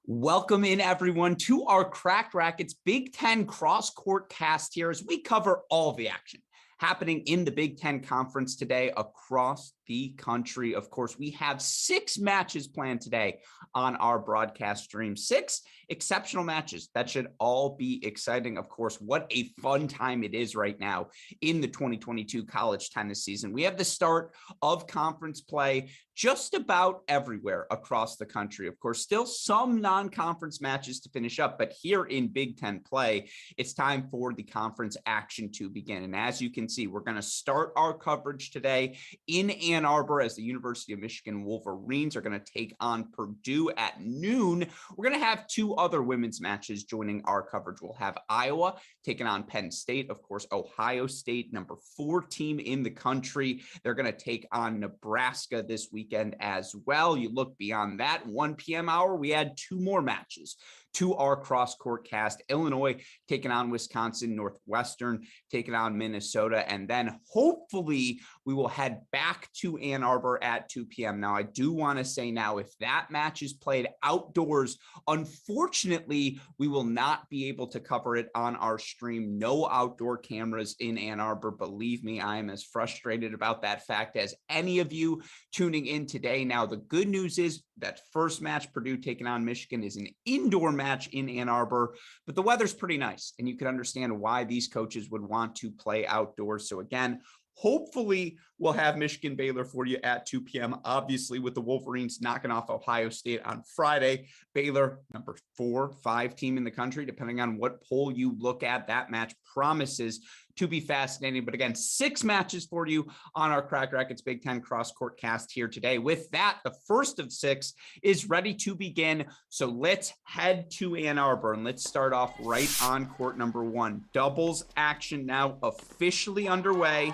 Welcome in, everyone, to our Cracked Racquets Big Ten CrossCourt cast here as we cover all the action happening in the Big Ten Conference today across the country. Of course, we have 6 matches planned today on our broadcast stream. 6 exceptional matches. That should all be exciting. Of course, what a fun time it is right now in the 2022 college tennis season. We have the start of conference play just about everywhere across the country. Of course, still some non-conference matches to finish up, but here in Big Ten play, it's time for the conference action to begin. And as you can see, we're going to start our coverage today in Ann Arbor as the University of Michigan Wolverines are going to take on Purdue at noon. We're going to have 2 other women's matches joining our coverage. We'll have Iowa taking on Penn State. Of course, Ohio State, number 4 team in the country. They're going to take on Nebraska this weekend as well. You look beyond that 1 p.m. hour, we had 2 more matches to our CrossCourt cast. Illinois taking on Wisconsin, Northwestern taking on Minnesota, and then hopefully we will head back to Ann Arbor at 2 p.m. Now, I do want to say now, if that match is played outdoors, unfortunately, we will not be able to cover it on our stream. No outdoor cameras in Ann Arbor. Believe me, I am as frustrated about that fact as any of you tuning in today. Now, the good news is that first match, Purdue taking on Michigan, is an indoor match in Ann Arbor, but the weather's pretty nice, and you can understand why these coaches would want to play outdoors. So again, hopefully we'll have Michigan Baylor for you at 2 p.m. Obviously, with the Wolverines knocking off Ohio State on Friday, Baylor, number 4, 5 team in the country, depending on what poll you look at, that match promises to be fascinating. But again, 6 matches for you on our Cracked Racquets Big Ten CrossCourt cast here today. With that, the first of 6 is ready to begin. So let's head to Ann Arbor and let's start off right on court number 1. Doubles action now officially underway.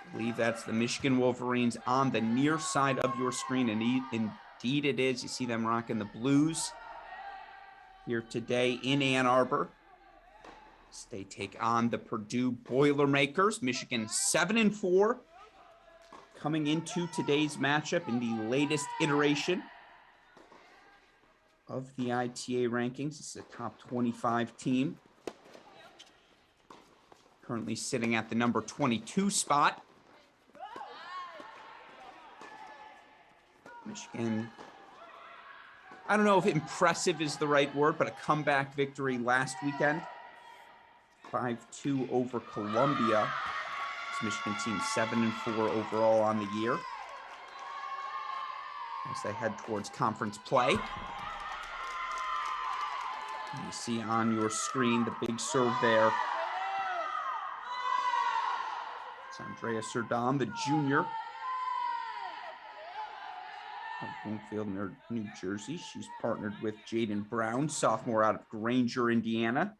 I believe that's the Michigan Wolverines on the near side of your screen, and indeed it is. You see them rocking the blues here today in Ann Arbor. They take on the Purdue Boilermakers. Michigan 7-4 coming into today's matchup in the latest iteration of the ITA rankings. This is a top 25 team, currently sitting at the number 22 spot. Michigan, I don't know if impressive is the right word, but a comeback victory last weekend. 5-2 over Columbia. This Michigan team 7-4 overall on the year as they head towards conference play. You see on your screen the big serve there. It's Andrea Serdam, the junior of Bloomfield, New Jersey. She's partnered with Jaden Brown, sophomore out of Granger, Indiana.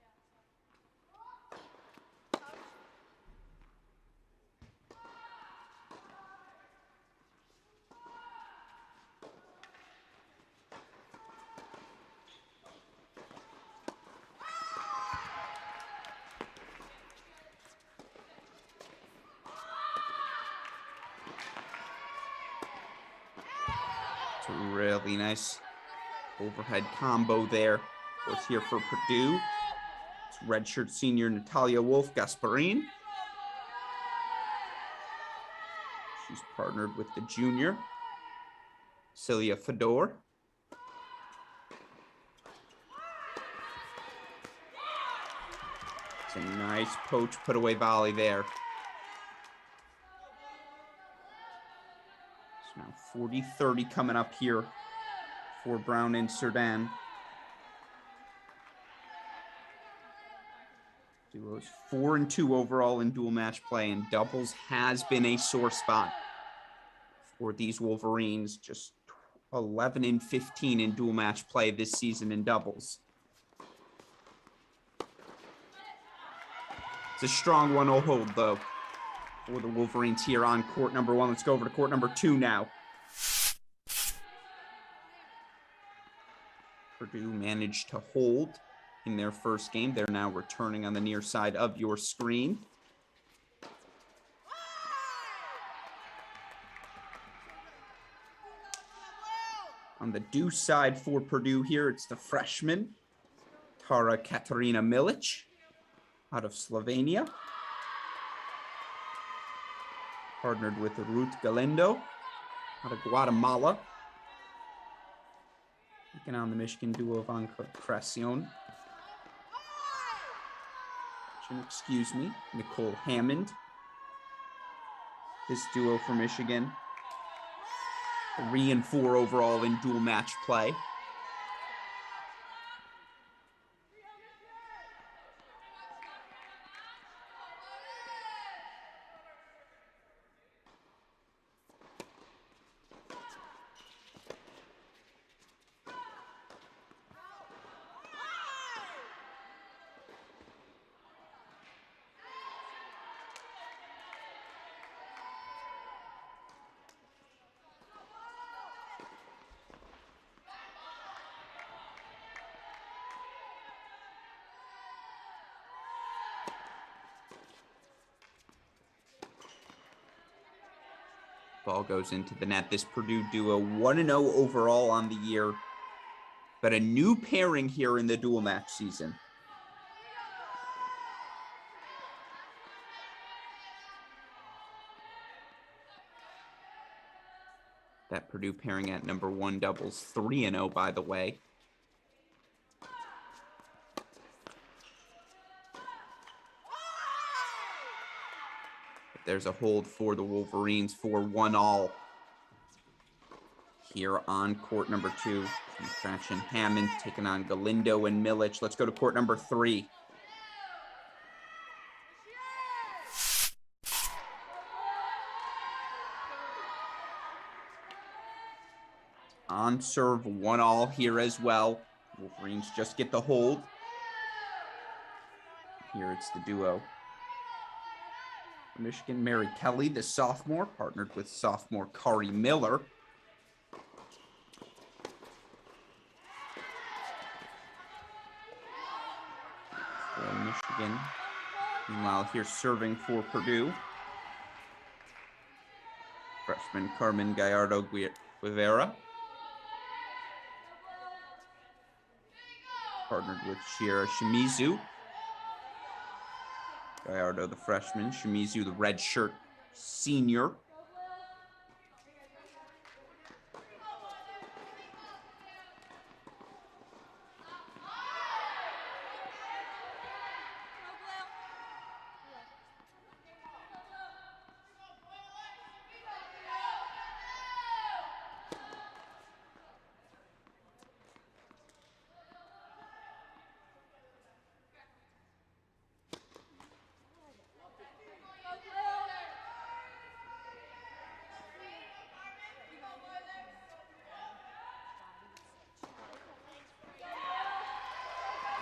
It's a really nice overhead combo there. Of course, here for Purdue, it's redshirt senior Natalia Wolf-Gasparin. She's partnered with the junior Celia Fedor. It's a nice poach put away volley there. Now 40-30 coming up here for Brown and Serdam. Duos 4-2 overall in dual match play, and doubles has been a sore spot for these Wolverines. Just 11-15 in dual match play this season in doubles. It's a strong 1-0 hold though for the Wolverines here on court number 1. Let's go over to court number 2 now. Purdue managed to hold in their first game. They're now returning on the near side of your screen. On the deuce side for Purdue here, it's the freshman, Tara Katarina Milic, out of Slovenia. Partnered with Ruth Galindo, out of Guatemala. Taking on the Michigan duo Van Cracion. Excuse me, Nicole Hammond. This duo for Michigan. 3 and 4 overall in dual match play. Ball goes into the net. This Purdue duo 1-0 overall on the year, but a new pairing here in the dual match season. That Purdue pairing at number 1 doubles 3-0, by the way. There's a hold for the Wolverines for 1-all here on court number 2. Fraction Hammond taking on Galindo and Milic. Let's go to court number 3. On serve 1-all here as well. Wolverines just get the hold. Here it's the duo. Michigan, Mary Kelly, the sophomore, partnered with sophomore Kari Miller. For Michigan. Meanwhile, here serving for Purdue. Freshman Carmen Gallardo Guevara. Partnered with Shira Shimizu. Gallardo, the freshman. Shimizu, the red shirt senior.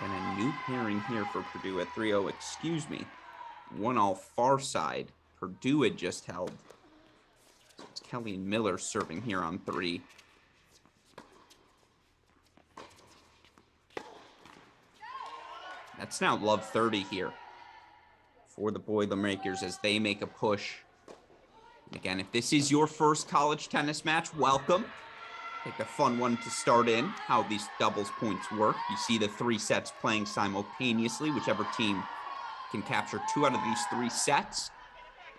And a new pairing here for Purdue at 3-0. Excuse me. 1-all far side. Purdue had just held. So it's Kelly and Miller serving here on 3. That's now love 30 here for the Boilermakers as they make a push. Again, if this is your first college tennis match, welcome. Take a fun one to start in, how these doubles points work. You see the 3 sets playing simultaneously. Whichever team can capture 2 out of these 3 sets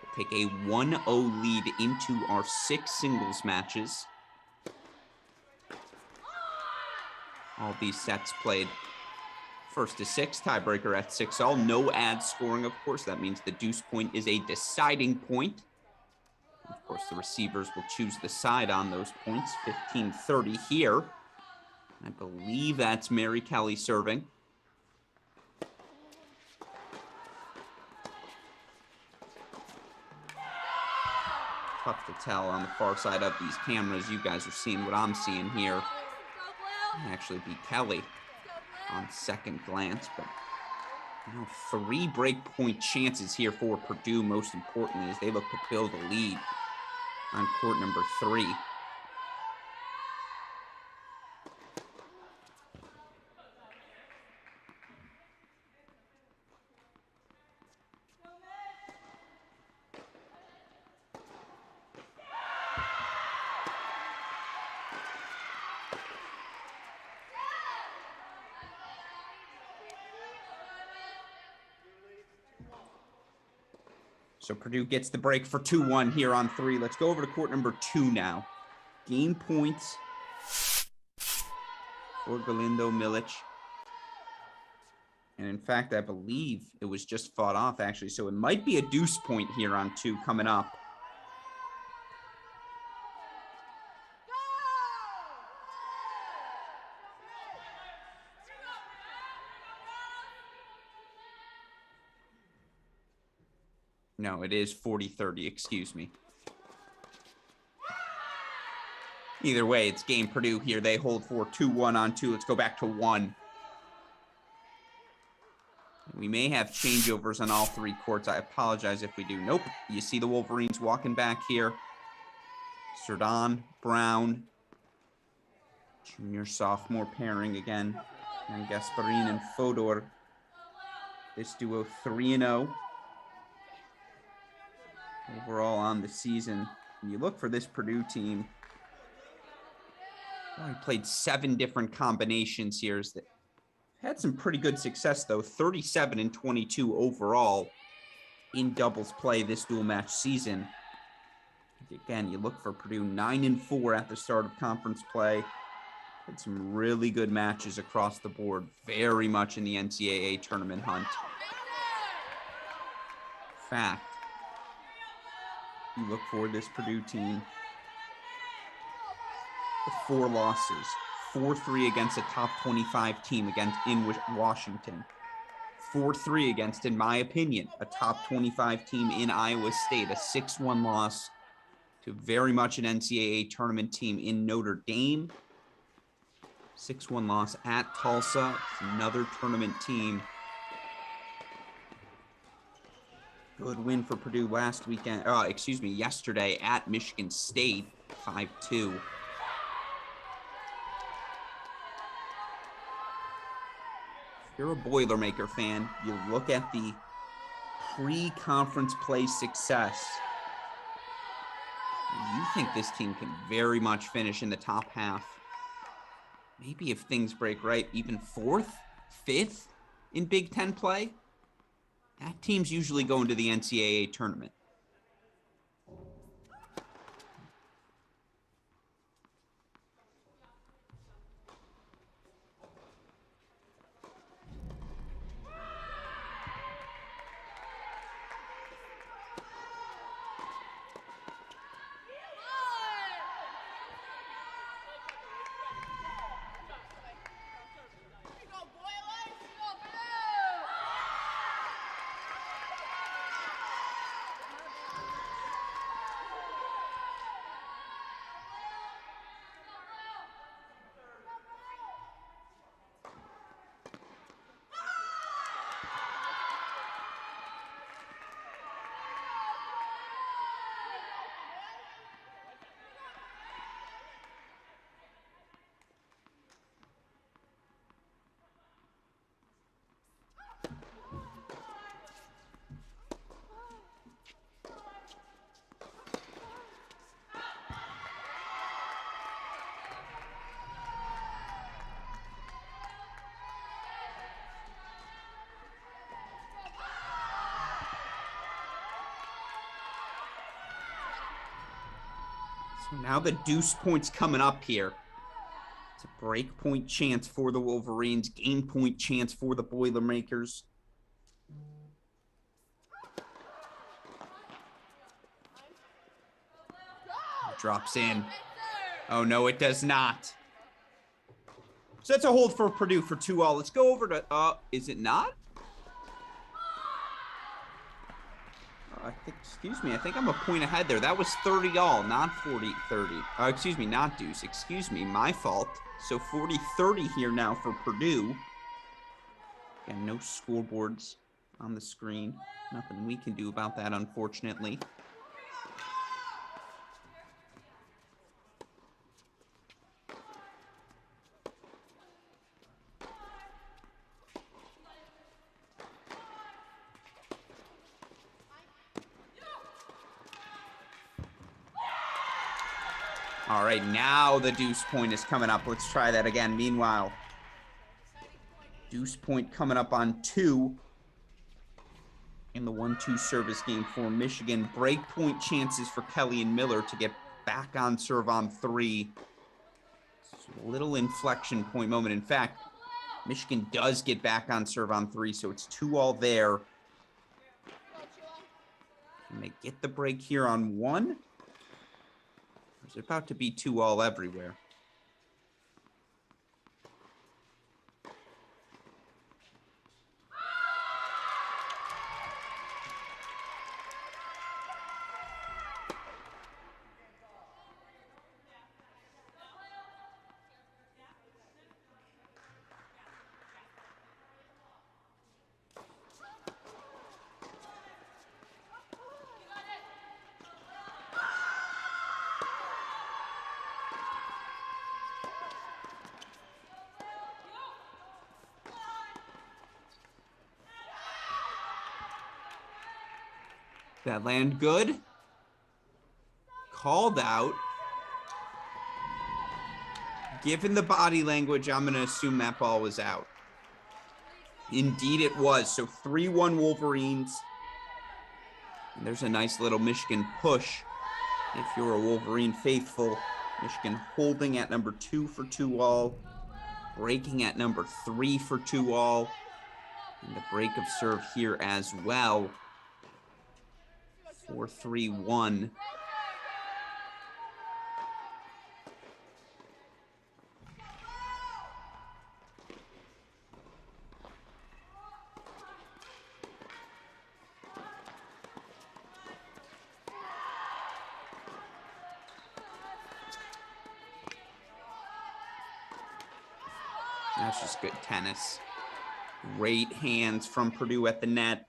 will take a 1-0 lead into our 6 singles matches. All these sets played first to 6, tiebreaker at 6-all. No ad scoring, of course. That means the deuce point is a deciding point. Of course, the receivers will choose the side on those points. 15-30 here. I believe that's Mary Kelly serving. Tough to tell on the far side of these cameras. You guys are seeing what I'm seeing here. May actually be Kelly on second glance, but you know, 3 break point chances here for Purdue, most importantly, as they look to build a lead on court number 3. So Purdue gets the break for 2-1 here on 3. Let's go over to court number 2 now. Game points for Galindo Milic. And in fact, I believe it was just fought off, actually. So it might be a deuce point here on 2 coming up. No, it is 40-30, excuse me. Either way, it's game Purdue here. They hold for 2-1 on 2. Let's go back to 1. We may have changeovers on all 3 courts. I apologize if we do. Nope. You see the Wolverines walking back here. Serdon, Brown. Junior, sophomore pairing again. And Gasparin and Fodor. This duo 3-0. Overall on the season. When you look for this Purdue team, he played 7 different combinations here. Had some pretty good success, though. 37-22 overall in doubles play this dual match season. Again, you look for Purdue 9-4 at the start of conference play. Had some really good matches across the board. Very much in the NCAA tournament hunt. In fact, you look for this Purdue team. The 4 losses, 4-3 against a top 25 team in Washington, 4-3 against, in my opinion, a top 25 team in Iowa State, a 6-1 loss to very much an NCAA tournament team in Notre Dame, 6-1 loss at Tulsa, another tournament team. Good win for Purdue yesterday at Michigan State, 5-2. If you're a Boilermaker fan, you look at the pre-conference play success. You think this team can very much finish in the top half. Maybe if things break right, even 4th, 5th in Big Ten play. That team's usually going to the NCAA tournament. So now the deuce point's coming up here. It's a break point chance for the Wolverines, game point chance for the Boilermakers. Drops in. Oh, no, it does not. So that's a hold for Purdue for 2-all. Let's go over to, is it not? I think I'm a point ahead there. That was 30-all, not 40-30. Excuse me, not deuce. Excuse me, my fault. So 40-30 here now for Purdue. Again, no scoreboards on the screen. Nothing we can do about that, unfortunately. All right, now the deuce point is coming up. Let's try that again. Meanwhile, deuce point coming up on 2. in the 1-2 service game for Michigan. Break point chances for Kelly and Miller to get back on serve on 3. It's a little inflection point moment. In fact, Michigan does get back on serve on 3, so it's 2-all there. Can they get the break here on 1? Or is it about to be 2-all everywhere? That land good. Called out. Given the body language, I'm going to assume that ball was out. Indeed it was. So 3-1 Wolverines. And there's a nice little Michigan push. If you're a Wolverine faithful, Michigan holding at number 2 for 2-all. Breaking at number 3 for 2-all. And the break of serve here as well. 4-3-1. That's just good tennis. Great hands from Purdue at the net.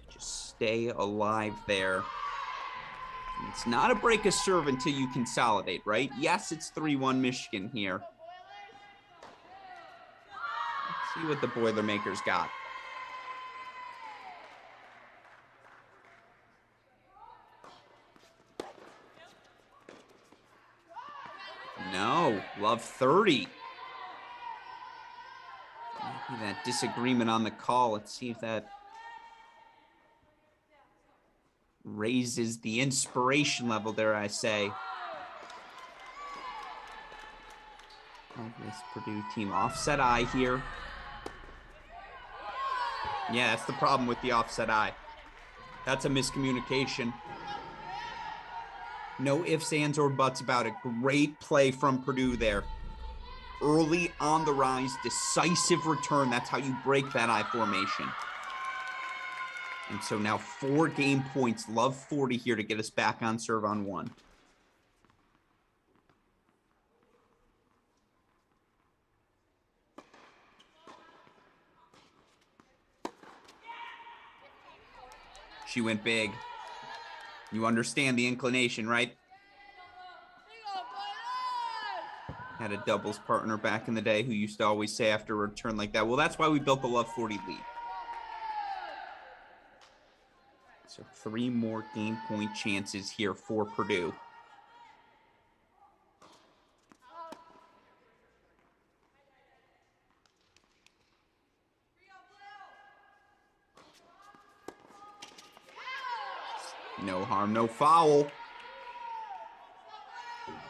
Just stay alive there. And it's not a break of serve until you consolidate, right? Yes, it's 3-1 Michigan here. Let's see what the Boilermakers got. No, love 30. Maybe that disagreement on the call. Let's see if that raises the inspiration level, dare I say, of this Purdue team. Offset eye here. Yeah, that's the problem with the offset eye. That's a miscommunication. No ifs, ands, or buts about it. Great play from Purdue there. Early on the rise, decisive return. That's how you break that eye formation. And so now 4 game points. Love 40 here to get us back on serve on 1. She went big. You understand the inclination, right? Had a doubles partner back in the day who used to always say after a return like that, well, that's why we built the Love 40 lead. So 3 more game point chances here for Purdue. No harm, no foul.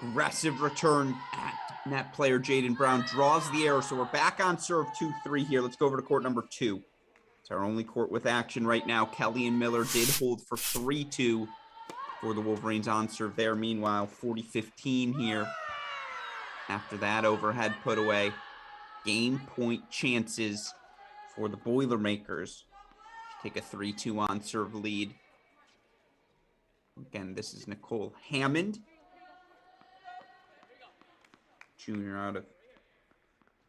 Aggressive return at net player Jaden Brown draws the error. So we're back on serve 2-3 here. Let's go over to court number 2. It's our only court with action right now. Kelly and Miller did hold for 3-2 for the Wolverines on serve there. Meanwhile, 40-15 here. After that overhead put away. Game point chances for the Boilermakers. Take a 3-2 on serve lead. Again, this is Nicole Hammond, junior out of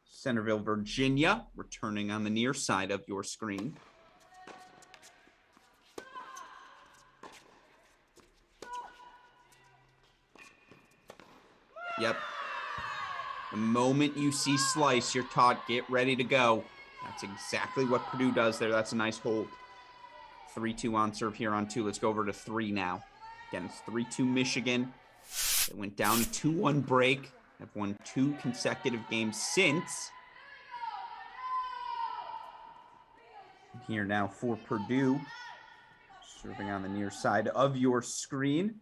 Centerville, Virginia, returning on the near side of your screen. Yep. The moment you see slice, you're taught, get ready to go. That's exactly what Purdue does there. That's a nice hold. 3-2 on serve here on 2. Let's go over to 3 now. Again, it's 3-2 Michigan. They went down a 2-1 break. Have won 2 consecutive games since. Here now for Purdue. Serving on the near side of your screen,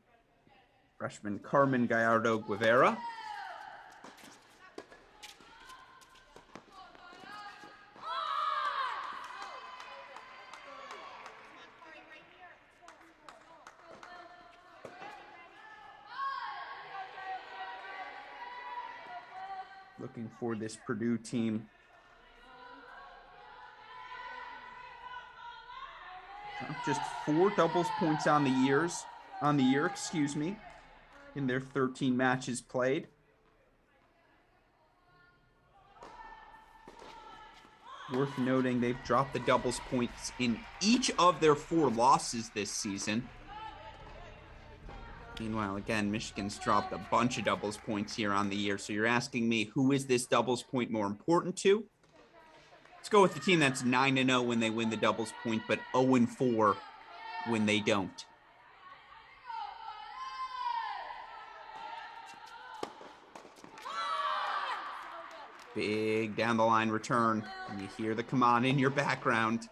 freshman Carmen Gallardo Guevara. Looking for this Purdue team. Just 4 doubles points on the year, in their 13 matches played. Worth noting, they've dropped the doubles points in each of their 4 losses this season. Meanwhile, again, Michigan's dropped a bunch of doubles points here on the year. So you're asking me, who is this doubles point more important to? Let's go with the team that's 9-0 when they win the doubles point, but 0-4 when they don't. Big down the line return, and you hear the come on in your background.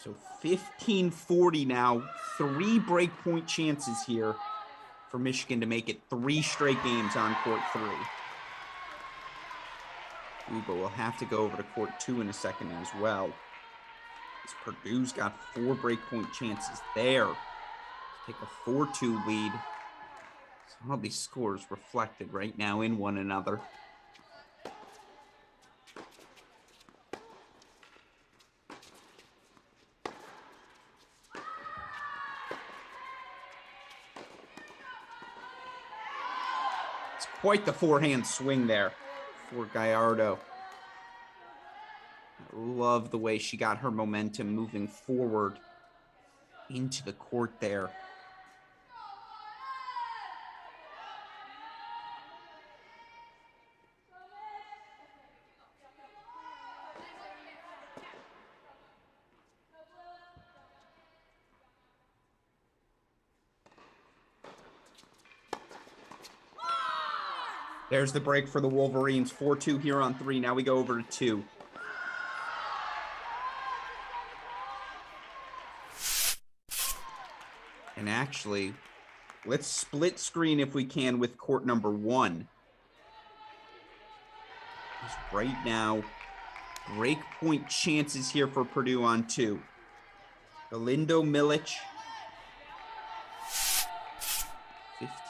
So 15-40 now, 3 break point chances here for Michigan to make it 3 straight games on court 3. Ooh, but we'll have to go over to court 2 in a second as well. As Purdue's got 4 break point chances there. Take a 4-2 lead. So all these scores reflected right now in one another. It's quite the forehand swing there for Gallardo. I love the way she got her momentum moving forward into the court there. There's the break for the Wolverines. 4-2 here on 3. Now we go over to 2. And actually, let's split screen if we can with court number 1. Because right now, break point chances here for Purdue on 2. Galindo Milic.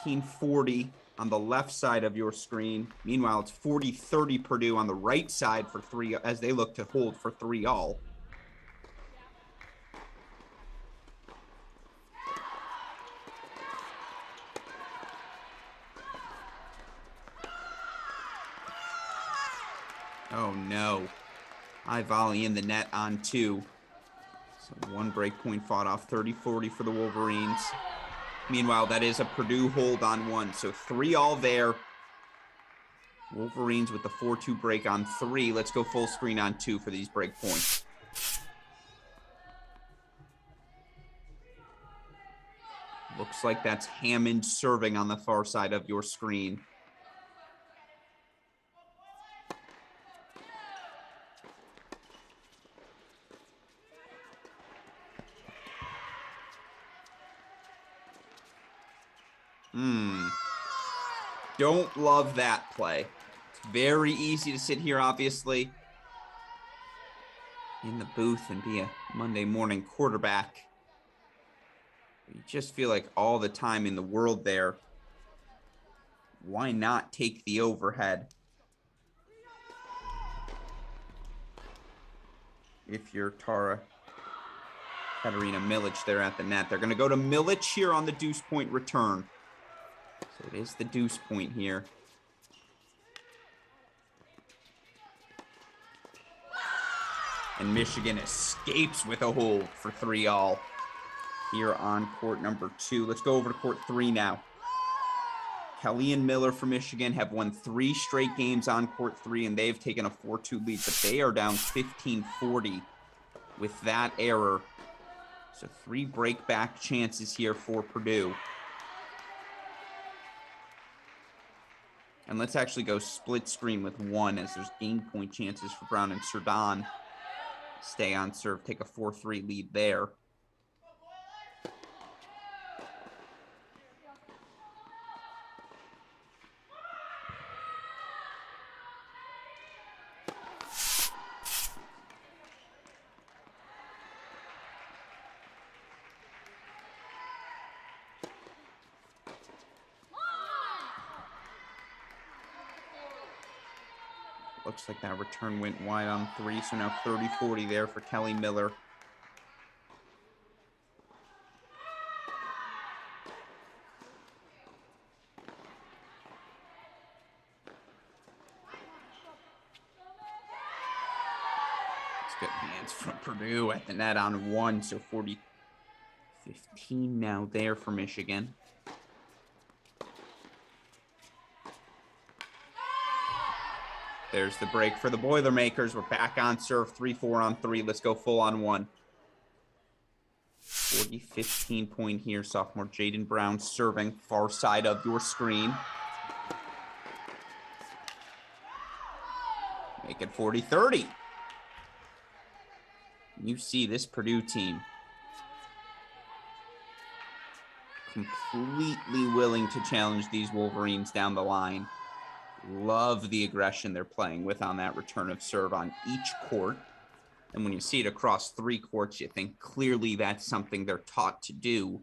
15-40 on the left side of your screen. Meanwhile, it's 40-30 Purdue on the right side for 3 as they look to hold for 3 all. Oh no. High volley in the net on 2. So 1 break point fought off, 30-40 for the Wolverines. Meanwhile, that is a Purdue hold on 1. So 3 all there. Wolverines with the 4-2 break on 3. Let's go full screen on 2 for these break points. Looks like that's Hammond serving on the far side of your screen. Don't love that play. It's very easy to sit here, obviously, in the booth and be a Monday morning quarterback. You just feel like all the time in the world there. Why not take the overhead? If you're Katarina Milic there at the net. They're going to go to Milic here on the deuce point return. So it is the deuce point here. And Michigan escapes with a hold for 3 all here on court number 2. Let's go over to court 3 now. Kelly and Miller for Michigan have won 3 straight games on court 3, and they've taken a 4-2 lead, but they are down 15-40 with that error. So 3 break back chances here for Purdue. And let's actually go split screen with 1 as there's game point chances for Brown and Serdon. Stay on serve, take a 4-3 lead there. Looks like that return went wide on 3, so now 30-40 there for Kelly Miller. It's good hands from Purdue at the net on 1, so 40-15 now there for Michigan. There's the break for the Boilermakers. We're back on serve, 3-4 on 3. Let's go full on 1. 40-15 point here. Sophomore Jaden Brown serving far side of your screen. Make it 40-30. You see this Purdue team completely willing to challenge these Wolverines down the line. Love the aggression they're playing with on that return of serve on each court. And when you see it across 3 courts, you think clearly that's something they're taught to do.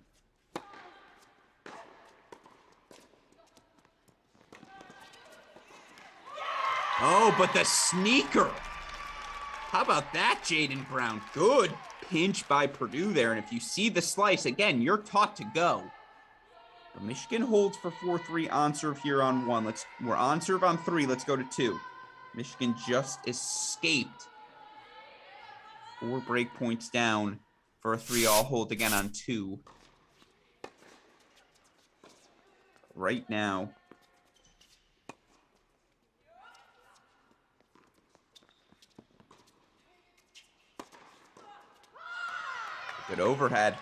Oh, but the sneaker. How about that, Jaden Brown? Good pinch by Purdue there. And if you see the slice, again, you're taught to go. But Michigan holds for 4-3 on serve here on 1. We're on serve on 3. Let's go to 2. Michigan just escaped 4 break points down for a 3-all hold again on 2. Right now. Good overhead.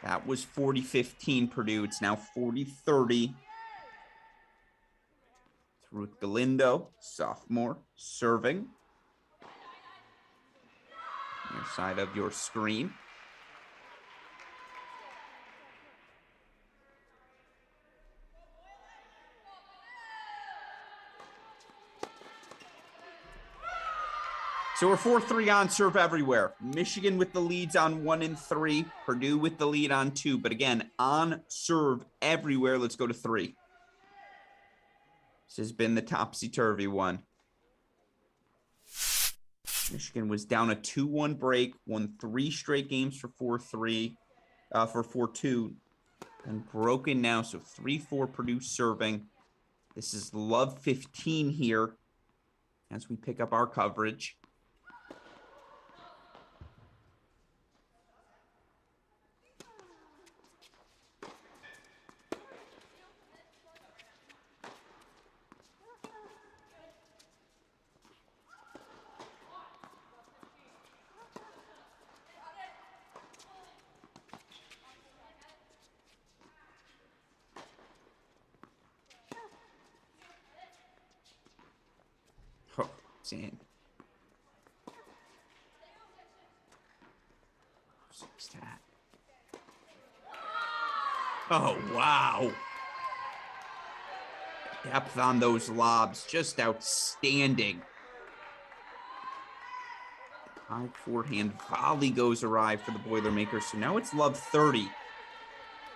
That was 40-15 Purdue. It's now 40-30. It's Ruth Galindo, sophomore, serving. Near side of your screen. So we're 4-3 on serve everywhere. Michigan with the leads on 1 and 3. Purdue with the lead on 2. But again, on serve everywhere. Let's go to 3. This has been the topsy-turvy one. Michigan was down a 2-1 break, won 3 straight games for 4-3, for 4-2, and broken now. So 3-4 Purdue serving. This is Love 15 here as we pick up our coverage. Oh, it's in. Stat. Oh, wow. Depth on those lobs, just outstanding. High forehand volley goes awry for the Boilermakers. So now it's Love 30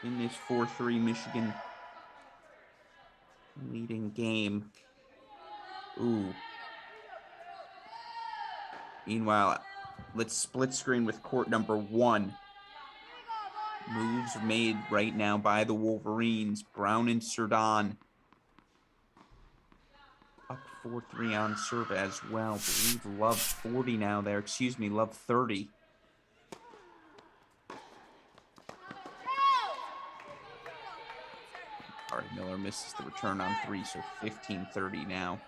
in this 4-3 Michigan leading game. Ooh. Meanwhile, let's split screen with court number 1. Moves made right now by the Wolverines. Brown and Serdon up 4-3 on serve as well. I believe Love 40 now there. Excuse me, Love 30. All right, Miller misses the return on 3, so 15-30 now.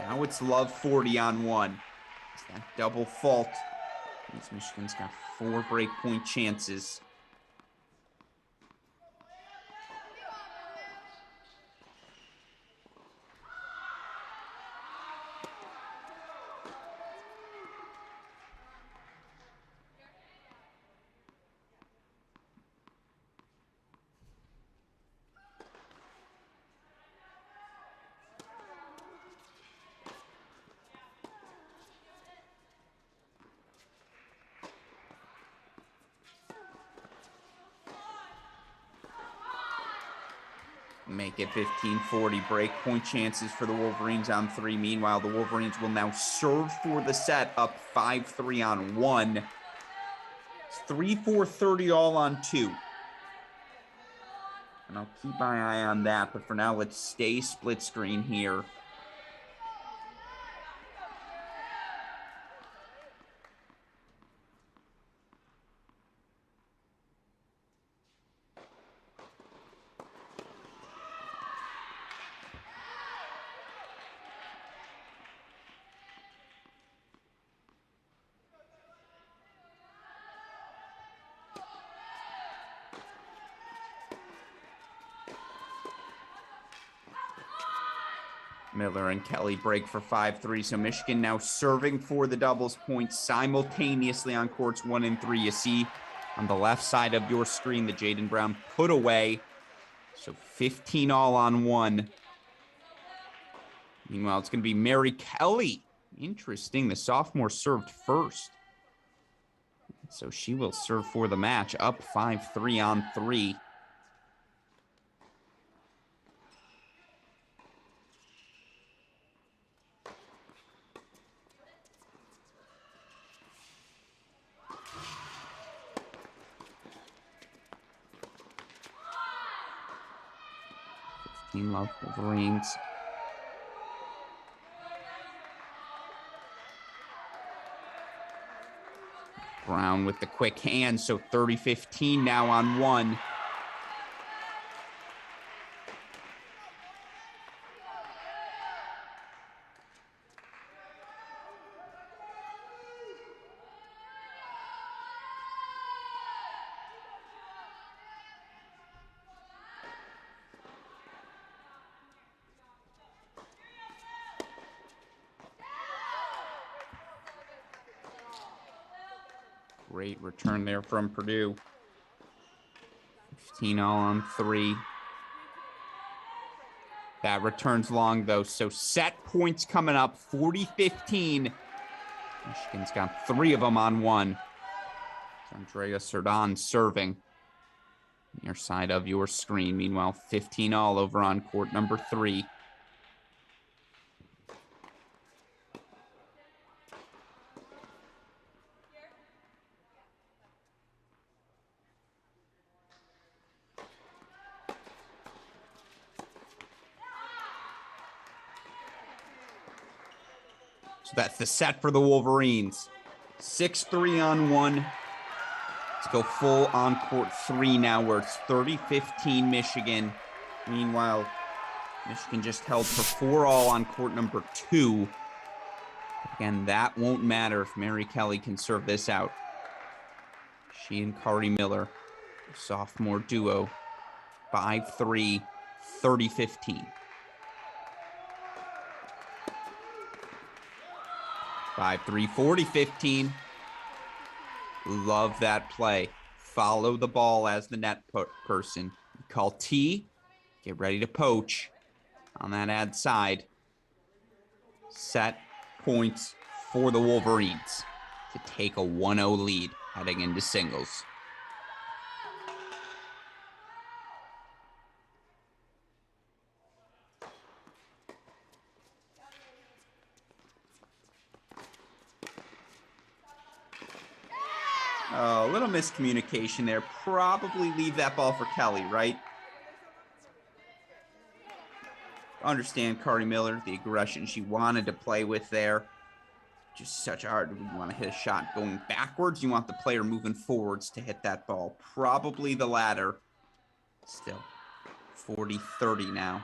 Now it's Love 40 on 1. That double fault. Michigan's got 4 break point chances. Make it 15-40. Break point chances for the Wolverines on 3. Meanwhile, the Wolverines will now serve for the set, up 5-3 on 1. It's 3-4-30 all on 2. And I'll keep my eye on that. But for now, let's stay split screen here. Miller and Kelly break for 5-3. So Michigan now serving for the doubles points simultaneously on courts 1 and 3. You see on the left side of your screen the Jaden Brown put away. So 15 all on 1. Meanwhile, it's going to be Mary Kelly. Interesting. The sophomore served first. So she will serve for the match, up 5-3 on 3. Love Wolverines. Brown with the quick hand, so 30-15 now on 1. Great return there from Purdue. 15 all on 3. That return's long, though, so set points coming up, 40-15. Michigan's got 3 of them on 1. Andrea Serdon serving. Near side of your screen. Meanwhile, 15 all over on court number 3. So that's the set for the Wolverines. 6-3 on 1. Let's go full on court 3 now, where it's 30-15 Michigan. Meanwhile, Michigan just held for 4 all on court number 2. Again, that won't matter if Mary Kelly can serve this out. She and Kari Miller, sophomore duo, 5-3, 30-15. 5-3, 40-15. Love that play. Follow the ball as the net person. You call T. Get ready to poach on that ad side. Set points for the Wolverines to take a 1-0 lead heading into singles. Oh, a little miscommunication there. Probably leave that ball for Kelly, right? Understand Kari Miller, the aggression she wanted to play with there. Just such hard. You want to hit a shot going backwards. You want the player moving forwards to hit that ball. Probably the latter. Still, 40-30 now.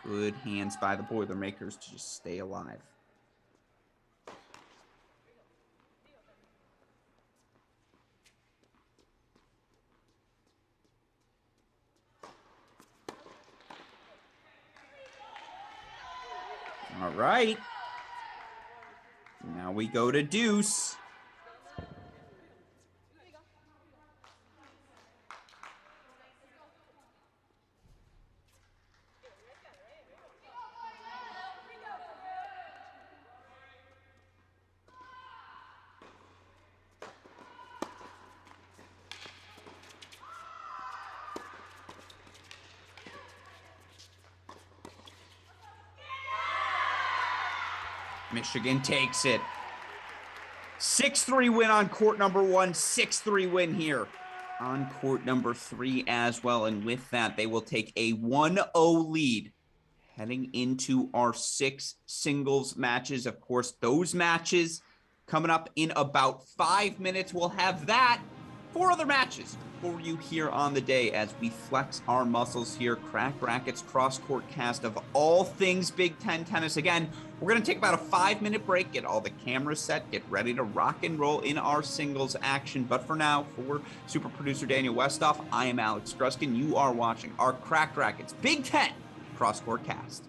Good hands by the Boilermakers to just stay alive. All right. Now we go to deuce. Michigan takes it. 6-3 win on court number 1, 6-3 win here on court number 3 as well. And with that, they will take a 1-0 lead heading into our 6 singles matches. Of course, those matches coming up in about 5 minutes. We'll have that, 4 other matches for you here on the day as we flex our muscles here. Cracked Racquets CrossCourt cast of all things Big Ten tennis. Again, we're going to take about a 5-minute break, get all the cameras set, get ready to rock and roll in our singles action. But for now, for super producer Daniel Westoff, I am Alex Gruskin. You are watching our Cracked Racquets Big Ten CrossCourt cast.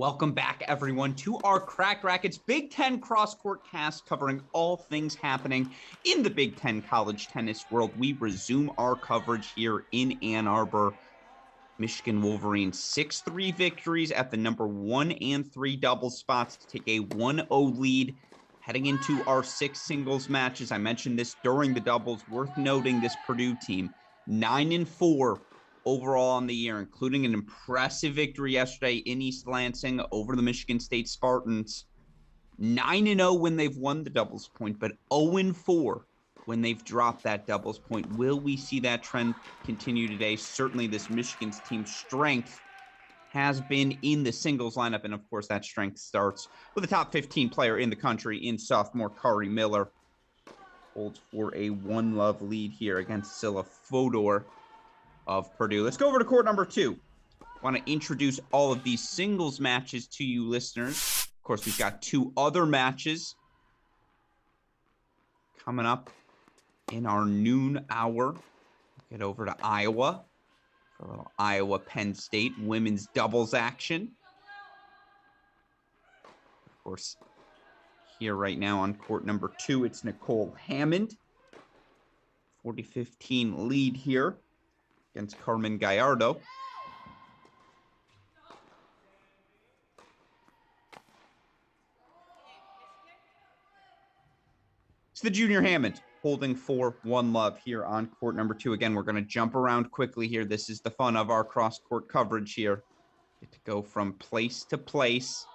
Welcome back, everyone, to our Cracked Racquets Big Ten CrossCourt cast covering all things happening in the Big Ten college tennis world. We resume our coverage here in Ann Arbor. Michigan Wolverines 6-3 victories at the number 1 and 3 double spots to take a 1-0 lead heading into our 6 singles matches. I mentioned this during the doubles. Worth noting, this Purdue team 9-4 overall on the year, including an impressive victory yesterday in East Lansing over the Michigan State Spartans. 9-0 when they've won the doubles point, but 0-4 when they've dropped that doubles point. Will we see that trend continue today? Certainly this Michigan's team's strength has been in the singles lineup, and of course that strength starts with a top 15 player in the country in sophomore Kari Miller. Holds for a 1-love lead here against Scylla Fodor of Purdue. Let's go over to court number 2. I want to introduce all of these singles matches to you listeners. Of course, we've got 2 other matches coming up in our noon hour. Get over to Iowa for a little Iowa Penn State women's doubles action. Of course, here right now on court number 2, it's Nicole Hammond. 40-15 lead here against Carmen Gallardo. It's the junior Hammond holding for 1-love here on court number 2. Again, we're going to jump around quickly here. This is the fun of our cross-court coverage here. Get to go from place to place.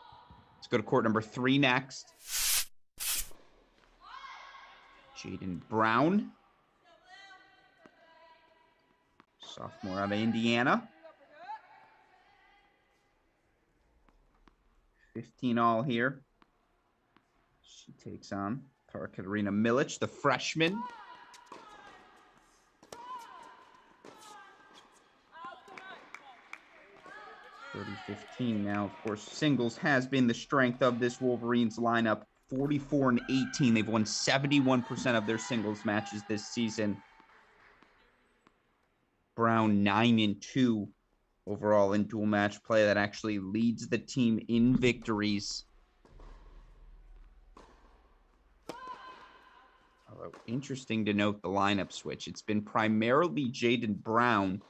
Let's go to court number 3 next. Jaden Brown, sophomore out of Indiana. 15 all here. She takes on Katarina Milic, the freshman. (30-15) now. Of course, singles has been the strength of this Wolverines lineup. 44-18. They've won 71% of their singles matches this season. Brown 9-2 overall in dual match play. That actually leads the team in victories. Although interesting to note the lineup switch. It's been primarily Jaden Brown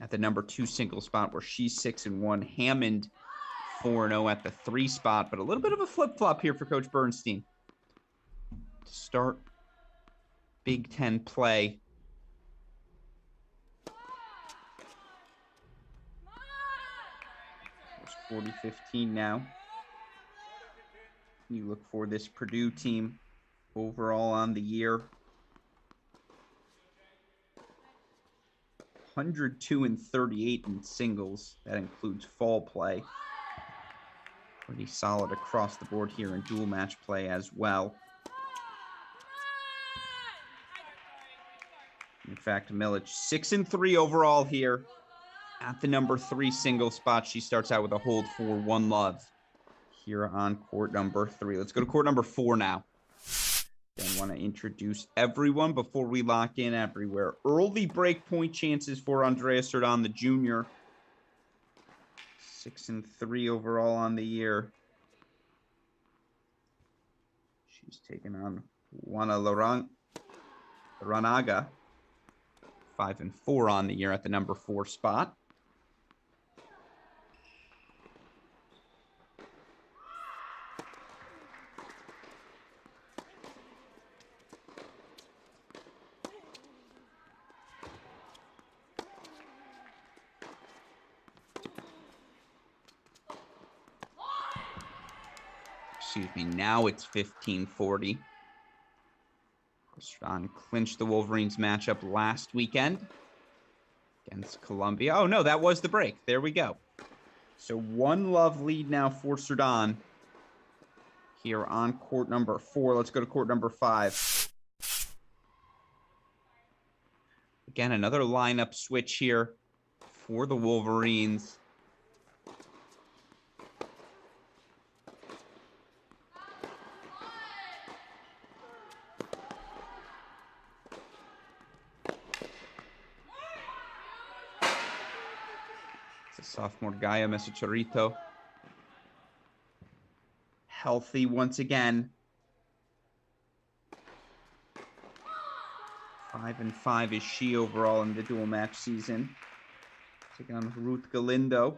at the number 2 single spot, where she's 6-1. Hammond 4-0 at the 3 spot, but a little bit of a flip-flop here for Coach Bernstein to start Big Ten play. There's 40-15 now. You look for this Purdue team overall on the year. 102-38 in singles. That includes fall play. Pretty solid across the board here in dual match play as well. In fact, Milic 6-3 overall here at the number 3 single spot. She starts out with a hold for 1-love here on court number 3. Let's go to court number 4 now. I want to introduce everyone before we lock in everywhere. Early break point chances for Andrea Cerdan, the junior. 6-3 overall on the year. She's taken on Juana Laranaga. 5-4 on the year at the number 4 spot. Excuse me, now it's 15-40. Strong clinched the Wolverines matchup last weekend against Columbia. Oh, no, that was the break. There we go. So 1-love lead now for Cerdan here on court number 4. Let's go to court number 5. Again, another lineup switch here for the Wolverines. Sophomore Gaia Mesocharito healthy once again. 5-5 is she overall in the dual match season. Taking on Ruth Galindo.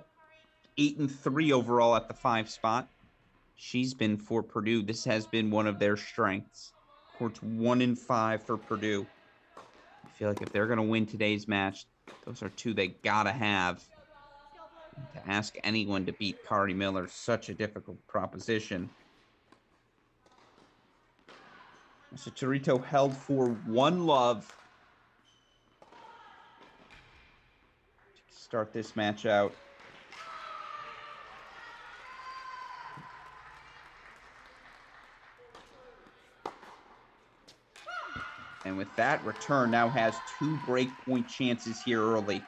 8-3 overall at the 5 spot. She's been for Purdue. This has been one of their strengths. Court's 1-5 for Purdue. I feel like if they're going to win today's match, those are two they got to have. To ask anyone to beat Kari Miller is such a difficult proposition. So Torito held for 1 love to start this match out. And with that, return now has 2 break point chances here early.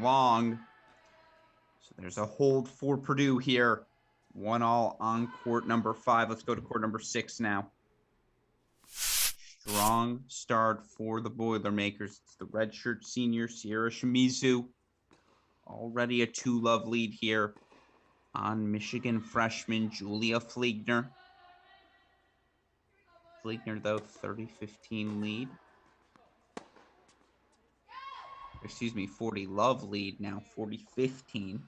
Long. So there's a hold for Purdue here. 1-all on court number 5. Let's go to court number 6 now. Strong start for the Boilermakers. It's the redshirt senior, Sierra Shimizu. Already a 2-love lead here on Michigan freshman Julia Fliegner. Fliegner, though, 30-15 lead. Excuse me, 40-love lead now, 40-15.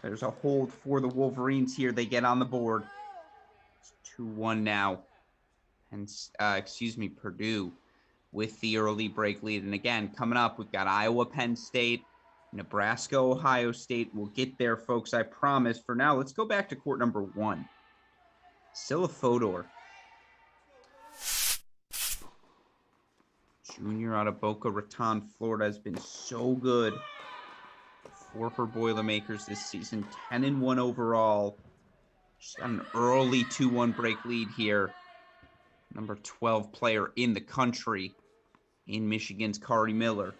There's a hold for the Wolverines here. They get on the board. It's 2-1 now. And Purdue with the early break lead. And again, coming up, we've got Iowa, Penn State, Nebraska, Ohio State. We'll get there, folks, I promise. For now, let's go back to court number 1. Scylla Fodor, junior out of Boca Raton, Florida, has been so good for her Boilermakers this season. 10-1 overall. She's got an early 2-1 break lead here. Number 12 player in the country in Michigan's Kari Miller.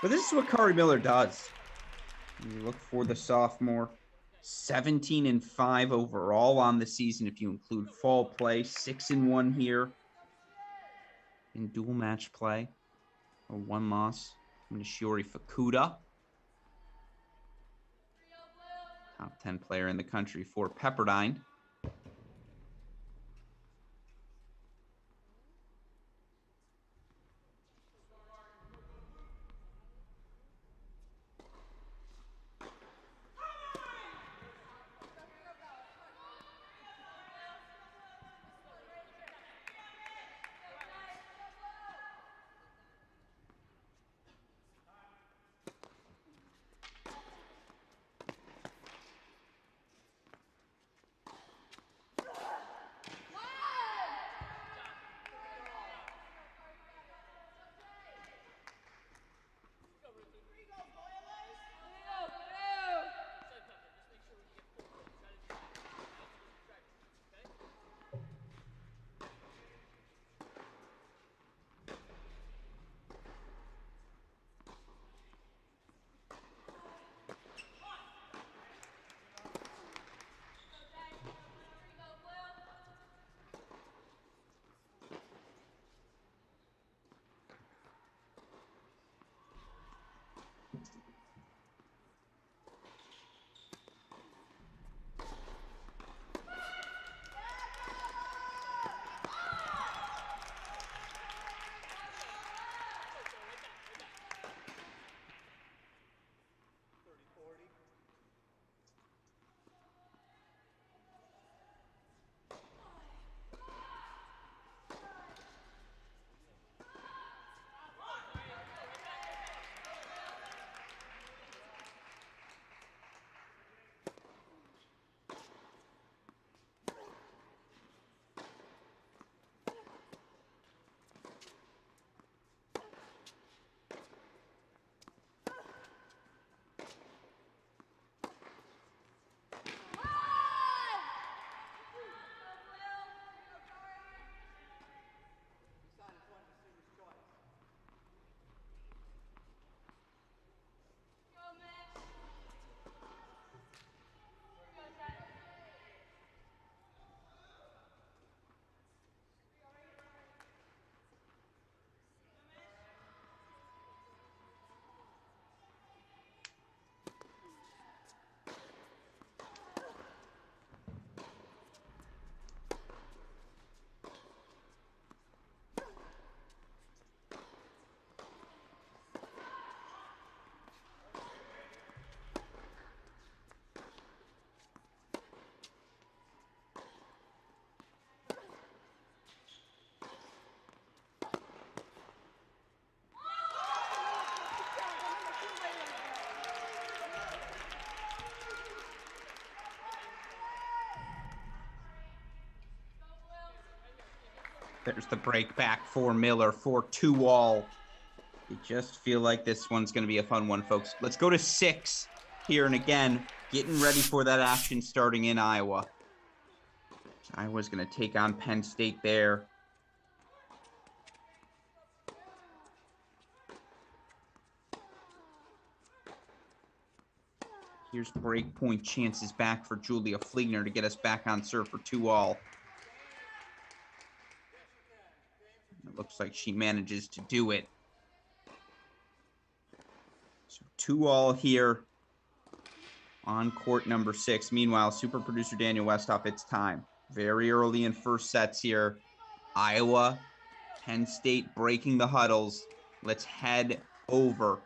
But this is what Kari Miller does. You look for the sophomore. 17-5 overall on the season if you include fall play. 6-1 here in dual match play. A 1 loss from Nishiori Fukuda. Top 10 player in the country for Pepperdine. There's the break back for Miller for 2-all. You just feel like this one's going to be a fun one, folks. Let's go to 6 here. And again, getting ready for that action starting in Iowa. Iowa's going to take on Penn State there. Here's break point chances back for Julia Fliegner to get us back on serve for 2-all. It looks like she manages to do it. So 2-all here on court number 6. Meanwhile, super producer Daniel Westhoff, it's time. Very early in first sets here. Iowa, Penn State breaking the huddles. Let's head over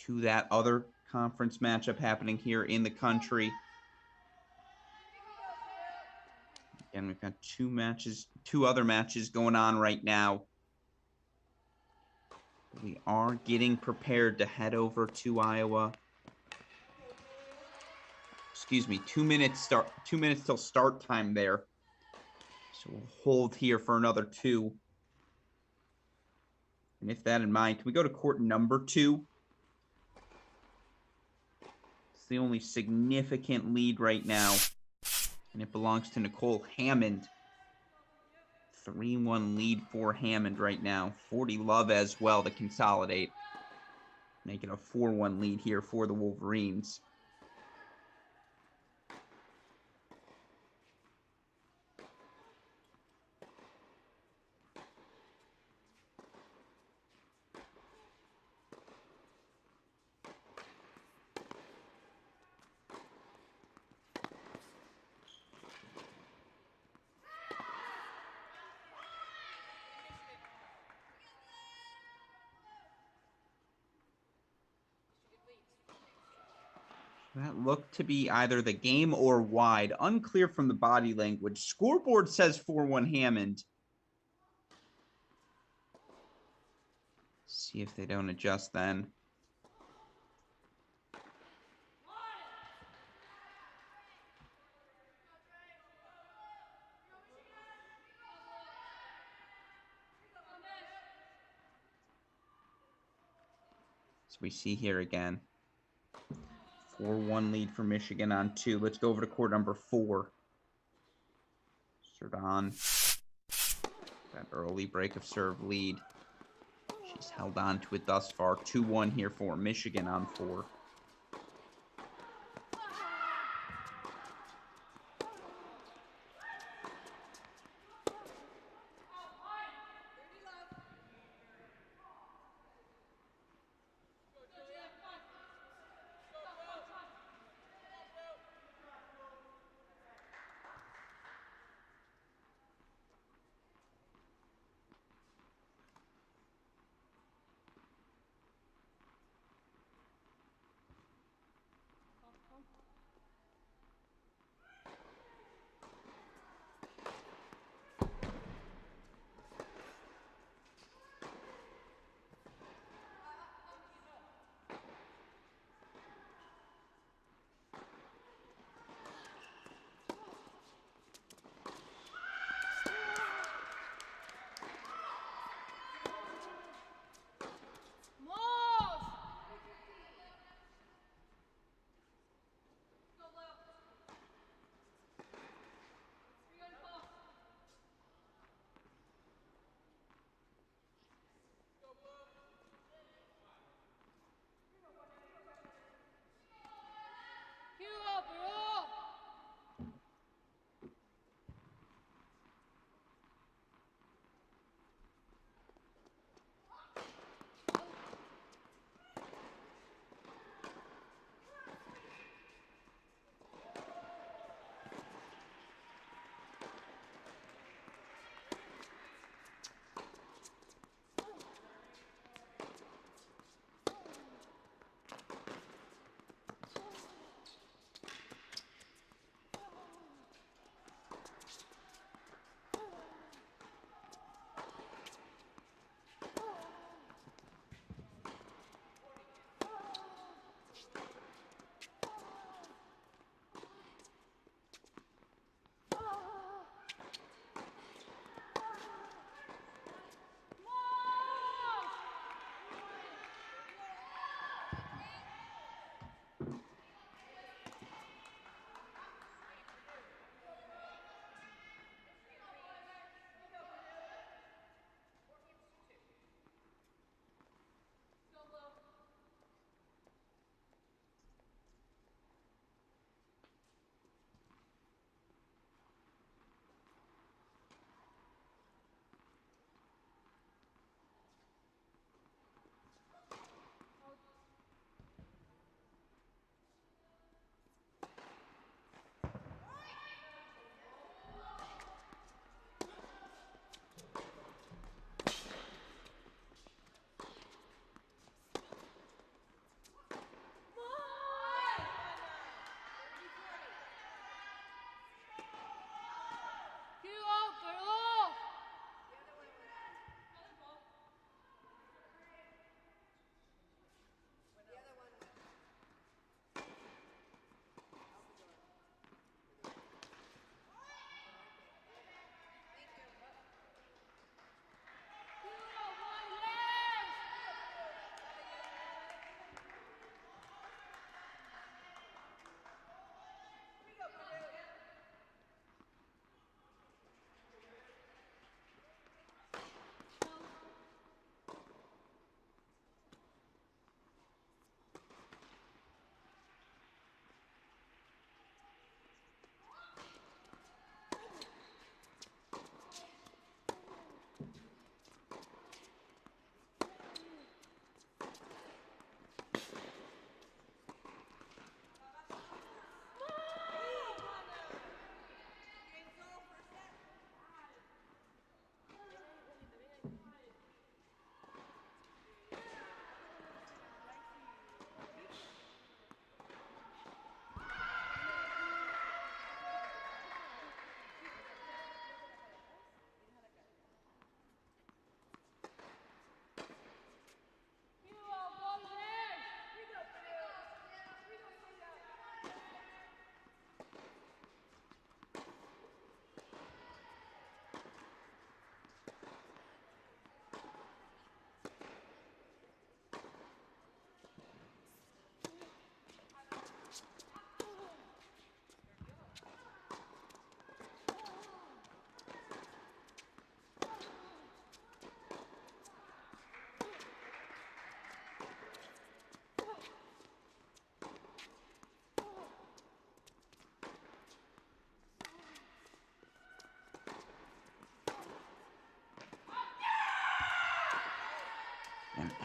to that other conference matchup happening here in the country. Again, we've got two other matches going on right now. We are getting prepared to head over to Iowa. Excuse me, 2 minutes till start time there. So we'll hold here for another 2. And with that in mind, can we go to court number 2? It's the only significant lead right now, and it belongs to Nicole Hammond. 3-1 lead for Hammond right now. 40 Love as well to consolidate, making a 4-1 lead here for the Wolverines. That looked to be either the game or wide. Unclear from the body language. Scoreboard says 4-1 Hammond. See if they don't adjust then. So we see here again. 4-1 lead for Michigan on 2. Let's go over to court number 4. Serdon. That early break of serve lead. She's held on to it thus far. 2-1 here for Michigan on 4.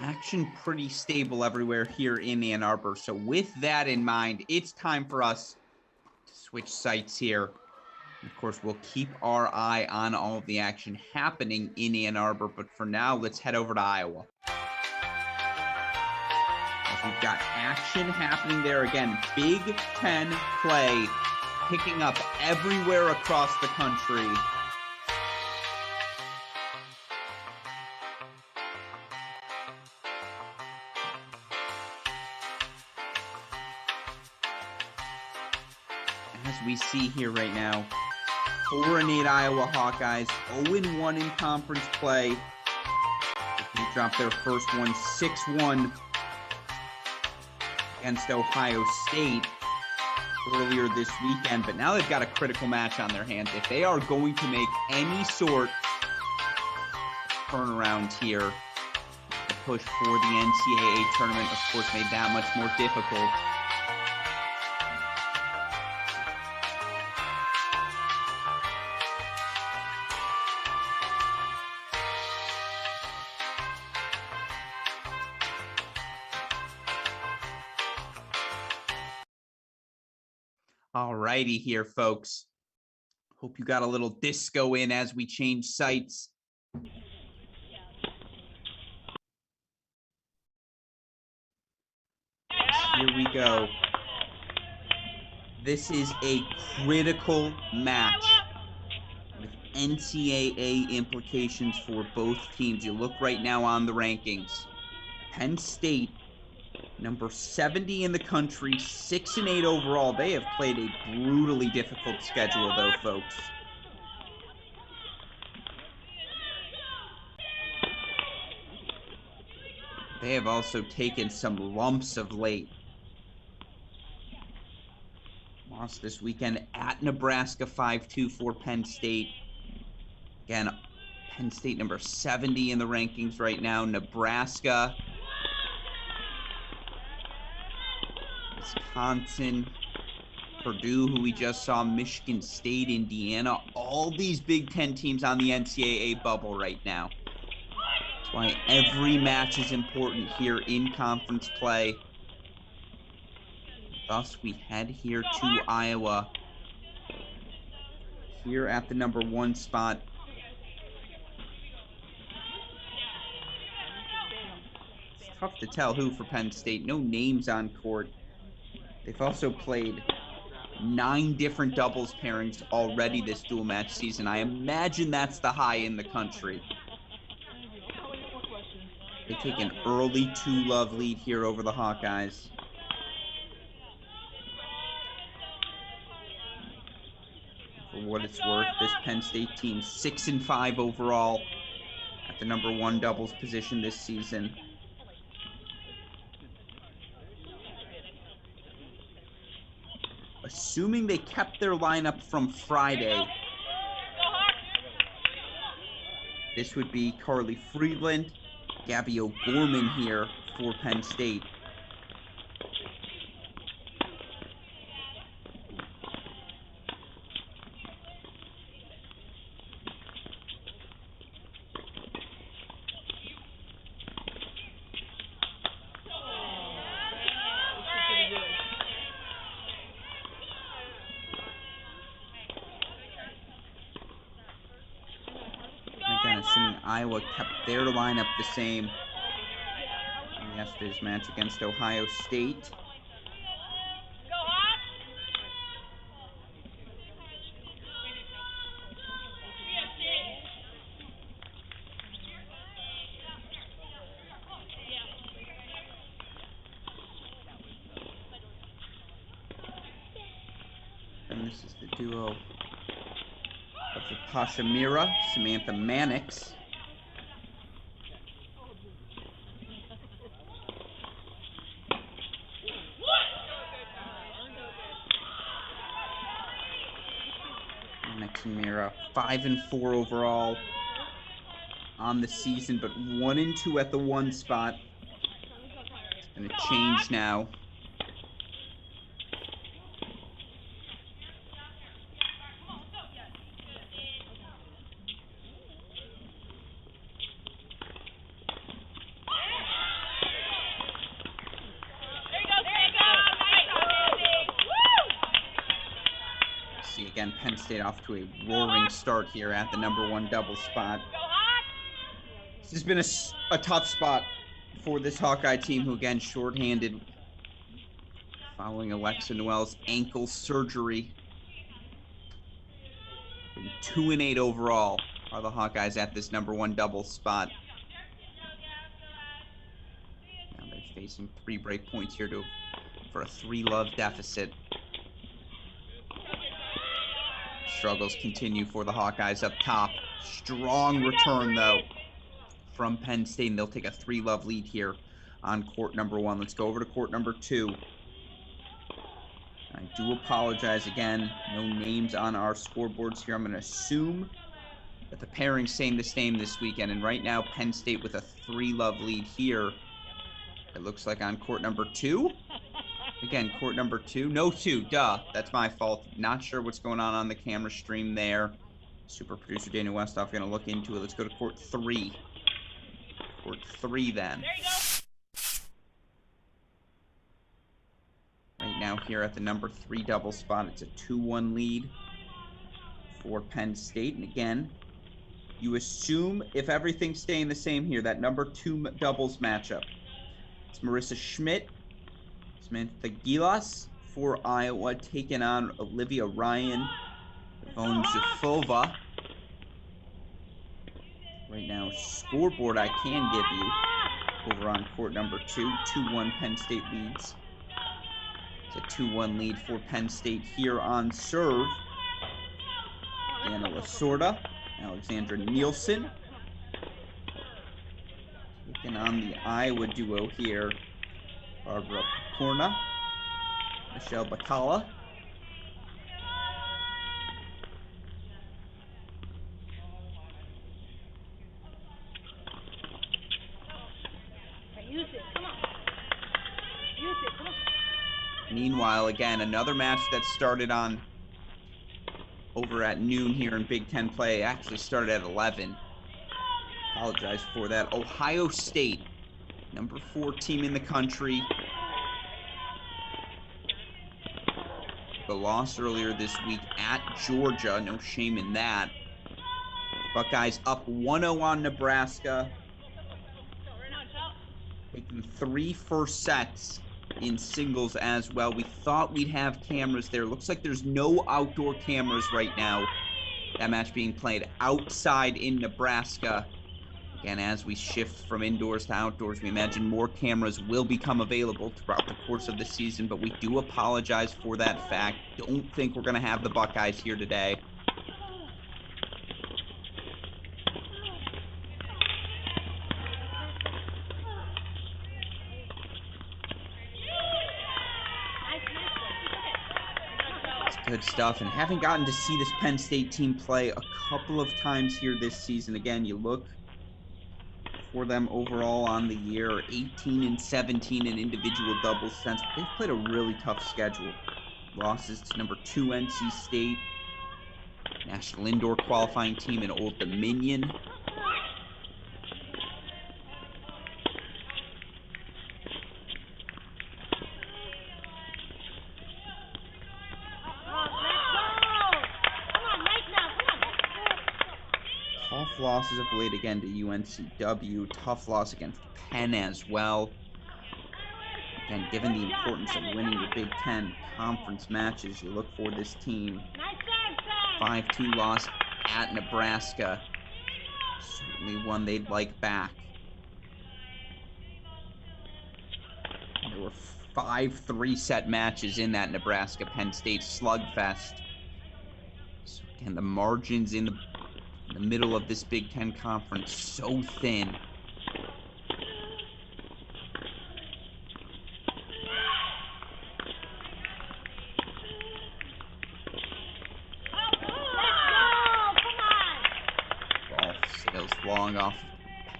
action pretty stable everywhere here in Ann Arbor. So with that in mind, it's time for us to switch sites here. Of course, we'll keep our eye on all of the action happening in Ann Arbor, but for now, let's head over to Iowa. As we've got action happening there again, Big Ten play picking up everywhere across the country. As we see here right now, 4-8 Iowa Hawkeyes, 0-1 in conference play. They dropped their first one 6-1 against Ohio State earlier this weekend, but now they've got a critical match on their hands. If they are going to make any sort of turnaround here, the push for the NCAA tournament, of course, made that much more difficult. Alrighty here, folks. Hope you got a little disco in as we change sites. Here we go. This is a critical match with NCAA implications for both teams. You look right now on the rankings. Penn State, number 70 in the country, 6-8 overall. They have played a brutally difficult schedule, though, folks. They have also taken some lumps of late. Lost this weekend at Nebraska 5-2 for Penn State. Again, Penn State number 70 in the rankings right now. Nebraska, Wisconsin, Purdue, who we just saw, Michigan State, Indiana, all these Big Ten teams on the NCAA bubble right now. That's why every match is important here in conference play. Thus, we head here to Iowa, here at the number 1 spot. It's tough to tell who for Penn State. No names on court. They've also played 9 different doubles pairings already this dual match season. I imagine that's the high in the country. They take an early 2-love lead here over the Hawkeyes. For what it's worth, this Penn State team 6-5 overall at the number 1 doubles position this season. Assuming they kept their lineup from Friday, this would be Carly Freeland, Gabby O'Gorman here for Penn State. Assuming Iowa kept their lineup the same in yesterday's match against Ohio State. And this is the duo of the Pasha Mira, Samantha Mannix. Mannix and Mira, 5-4 overall on the season, but 1-2 at the 1 spot. It's going to change now. See, again, Penn State off to a roaring start here at the #1 double spot. This has been a tough spot for this Hawkeye team, who, again, shorthanded following Alexa Noel's ankle surgery. 2-8 overall are the Hawkeyes at this #1 double spot. Now they're facing 3 break points here for a 3-love deficit. Struggles continue for the Hawkeyes up top. Strong return, though, from Penn State, and they'll take a 3-love lead here on court #1. Let's go over to court #2. I do apologize again. No names on our scoreboards here. I'm going to assume that the pairing's staying the same this weekend. And right now, Penn State with a 3-love lead here. It looks like on court #2. Again, court #2. No 2. Duh. That's my fault. Not sure what's going on the camera stream there. Super producer Daniel Westoff going to look into it. Let's go to court 3. Court 3 then. There you go. Right now here at the #3 double spot, it's a 2-1 lead for Penn State. And again, you assume if everything's staying the same here, that #2 doubles matchup. It's Marissa Schmidt, Samantha Gilas for Iowa, taking on Olivia Ryan, Yvonne Zafova. Right now, scoreboard I can give you over on court #2, 2-1 Penn State leads. It's a 2-1 lead for Penn State here on serve. Anna Lasorda, Alexandra Nielsen. Taking on the Iowa duo here, Barbara Picorna, Michelle Bacala. Use it, come on. Use it, come on. Meanwhile, again, another match that started on over at noon here in Big Ten play. Actually started at 11. Apologize for that. Ohio State, #4 team in the country. The loss earlier this week at Georgia. No shame in that. Buckeyes up 1-0 on Nebraska. Taking 3 first sets in singles as well. We thought we'd have cameras there. Looks like there's no outdoor cameras right now. That match being played outside in Nebraska. Again, as we shift from indoors to outdoors, we imagine more cameras will become available throughout the course of the season, but we do apologize for that fact. Don't think we're going to have the Buckeyes here today. Good stuff, and having gotten to see this Penn State team play a couple of times here this season. Again, you look for them overall on the year, 18-17 in individual doubles sense. They've played a really tough schedule. Losses to #2 NC State, national indoor qualifying team in Old Dominion. Tough losses of late again to UNCW. Tough loss against Penn as well. Again, given the importance of winning your Big Ten conference matches, you look for this team. 5-2 loss at Nebraska. Certainly one they'd like back. There were 5 3-set matches in that Nebraska-Penn State slugfest. So again, the margins in the middle of this Big Ten conference so thin. Ball sails long off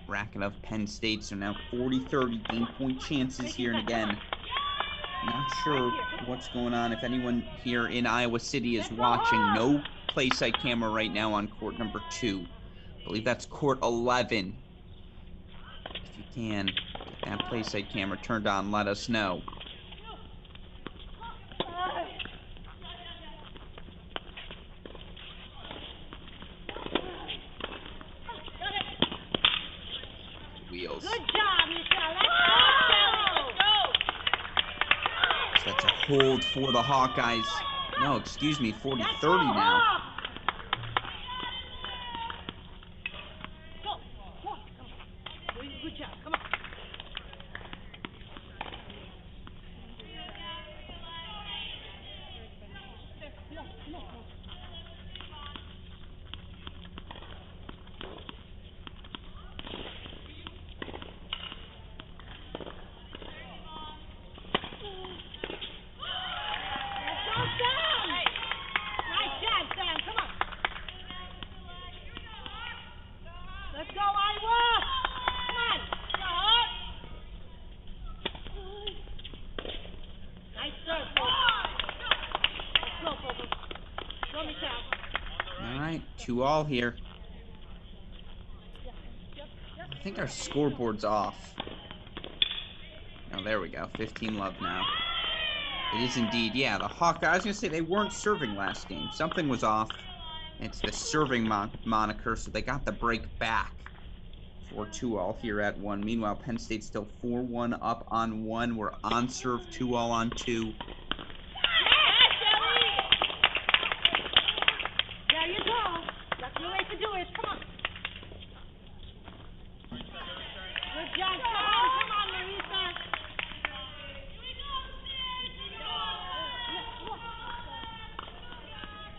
racket of Penn State, so now 40-30 game point chances here. And again, not sure what's going on. If anyone here in Iowa City is watching, no play site camera right now on court #2. I believe that's court 11. If you can get that play site camera turned on, let us know. hold for the Hawkeyes. No, excuse me, 40-30 now. Go. Come on. Good job. Come on. Come on. Let's go, Iowa! Come on! Nice serve, Let's go, Bobo. Show me down. All right, 2-all here. I think our scoreboard's off. Oh, there we go. 15 love now. It is indeed, yeah. The Hawkeyes, I was going to say they weren't serving last game. Something was off. It's the serving moniker, so they got the break back for 2-all here at 1. Meanwhile, Penn State still 4-1 up on 1. We're on serve, 2-all on 2. There you go. That's the way to do it. Come on. Good job, Sam. Come on, Marisa.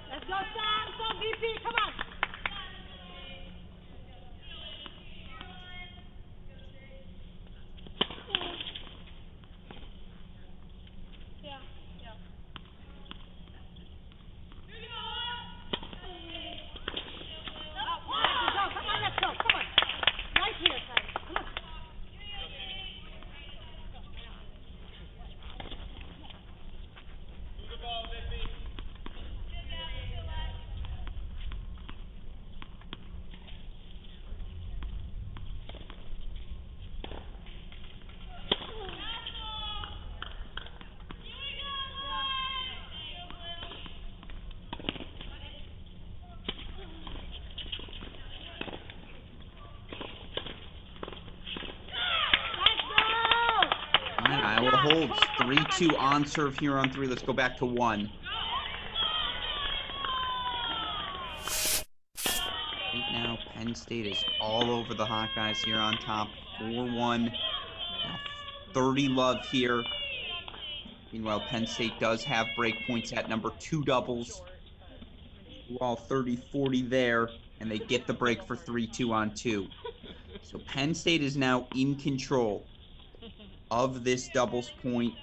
Let's go, Sam. Go, VP. Come on. Iowa holds 3-2 on serve here on 3. Let's go back to 1. Right now, Penn State is all over the Hawkeyes here on top. 4-1. 30 love here. Meanwhile, Penn State does have break points at number 2 doubles. 2-all 30-40 there, and they get the break for 3-2 on 2. So Penn State is now in control of this doubles point.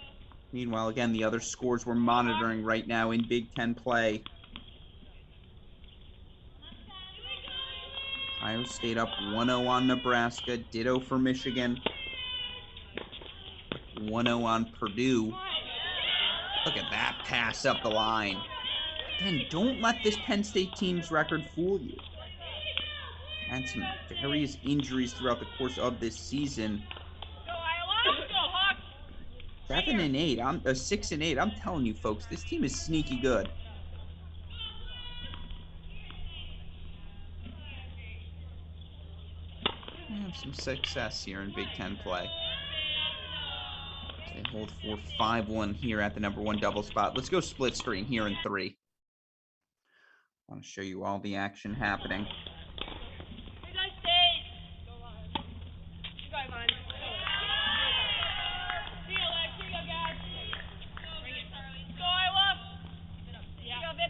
Meanwhile, again, the other scores we're monitoring right now in Big Ten play. Ohio State up 1-0 on Nebraska. Ditto for Michigan. 1-0 on Purdue. Look at that pass up the line. Again, don't let this Penn State team's record fool you. Had some various injuries throughout the course of this season. 7-8. 6-8. I'm telling you, folks, this team is sneaky good. Have some success here in Big Ten play. They hold for 5-1 here at the number 1 double spot. Let's go split screen here in 3. I want to show you all the action happening.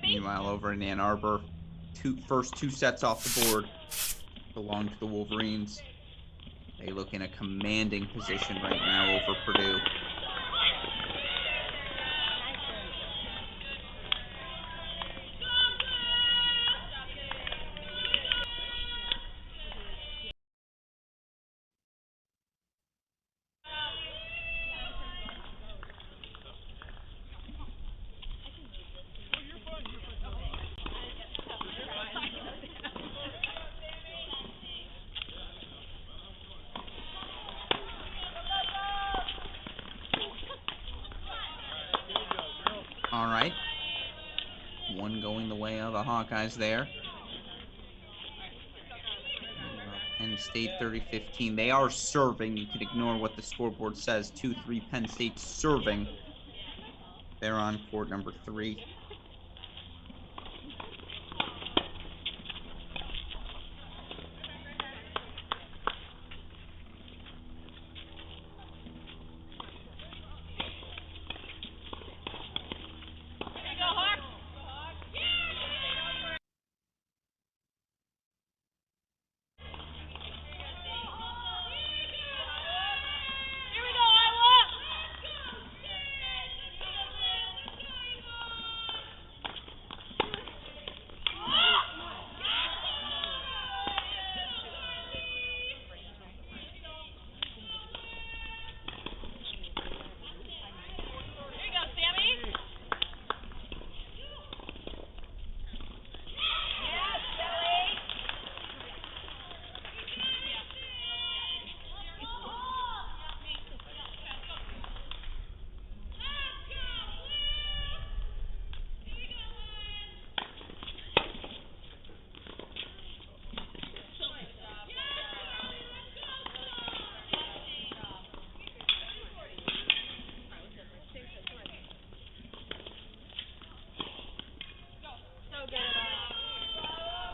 Meanwhile, over in Ann Arbor, first 2 sets off the board belong to the Wolverines. They look in a commanding position right now over Purdue. All right. 1 going the way of the Hawkeyes there. Penn State 30-15. They are serving. You can ignore what the scoreboard says. 2-3 Penn State serving. there on court number 3.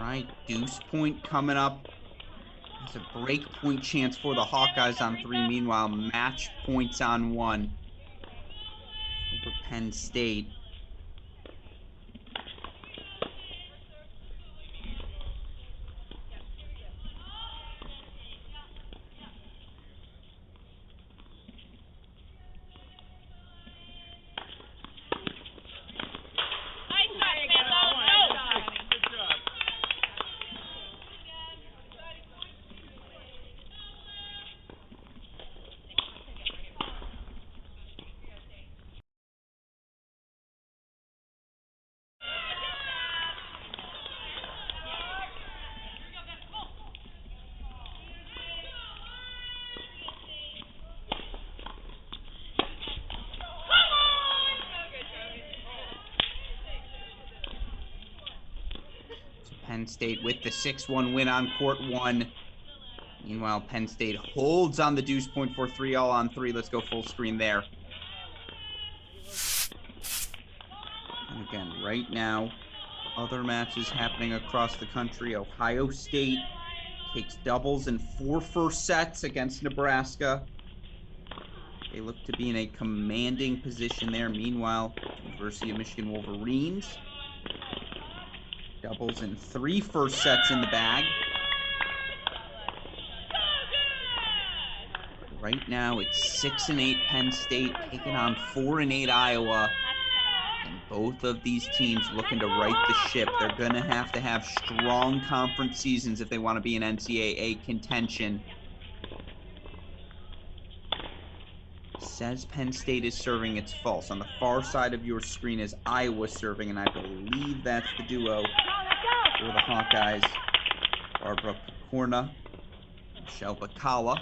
Right, deuce point coming up. There's a break point chance for the Hawkeyes on 3. Meanwhile, match points on 1 for Penn State. Penn State with the 6-1 win on court 1. Meanwhile, Penn State holds on the deuce point for 3 all on 3. Let's go full screen there. And again, right now, other matches happening across the country. Ohio State takes doubles in 4 first sets against Nebraska. They look to be in a commanding position there. Meanwhile, University of Michigan Wolverines doubles in 3 first sets in the bag. Right now, it's 6-8 Penn State taking on 4-8 Iowa. And both of these teams looking to right the ship. They're going to have strong conference seasons if they want to be in NCAA contention. Says Penn State is serving. It's false. On the far side of your screen is Iowa serving, and I believe that's the duo for the Hawkeyes. Barbara Picorna, Michelle Bacala.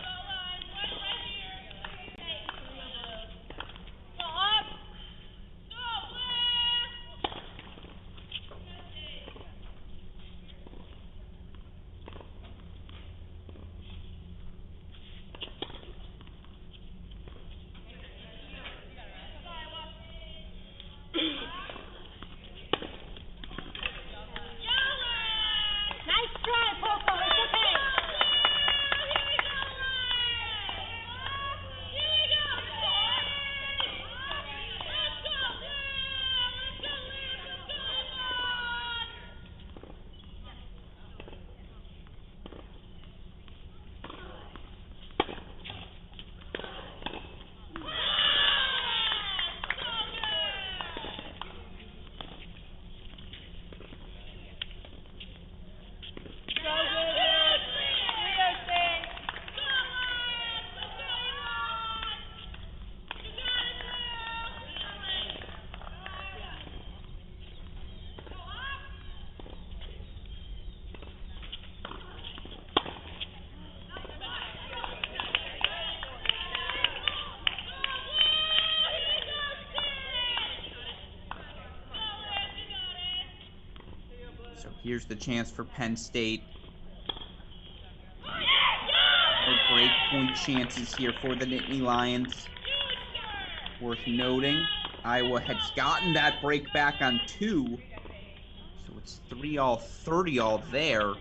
So here's the chance for Penn State. Break point chances here for the Nittany Lions. Worth noting, Iowa has gotten that break back on 2. So it's 3-all, 30-all there.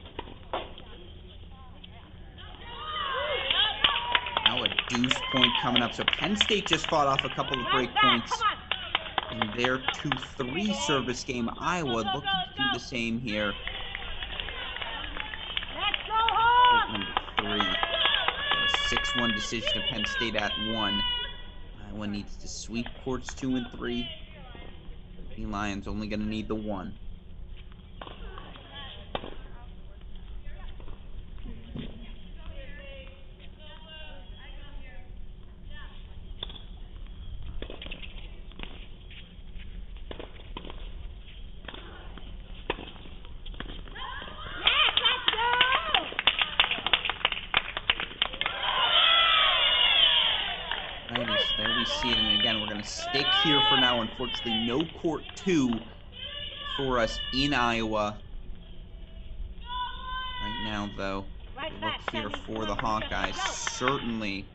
Now a deuce point coming up. So Penn State just fought off a couple of break points in their 2-3 service game. Iowa looking to do the same here. Court number 3. A 6-1 decision to Penn State at 1. Iowa needs to sweep courts 2 and 3. The Lions only going to need the 1. There we see it, and again, we're going to stick here for now. Unfortunately, no court 2 for us in Iowa. Right now, though, look here for the Hawkeyes. Certainly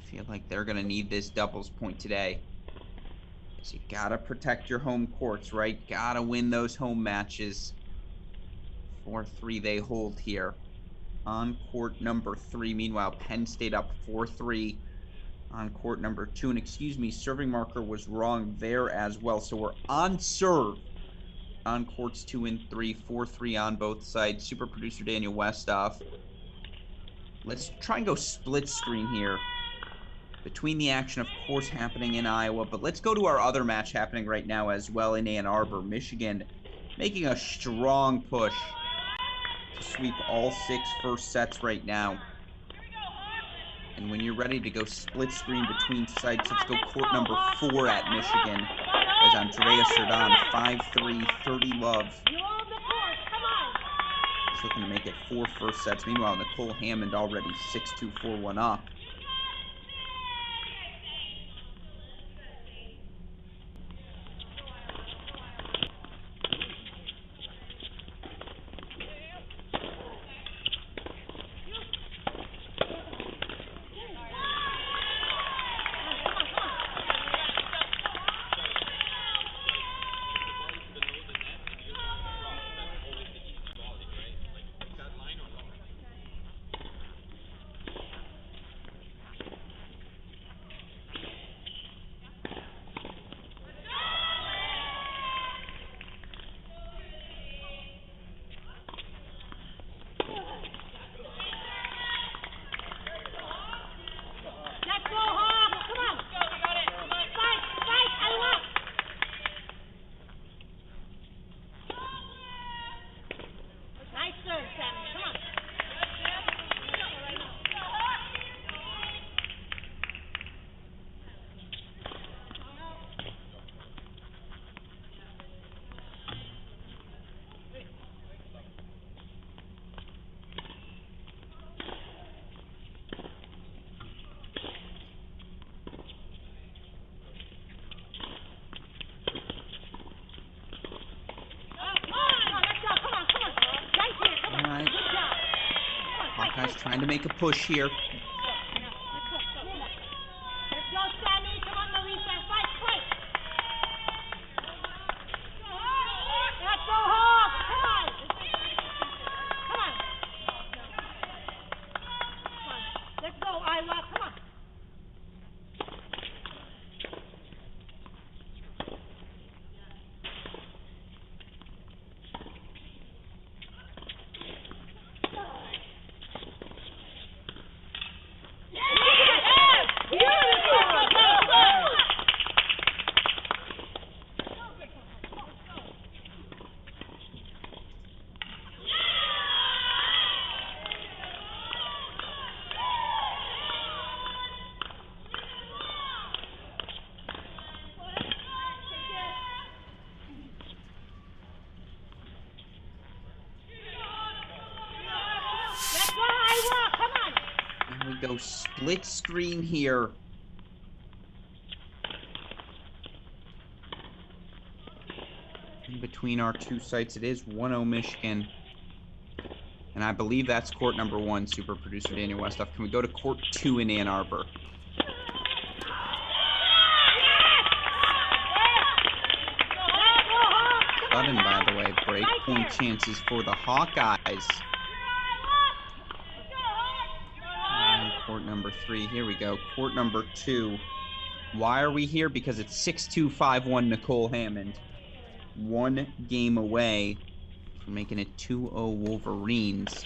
feel like they're going to need this doubles point today. So you got to protect your home courts, right? Got to win those home matches. 4-3 they hold here. On court number 3. Meanwhile, Penn State up 4-3 on court number 2. And excuse me, serving marker was wrong there as well. So we're on serve on courts 2 and 3, 4-3 on both sides. Super producer Daniel Westoff. Let's try and go split screen here between the action, of course, happening in Iowa. But let's go to our other match happening right now as well in Ann Arbor, Michigan, making a strong push to sweep all 6 first sets right now. And when you're ready to go split screen between sides, let's go court number 4 at Michigan as Andrea Serdan, 5-3, 30 love. Just looking to make it 4 first sets. Meanwhile, Nicole Hammond already 6-2, 4-1 up. Hawkeyes trying to make a push here. Go split screen here. In between our 2 sites, it is 1-0 Michigan. And I believe that's court number 1, super producer Daniel Westoff. Can we go to court 2 in Ann Arbor? button, by the way. Break point chances for the Hawkeyes. And court number 3. Here we go. Court number 2. Why are we here? Because it's 6-2-5-1 Nicole Hammond. 1 game away from making it 2-0 Wolverines.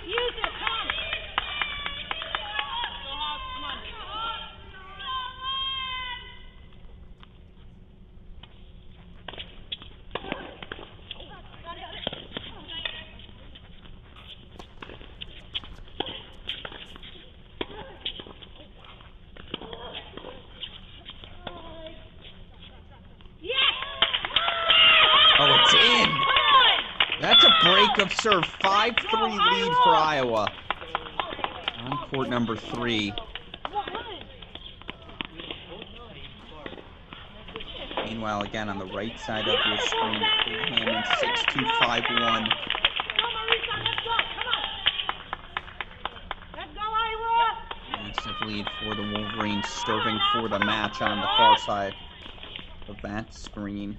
Use it, come on. Oh, it's in. That's a break of serve. 5-3 lead for Iowa. On court number 3. Meanwhile, again, on the right side of your screen, Hammond 6-2-5-1. Massive lead for the Wolverines, serving for the match on the far side of that screen.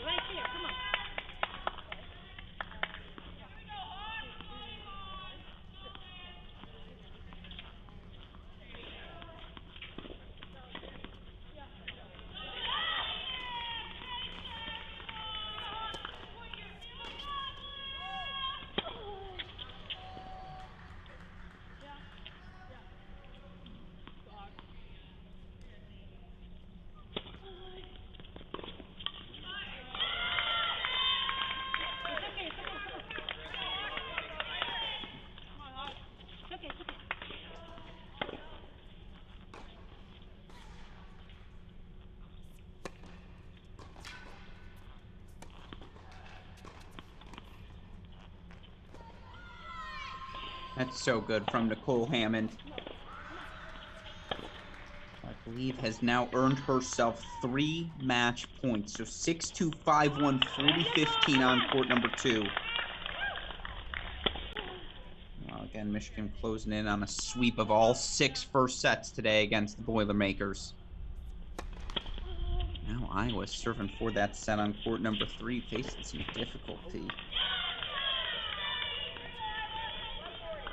Right here, come on. That's so good from Nicole Hammond. I believe has now earned herself 3 match points. So 6-2-5-1, 40-15 on court number 2. Well, again, Michigan closing in on a sweep of all 6 first sets today against the Boilermakers. Now Iowa serving for that set on court number 3, facing some difficulty.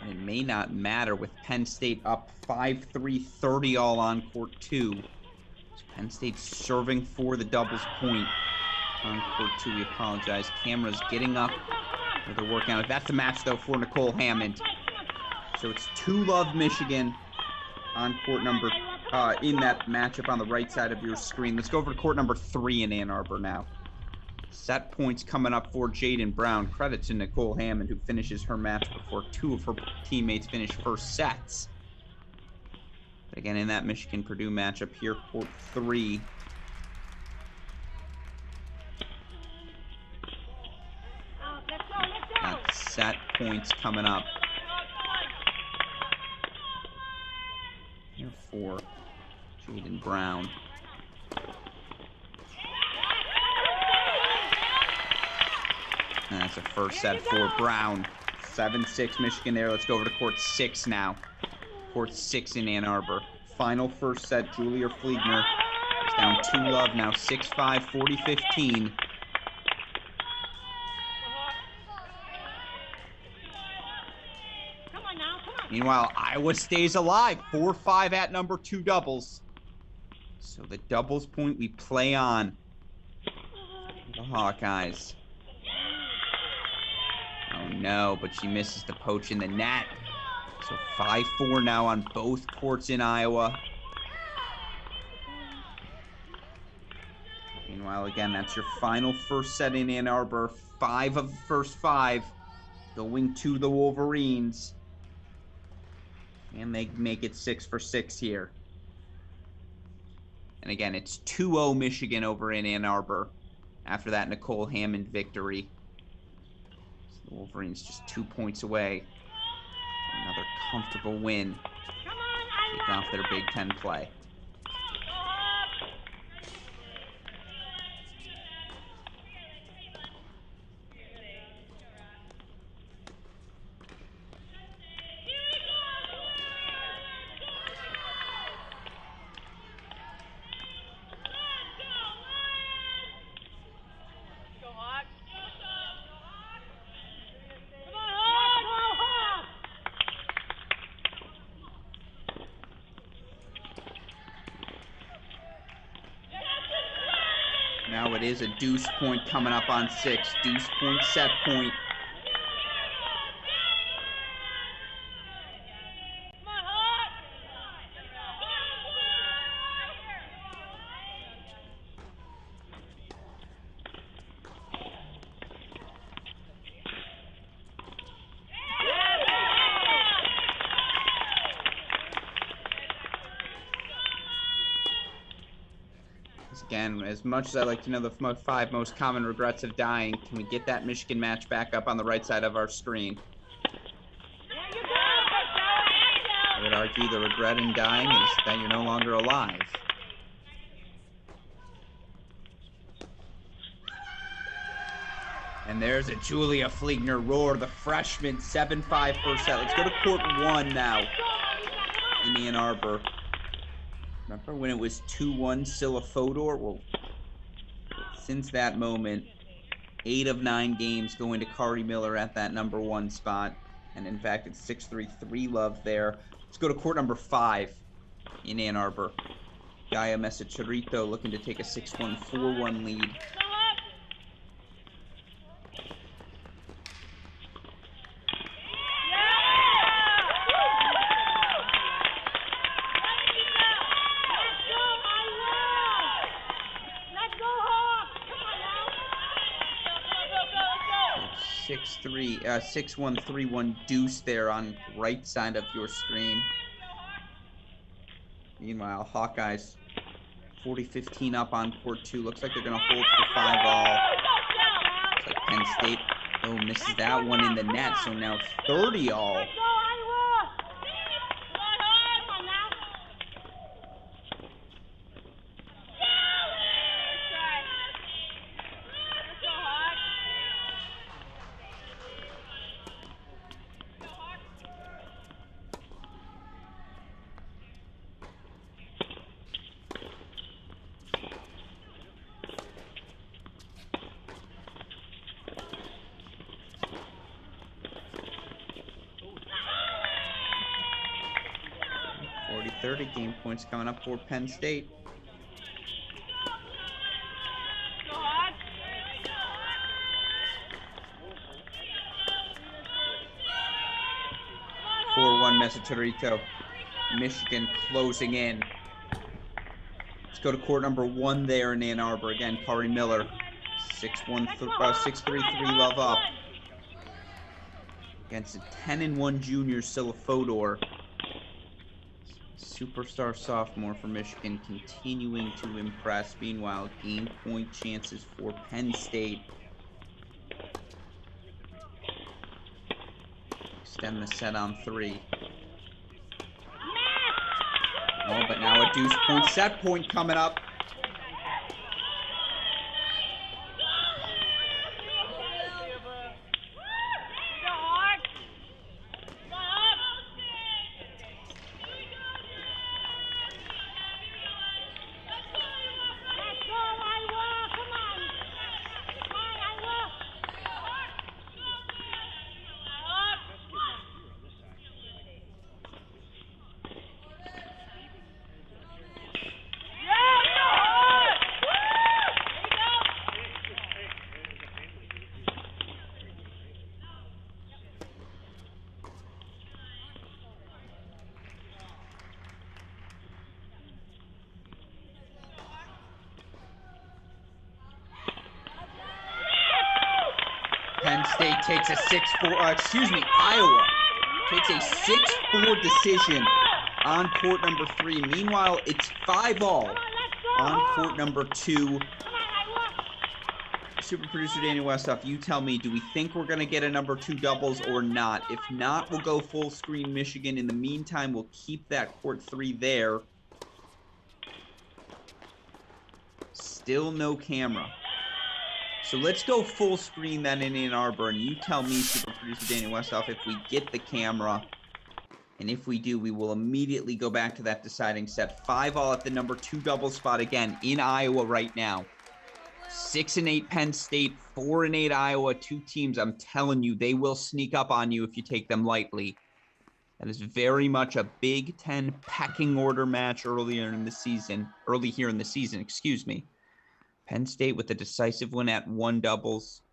And it may not matter with Penn State up 5-3, 30 all on court 2. Penn State serving for the doubles point on court 2. We apologize. Camera's getting up. They're working on it. That's the match, though, for Nicole Hammond. So it's 2-love Michigan on court number, in that matchup on the right side of your screen. Let's go over to court number 3 in Ann Arbor now. Set points coming up for Jaden Brown. Credit to Nicole Hammond, who finishes her match before 2 of her teammates finish first sets. But again, in that Michigan-Purdue matchup here, court 3. Got set points coming up here for Jaden Brown. And that's a first set for Brown. 7-6 Michigan there. Let's go over to court 6 now. Court 6 in Ann Arbor. Final first set, Julia Fliegner is down 2-love now, 6-5, 40-15. Meanwhile, Iowa stays alive. 4-5 at number 2 doubles. So the doubles point we play on the Hawkeyes. Oh no, but she misses the poach in the net. So 5-4 now on both courts in Iowa. Meanwhile, again, that's your final first set in Ann Arbor. 5 of the first 5 going to the Wolverines. And they make it 6 for 6 here. And again, it's 2-0 Michigan over in Ann Arbor. After that Nicole Hammond victory. So the Wolverines just 2 points away from another comfortable win. Kick off their Big Ten play. Now it is a deuce point coming up on 6. Deuce point, set point. Again, as much as I like to know the 5 most common regrets of dying, can we get that Michigan match back up on the right side of our screen? I would argue the regret in dying is that you're no longer alive. And there's a Julia Fliegner roar, the freshman, 7-5 first set. Let's go to court 1 now in Ann Arbor. Remember when it was 2-1 Scylla Fodor? Well, since that moment, 8 of 9 games going to Kari Miller at that number 1 spot. And in fact, it's 6-3 love there. Let's go to court number 5 in Ann Arbor. Gaia Mesachirito looking to take a 6-1, 4-1 lead. Three, 6-1, 3-1 deuce there on right side of your screen. Meanwhile, Hawkeyes 40-15 up on court 2. Looks like they're going to hold for 5 all. Looks like Penn State, misses that one in the net, so now 30 all. Game points coming up for Penn State. Mesachirito. Michigan closing in. Let's go to court number 1 there in Ann Arbor. Again, Kari Miller, 6-3 love up against a 10-1 junior Scylla Fodor. Superstar sophomore for Michigan continuing to impress. Meanwhile, game point chances for Penn State. Extend the set on 3. Oh, but now a deuce point set point coming up. Penn State takes a 6-4, Iowa takes a 6-4 decision on court number 3. Meanwhile, it's 5-all on court number 2. Super producer Daniel Westoff, you tell me, do we think we're going to get a number 2 doubles or not? If not, we'll go full screen Michigan. In the meantime, we'll keep that court 3 there. Still no camera. So let's go full screen then in Ann Arbor, and you tell me, super producer Daniel Westoff, if we get the camera. And if we do, we will immediately go back to that deciding set. 5-all at the number 2 double spot again in Iowa right now. 6-8 Penn State, 4-8 Iowa, 2 teams. I'm telling you, they will sneak up on you if you take them lightly. That is very much a Big Ten pecking order match early here in the season, excuse me. Penn State with a decisive win at 1 doubles.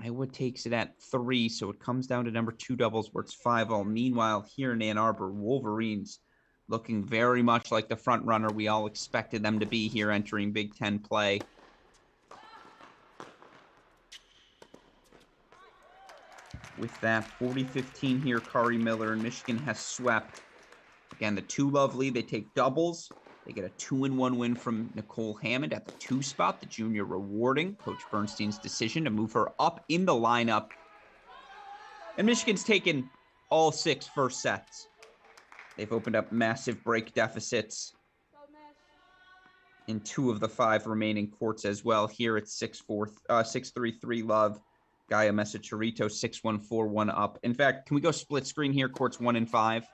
Iowa takes it at 3, so it comes down to number 2 doubles where it's 5-all. Meanwhile, here in Ann Arbor, Wolverines looking very much like the front runner we all expected them to be here entering Big Ten play. With that 40-15 here, Kari Miller, and Michigan has swept. Again, the 2 lovely, they take doubles. They get a 2-1 win from Nicole Hammond at the 2 spot, the junior rewarding Coach Bernstein's decision to move her up in the lineup. And Michigan's taken all 6 first sets. They've opened up massive break deficits in 2 of the 5 remaining courts as well. Here it's 6-3-3 love. Gaia Mesachirito 6-1-4-1 up. In fact, can we go split screen here, courts 1 and 5?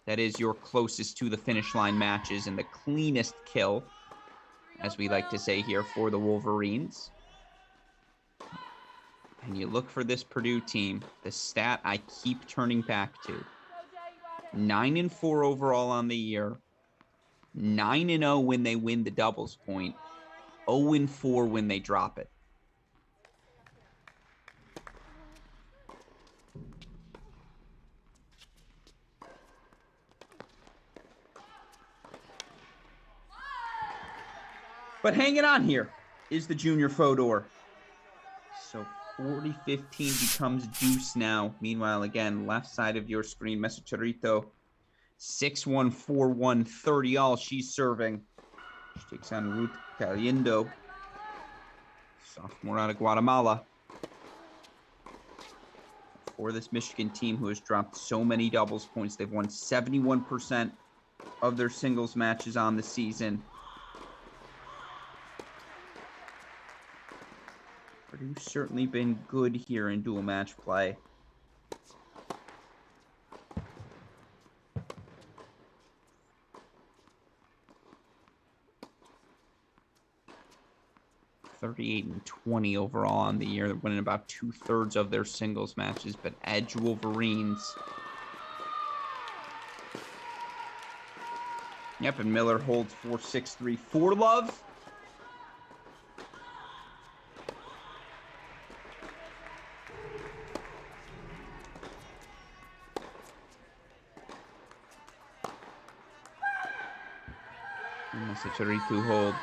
That is your closest to the finish line matches and the cleanest kill, as we like to say here, for the Wolverines. And you look for this Purdue team, the stat I keep turning back to. 9-4 overall on the year. 9-0 when they win the doubles point. 0-4 when they drop it. But hanging on here is the junior Fodor. So 40-15 becomes deuce now. Meanwhile, again, left side of your screen, Mesachirito, 6-1-4-1, 30-all. She's serving. She takes on Ruth Caliendo, sophomore out of Guatemala. For this Michigan team who has dropped so many doubles points, they've won 71% of their singles matches on the season. Purdue's certainly been good here in dual match play. (38-20) overall on the year. They're winning about 2/3 of their singles matches, but edge Wolverines. Yep, and Miller holds 4-6-3 for love. Mesachirito holds.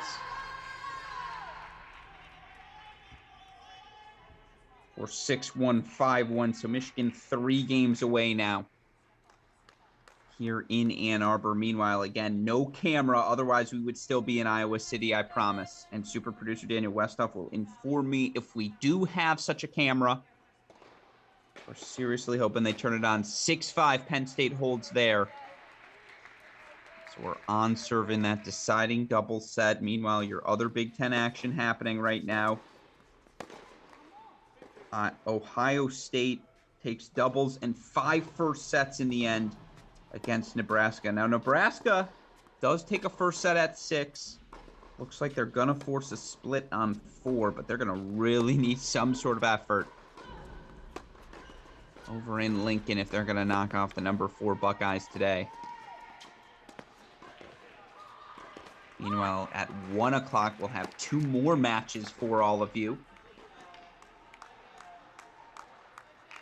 Or 6-1-5-1. So Michigan 3 games away now here in Ann Arbor. Meanwhile, again, no camera. Otherwise, we would still be in Iowa City, I promise. And super producer Daniel Westoff will inform me if we do have such a camera. We're seriously hoping they turn it on. 6-5 Penn State holds there. So we're on serving that deciding double set. Meanwhile, your other Big Ten action happening right now. Ohio State takes doubles and 5 first sets in the end against Nebraska. Now, Nebraska does take a first set at 6. Looks like they're going to force a split on 4, but they're going to really need some sort of effort over in Lincoln if they're going to knock off the number 4 Buckeyes today. Meanwhile, at 1 o'clock, we'll have 2 more matches for all of you.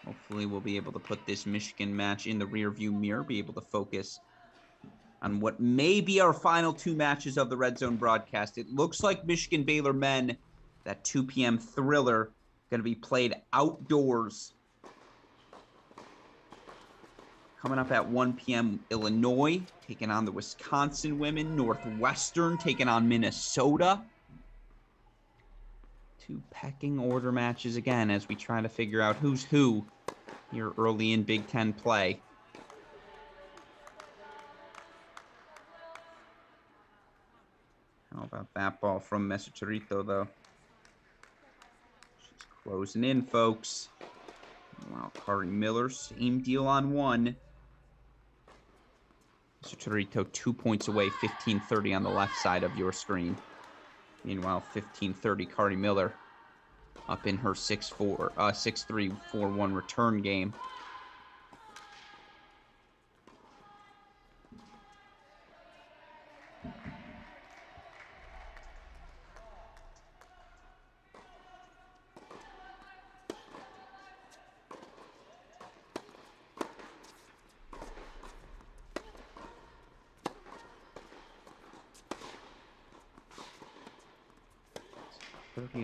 Hopefully, we'll be able to put this Michigan match in the rearview mirror, be able to focus on what may be our final 2 matches of the Red Zone broadcast. It looks like Michigan-Baylor men, that 2 p.m. thriller, going to be played outdoors. Coming up at 1 p.m., Illinois taking on the Wisconsin women. Northwestern taking on Minnesota. 2 pecking order matches again as we try to figure out who's who here early in Big Ten play. How about that ball from Mesochorito, though? She's closing in, folks. Wow, Kari Miller, same deal on one. Mesochorito 2 points away, 15-30 on the left side of your screen. Meanwhile, 15-30, Kari Miller up in her 6-4, 6-3, 4-1 return game.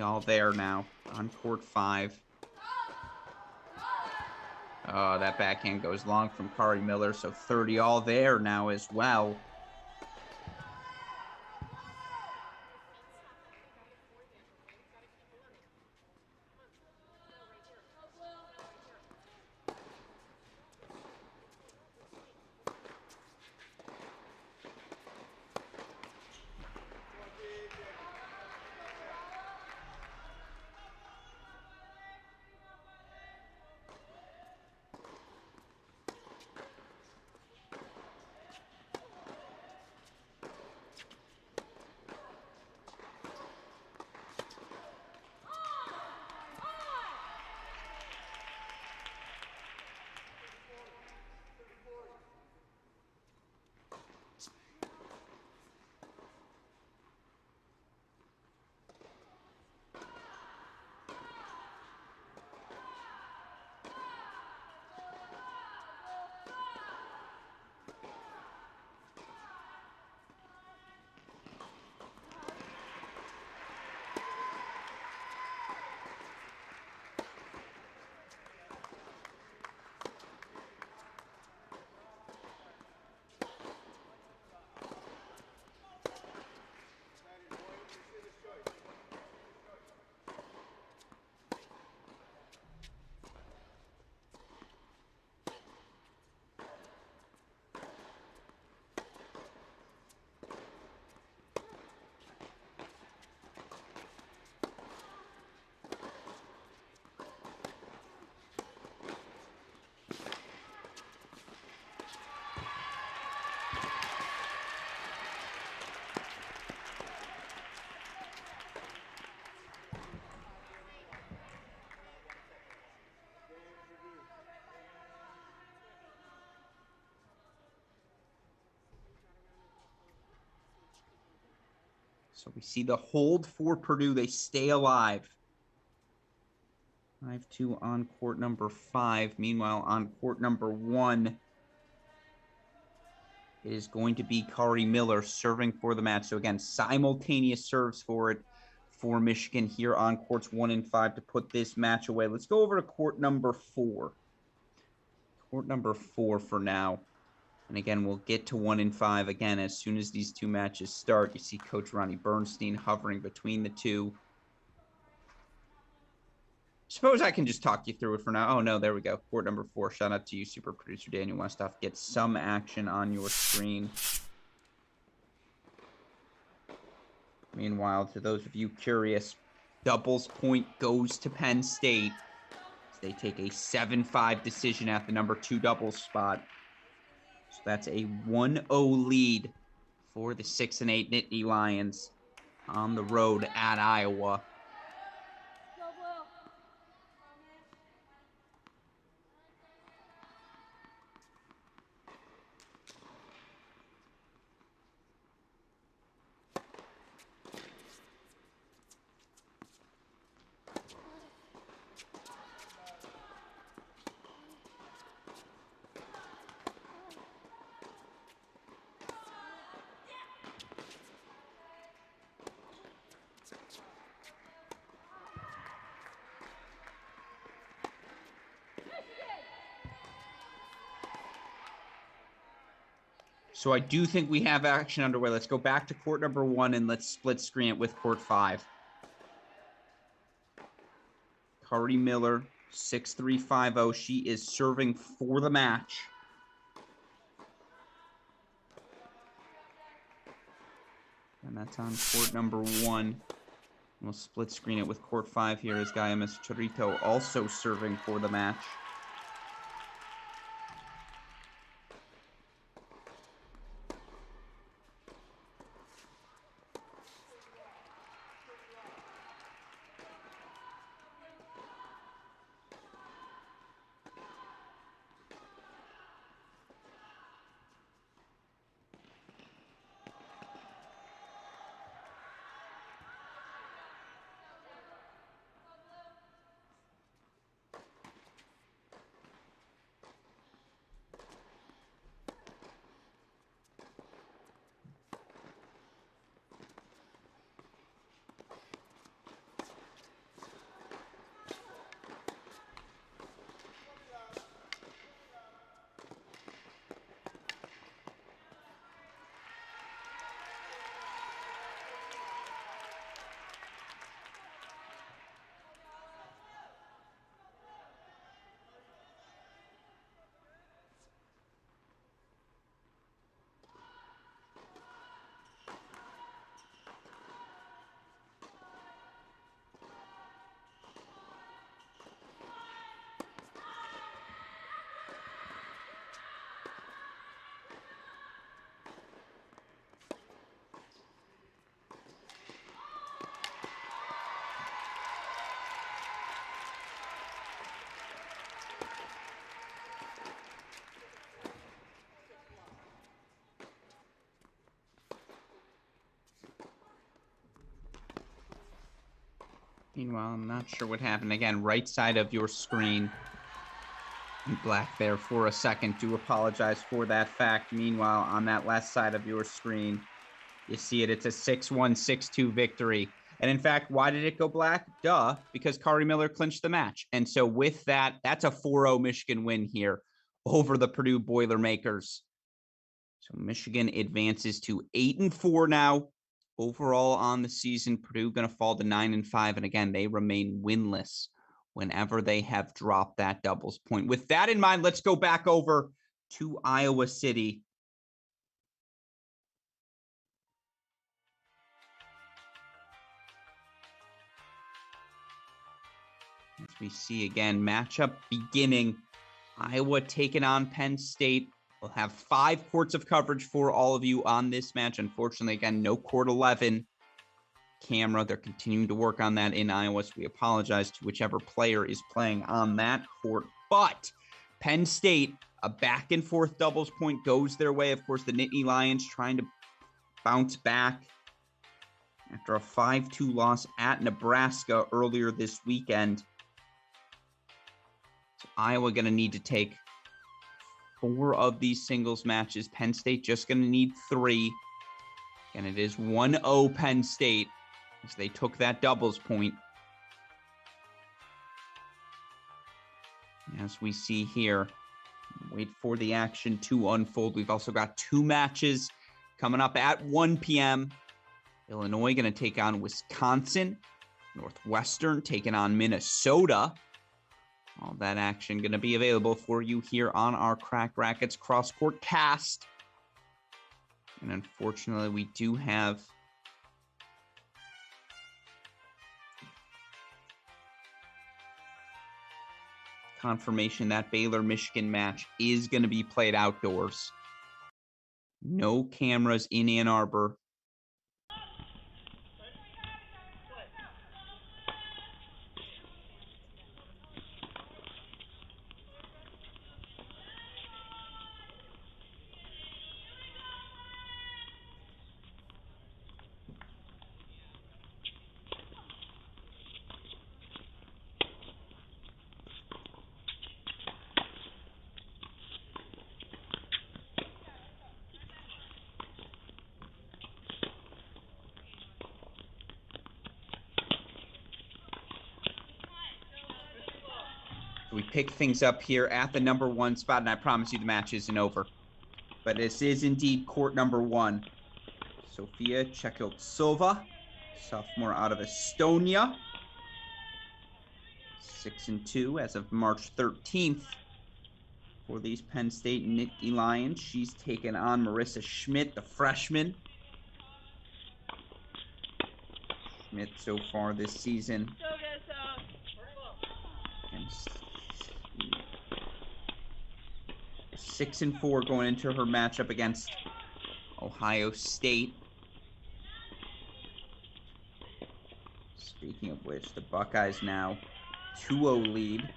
All there now on court 5. Oh, that backhand goes long from Kari Miller, so 30 all there now as well. So we see the hold for Purdue. They stay alive. 5-2 on court number 5. Meanwhile, on court number 1, it is going to be Kari Miller serving for the match. So again, simultaneous serves for it for Michigan here on courts 1 and 5 to put this match away. Let's go over to court number 4. Court number 4 for now. And again, we'll get to 1 and 5 again as soon as these two matches start. You see Coach Ronnie Bernstein hovering between the two. Suppose I can just talk you through it for now. Oh, no, there we go. Court number 4. Shout out to you, super producer Daniel Westoff. Get some action on your screen. Meanwhile, to those of you curious, doubles point goes to Penn State. They take a 7-5 decision at the number 2 doubles spot. So that's a 1-0 lead for the 6-8 Nittany Lions on the road at Iowa. So I do think we have action underway. Let's go back to court number 1 and let's split screen it with court 5. Kari Miller, 6'3", She is serving for the match. And that's on court number 1. We'll split screen it with court 5 here as Gaia Chorito also serving for the match. Meanwhile, I'm not sure what happened. Again, right side of your screen. Black there for a second. Do apologize for that fact. Meanwhile, on that left side of your screen, you see it. It's a 6-1, 6-2 victory. And in fact, why did it go black? Duh, because Kari Miller clinched the match. And so with that, that's a 4-0 Michigan win here over the Purdue Boilermakers. So Michigan advances to 8-4 now. Overall on the season, Purdue going to fall to 9-5. And again, they remain winless whenever they have dropped that doubles point. With that in mind, let's go back over to Iowa City. As we see again, matchup beginning. Iowa taking on Penn State. We'll have 5 courts of coverage for all of you on this match. Unfortunately, again, no court 11 camera. They're continuing to work on that in Iowa, so we apologize to whichever player is playing on that court. But Penn State, a back and forth doubles point goes their way. Of course, the Nittany Lions trying to bounce back after a 5-2 loss at Nebraska earlier this weekend. So Iowa going to need to take 4 of these singles matches. Penn State just going to need 3. And it is 1-0 Penn State as they took that doubles point. As we see here, wait for the action to unfold. We've also got 2 matches coming up at 1 p.m. Illinois going to take on Wisconsin. Northwestern taking on Minnesota. All that action going to be available for you here on our Cracked Racquets CrossCourt cast. And unfortunately, we do have confirmation that Baylor-Michigan match is going to be played outdoors. No cameras in Ann Arbor. We pick things up here at the number 1 spot, and I promise you the match isn't over. But this is indeed court number 1. Sofia Chekiltsova, sophomore out of Estonia. 6-2 as of March 13th. For these Penn State Nittany Lions, she's taken on Marissa Schmidt, the freshman. Schmidt so far this season. 6-4 going into her matchup against Ohio State. Speaking of which, the Buckeyes now 2-0 lead.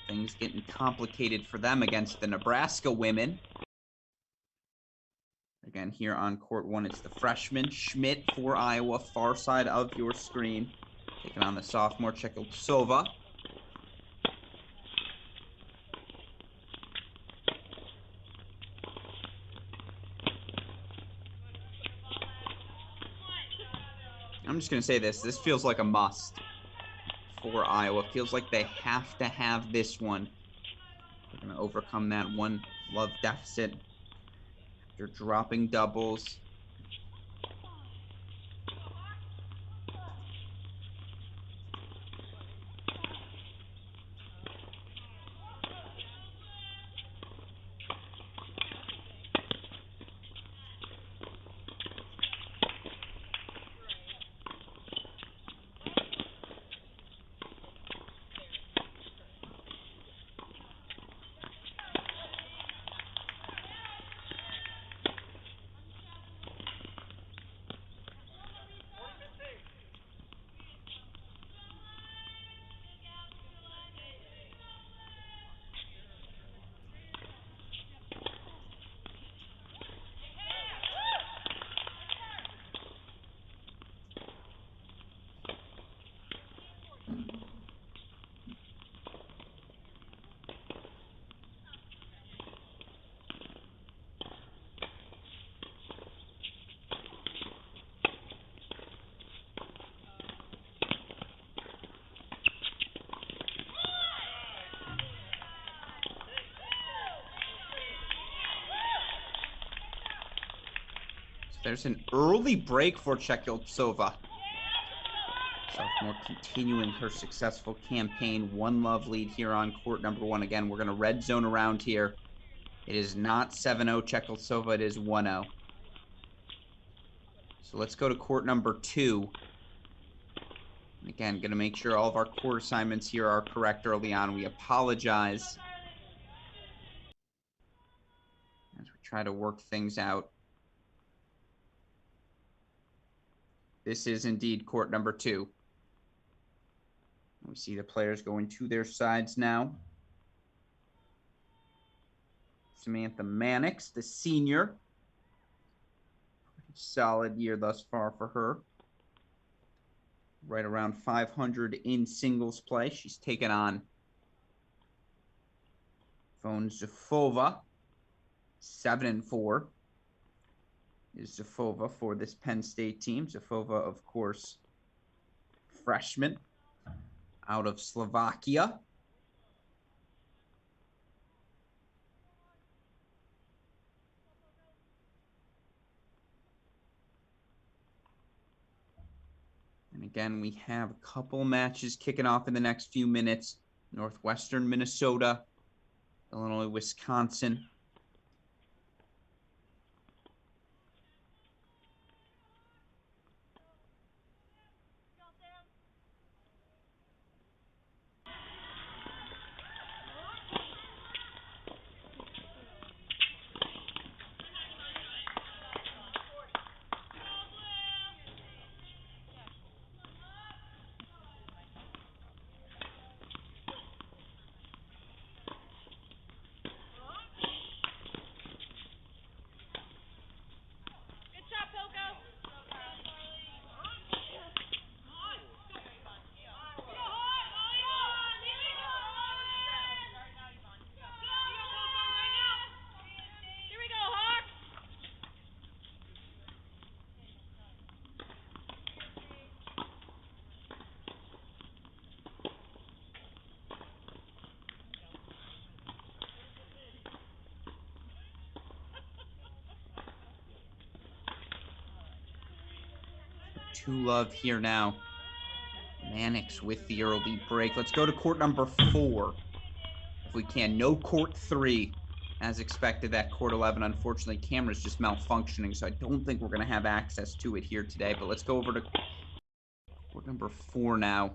Things getting complicated for them against the Nebraska women. Again, here on court 1, it's the freshman Schmidt for Iowa, far side of your screen, taking on the sophomore Chekiltsova. I'm just going to say this. This feels like a must for Iowa. Feels like they have to have this one. They're going to overcome that one love deficit. They're dropping doubles. There's an early break for Chekiltsova. Sophomore continuing her successful campaign. 1-love lead here on court number 1. Again, we're going to red zone around here. It is not 7-0 Chekiltsova. It is 1-0. So let's go to court number 2. And again, going to make sure all of our court assignments here are correct early on. We apologize as we try to work things out. This is indeed court number 2. We see the players going to their sides now. Samantha Mannix, the senior. Solid year thus far for her. Right around 500 in singles play. She's taken on Fon Zafova, 7-4. Is Zafova for this Penn State team. Zafova, of course, freshman out of Slovakia. And again, we have a couple matches kicking off in the next few minutes. Northwestern, Minnesota, Illinois, Wisconsin. 2-love here now. Mannix with the early break. Let's go to court number 4 if we can. No court 3 as expected. That court 11, unfortunately, camera's just malfunctioning, so I don't think we're going to have access to it here today. But let's go over to court number 4 now.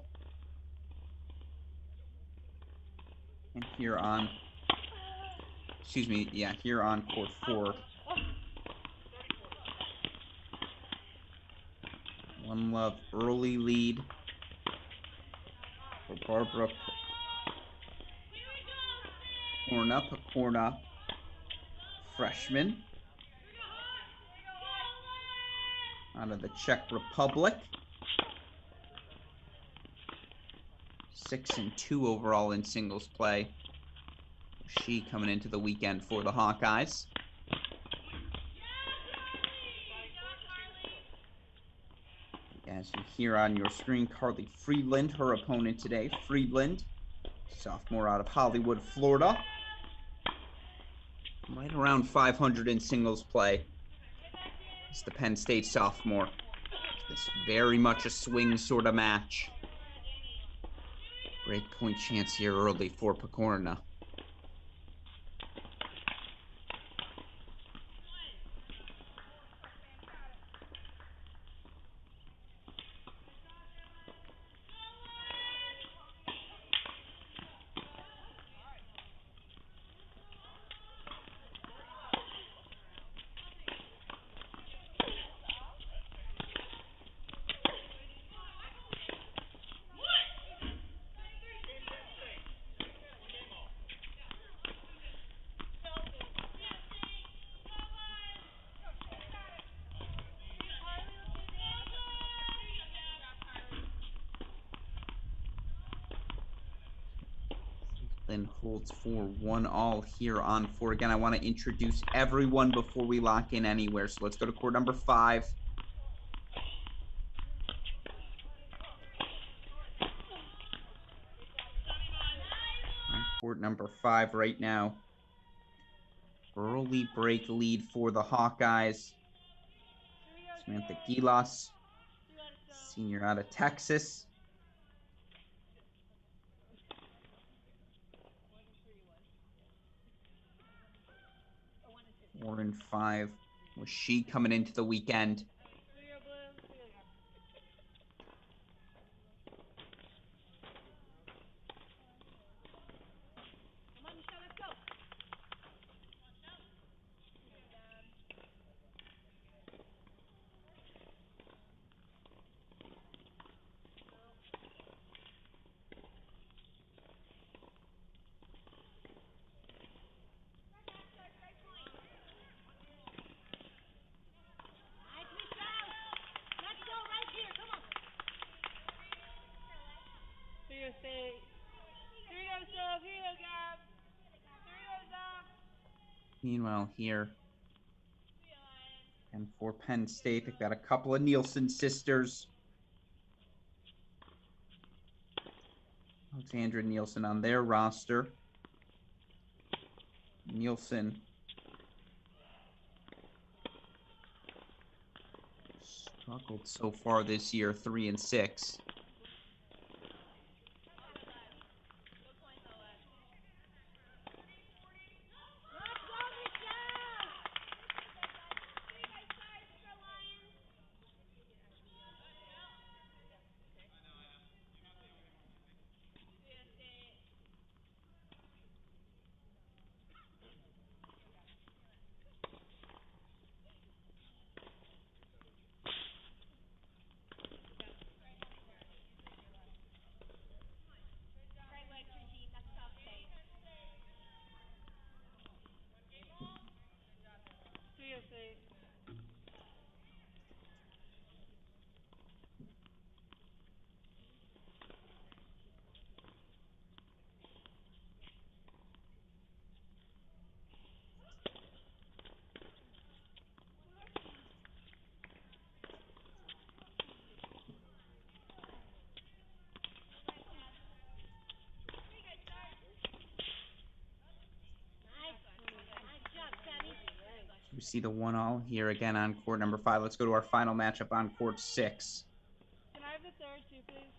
And here on, here on court 4. 1-love early lead for Barbara Pakorna, freshman out of the Czech Republic. 6-2 overall in singles play. She coming into the weekend for the Hawkeyes. As you hear on your screen, Carly Friedland, her opponent today. Friedland, sophomore out of Hollywood, Florida. Right around 500 in singles play. It's the Penn State sophomore. This very much a swing sort of match. Break point chance here early for Pakorna. Then holds for 1-all here on 4. Again, I want to introduce everyone before we lock in anywhere. So let's go to court number 5. On court number 5 right now. Early break lead for the Hawkeyes. Samantha Gilas, senior out of Texas. 4-5 was she coming into the weekend. Meanwhile here, and for Penn State, they've got a couple of Nielsen sisters. Alexandra Nielsen on their roster. Nielsen struggled so far this year, 3-6. We see the 1-all here again on court number 5. Let's go to our final matchup on court 6. third, two, please.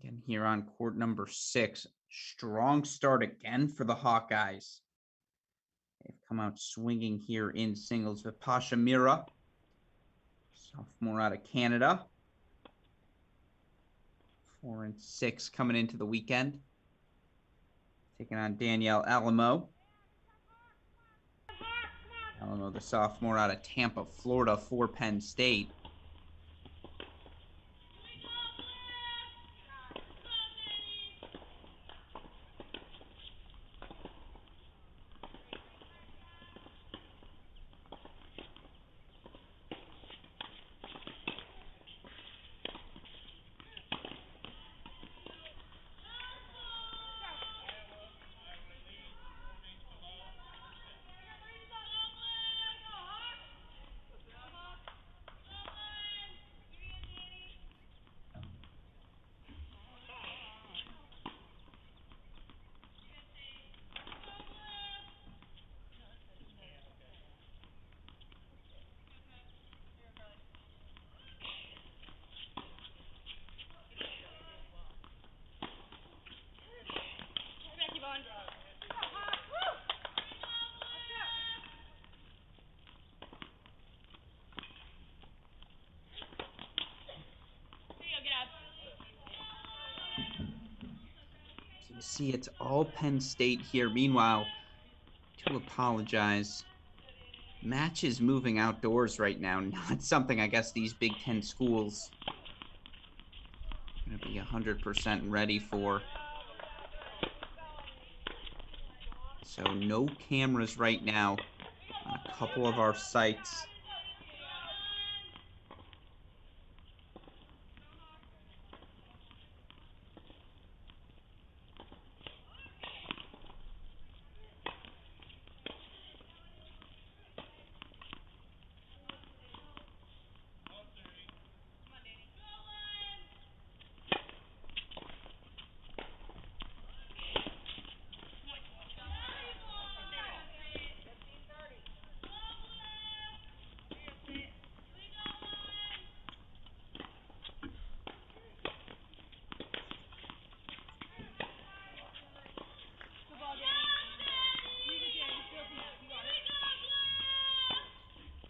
Again, here on court number 6, strong start again for the Hawkeyes. They've come out swinging here in singles with Pasha Mira, sophomore out of Canada. 4-6 coming into the weekend. Taking on Danielle Alamo. Alamo, the sophomore out of Tampa, Florida for Penn State. So you see it's all Penn State here. Meanwhile, to apologize, match is moving outdoors right now. Not something I guess these Big Ten schools are going to be 100% ready for. So no cameras right now on a couple of our sites.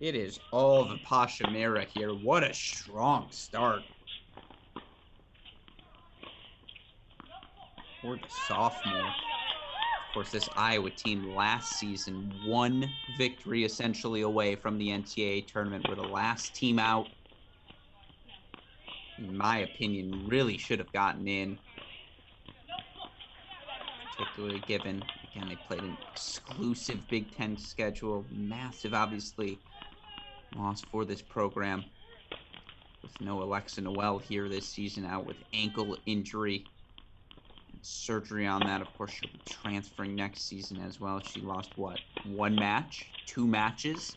It is all the Pasha Mira here. What a strong start. For the sophomore. Of course, this Iowa team last season, one victory essentially away from the NCAA tournament. Were the last team out. In my opinion, really should have gotten in. Particularly given, again, they played an exclusive Big Ten schedule. Massive, obviously, loss for this program. With no Alexa Noel here this season, out with ankle injury. And surgery on that. Of course, she'll be transferring next season as well. She lost, what, one match? 2 matches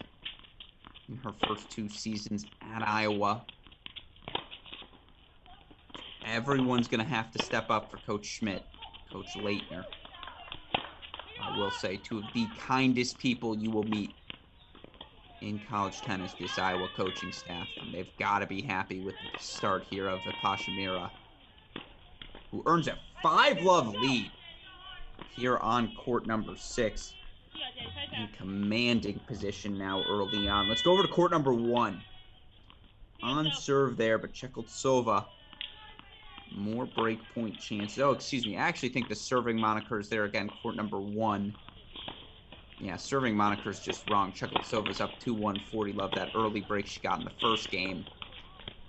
in her first 2 seasons at Iowa. Everyone's going to have to step up for Coach Schmidt, Coach Leitner. I will say, 2 of the kindest people you will meet in college tennis, this Iowa coaching staff. And they've got to be happy with the start here of Pasha Mira, who earns a 5-love lead here on court number 6. In commanding position now early on. Let's go over to court number 1. On serve there, but Chekoltsova, more break point chances. Oh, excuse me. I actually think the serving moniker is there again, court number 1. Yeah, serving moniker is just wrong. Chekoltsova's up 2-1, 40. Love that early break she got in the first game.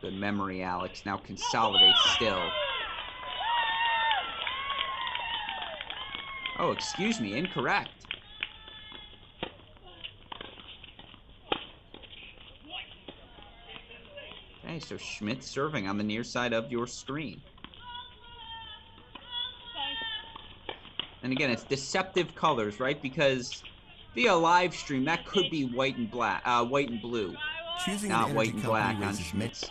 Good memory, Alex. Now consolidates still. Oh, excuse me. Incorrect. Okay, so Schmidt serving on the near side of your screen. And again, it's deceptive colors, right? Because via live stream, that could be white and black, white and blue, Choosing not an white energy and black company on raises Schmidt's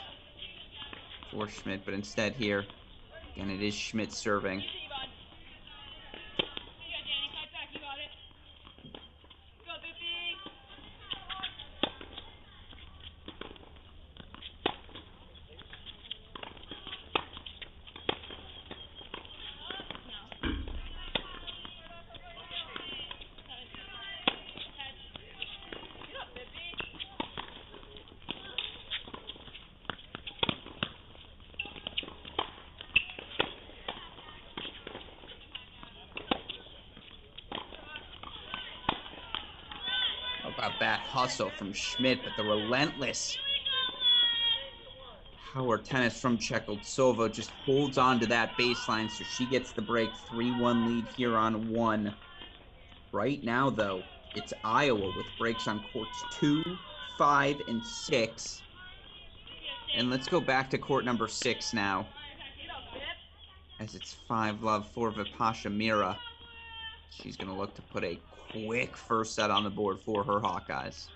for Schmidt, but instead here, again, it is Schmidt serving. Easy, bud. You got Danny. Fight back. You got it. Go, Bippy. Get up, Bippy. How about that hustle from Schmidt, but the relentless power tennis from Chekoltsova just holds on to that baseline, so she gets the break. 3-1 lead here on 1. Right now, though, it's Iowa with breaks on courts 2, 5, and 6. And let's go back to court number 6 now, as it's 5-love for Vipasha Mira. She's going to look to put a quick first set on the board for her Hawkeyes.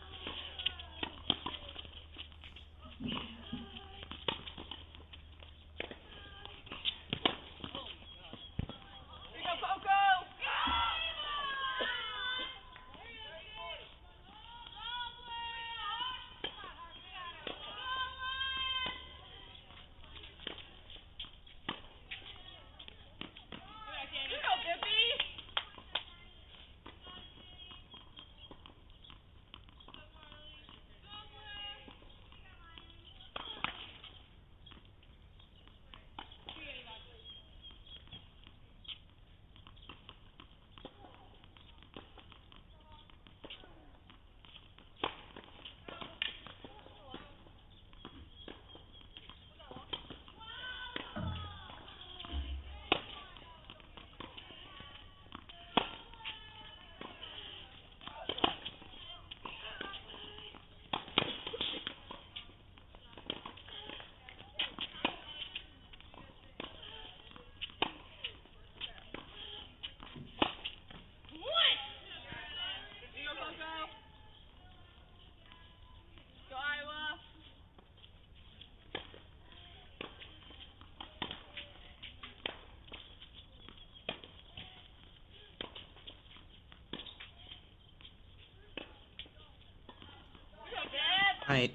Right.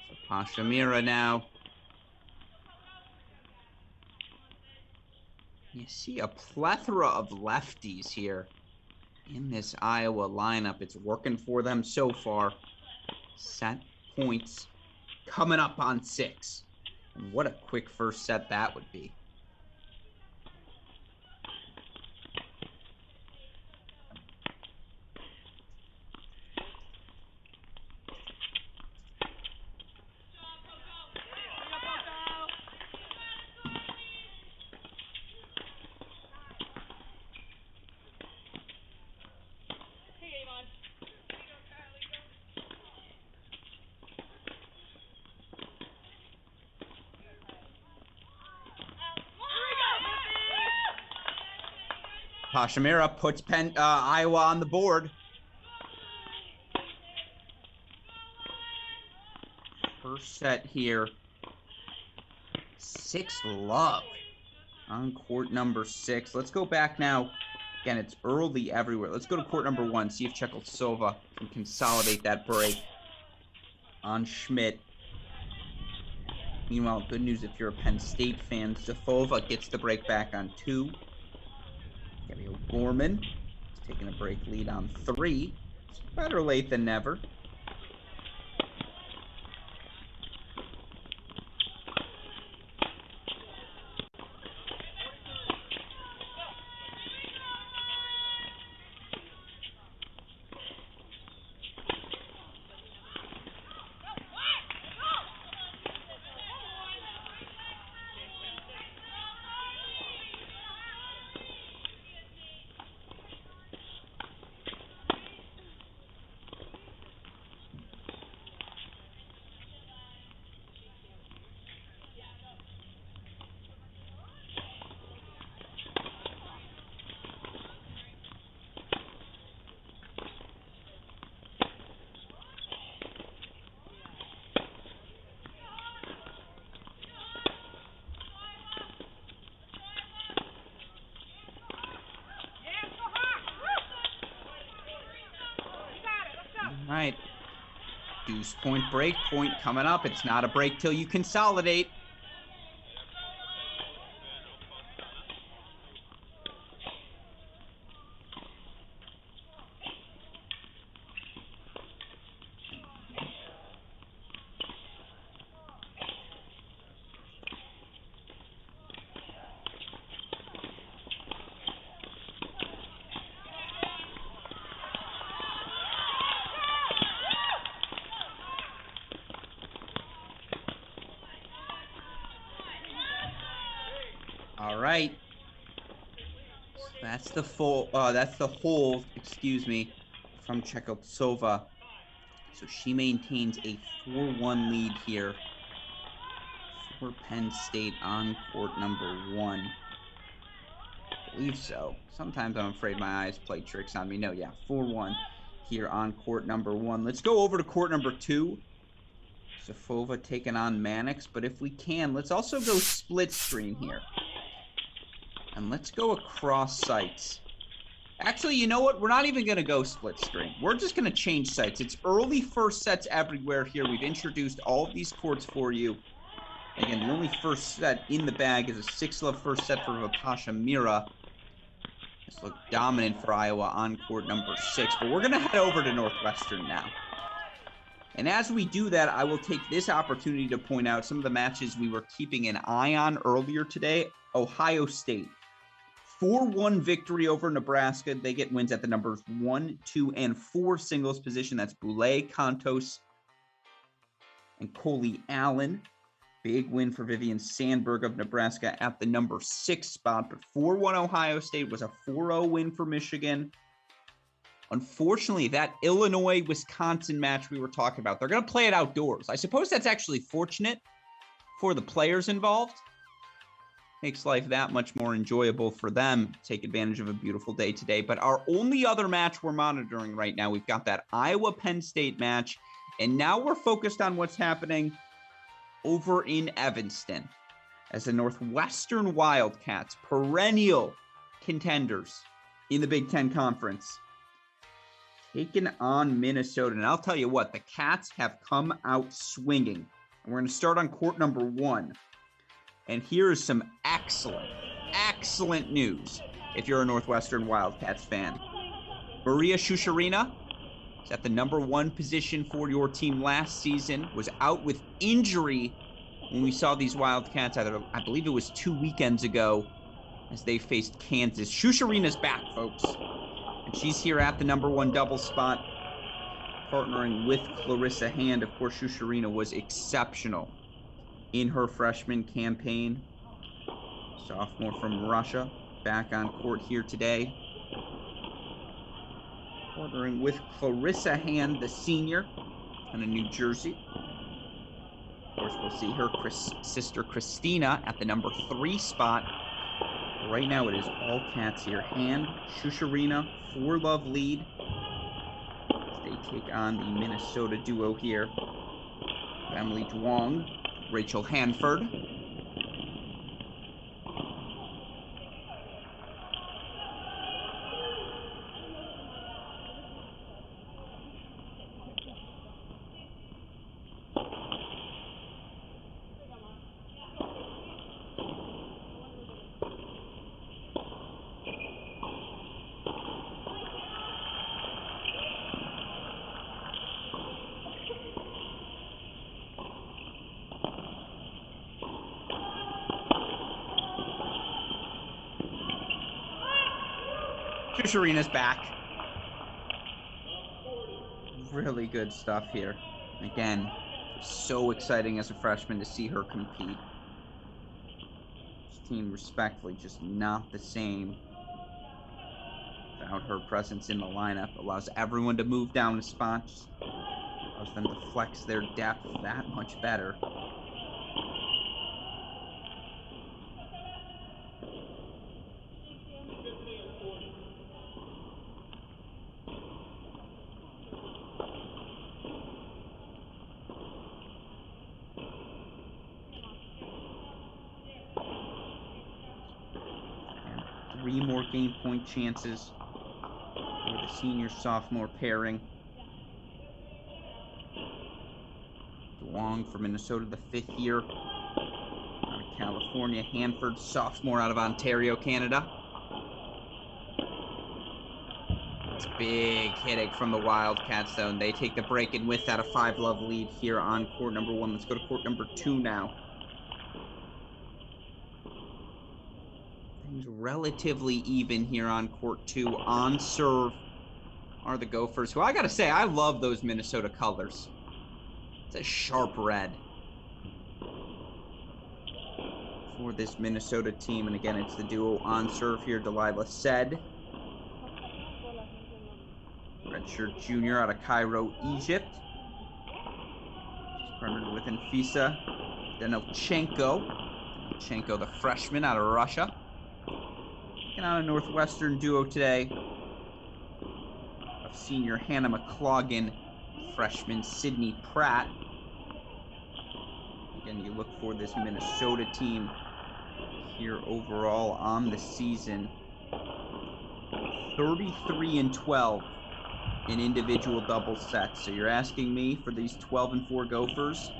So Pasha Mira now. You see a plethora of lefties here in this Iowa lineup. It's working for them so far. Set points coming up on 6. And what a quick first set that would be. Pasha Mira puts Iowa on the board. First set here. 6-love on court number 6. Let's go back now. Again, it's early everywhere. Let's go to court number 1, see if Chekoltsova can consolidate that break on Schmidt. Meanwhile, good news if you're a Penn State fan. Zafova gets the break back on 2. Gabriel Gorman is taking a break lead on 3. It's better late than never. Deuce point break point coming up. It's not a break till you consolidate. All right. So that's the hold, excuse me, from Chekhovtsova. So she maintains a 4-1 lead here for Penn State on court number 1. I believe so. Sometimes I'm afraid my eyes play tricks on me. No, yeah, 4-1 here on court number 1. Let's go over to court number 2. Safova taking on Mannix, but if we can, let's also go split screen here. And let's go across sites. Actually, you know what? We're not even going to go split screen. We're just going to change sites. It's early first sets everywhere here. We've introduced all of these courts for you. Again, the only first set in the bag is a 6-love first set for Vipasha Mira. This looked dominant for Iowa on court number 6. But we're going to head over to Northwestern now. And as we do that, I will take this opportunity to point out some of the matches we were keeping an eye on earlier today. Ohio State. 4-1 victory over Nebraska. They get wins at the numbers 1, 2, and 4 singles position. That's Boulay, Contos, and Coley Allen. Big win for Vivian Sandberg of Nebraska at the number 6 spot. But 4-1 Ohio State was a 4-0 win for Michigan. Unfortunately, that Illinois-Wisconsin match we were talking about, they're going to play it outdoors. I suppose that's actually fortunate for the players involved. Makes life that much more enjoyable for them. Take advantage of a beautiful day today. But our only other match we're monitoring right now, we've got that Iowa-Penn State match. And now we're focused on what's happening over in Evanston as the Northwestern Wildcats, perennial contenders in the Big Ten Conference, taking on Minnesota. And I'll tell you what, the Cats have come out swinging. And we're going to start on court number 1. And here is some excellent news if you're a Northwestern Wildcats fan. Maria Shusharina is at the number 1 position for your team last season, was out with injury when we saw these Wildcats, I believe it was 2 weekends ago, as they faced Kansas. Shusharina's back, folks. And she's here at the number 1 double spot, partnering with Clarissa Hand. Of course, Shusharina was exceptional in her freshman campaign. Sophomore from Russia, back on court here today. Partnering with Clarissa Hand, the senior, out of New Jersey. Of course, we'll see her sister Christina at the number 3 spot. Right now, it is all Cats here. Hand, Shusharina, 4-love lead. As they take on the Minnesota duo here. Emily Duong, Rachel Hanford. Shusharina's back. Really good stuff here. Again, so exciting as a freshman to see her compete. This team, respectfully, just not the same without her presence in the lineup. Allows everyone to move down a spot. Just allows them to flex their depth that much better. Three more game point chances for the senior-sophomore pairing. Strong for Minnesota, the 5th year out of California. Hanford, sophomore out of Ontario, Canada. It's big hitting from the Wildcats, though, and they take the break and with that a 5-love lead here on court number 1. Let's go to court number 2 now. Things relatively even here on court 2. On serve are the Gophers, who I gotta say, I love those Minnesota colors. It's a sharp red for this Minnesota team. And again, it's the duo on serve here. Delilah Said, redshirt junior out of Cairo, Egypt. She's partnered with Anfisa Danilchenko, the freshman out of Russia. And on a Northwestern duo today of senior Hannah McCloggin, freshman Sydney Pratt. Again, you look for this Minnesota team here overall on the season. 33-12 in individual double sets. So you're asking me for these 12-4 Gophers?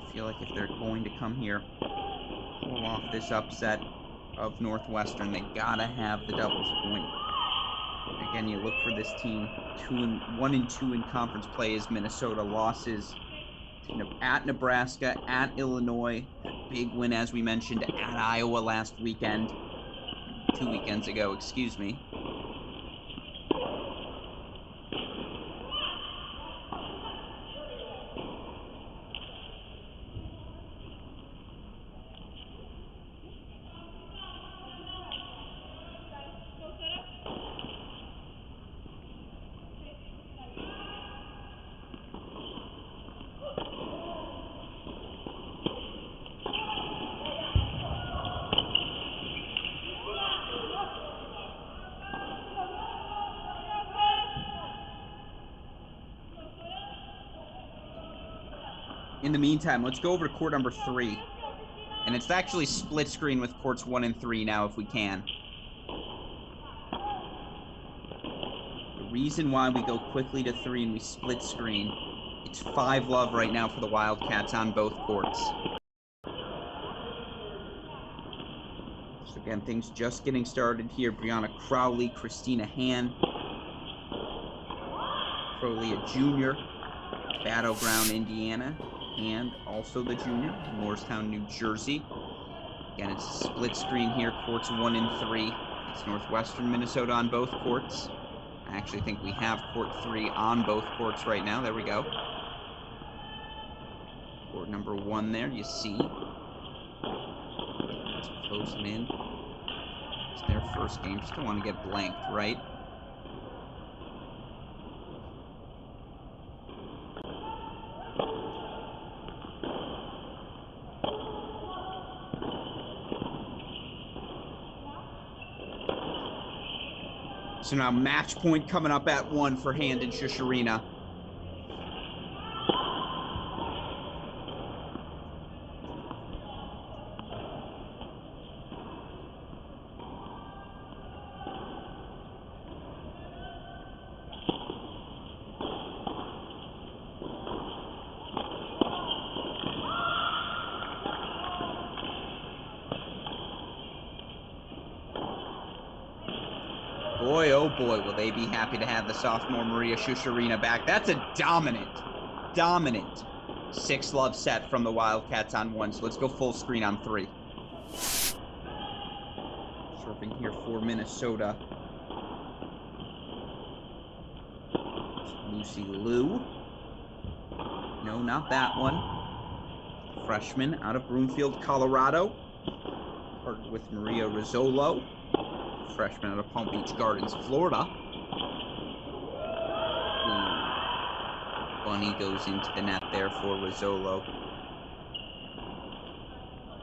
I feel like if they're going to come here, pull off this upset of Northwestern, they gotta have the doubles point. Again, you look for this team 1-2 in conference play is Minnesota. Losses at Nebraska, at Illinois, big win as we mentioned at Iowa last weekend, 2 weekends ago, excuse me. In the meantime, let's go over to court number 3. And it's actually split screen with courts 1 and 3 now if we can. The reason why we go quickly to 3 and we split screen, it's 5-love right now for the Wildcats on both courts. So again, things just getting started here. Brianna Crowley, Christina Han. Crowley, a junior, Battleground, Indiana. And also the junior, Morristown, New Jersey. Again, it's a split screen here, courts 1 and 3. It's Northwestern, Minnesota on both courts. I actually think we have court 3 on both courts right now. There we go. Court number 1 there, you see. Let's close them in. It's their first game. Just don't want to get blanked, right? So now match point coming up at 1 for Hand and Shusharina. Boy, oh boy, will they be happy to have the sophomore Maria Shusharina back. That's a dominant 6-love set from the Wildcats on 1. So let's go full screen on 3. Serving here for Minnesota. Lucy Liu. No, not that one. Freshman out of Broomfield, Colorado. Partnered with Maria Rizzolo. Freshman out of Palm Beach Gardens, Florida. Ooh. Bunny goes into the net there for Rizzolo.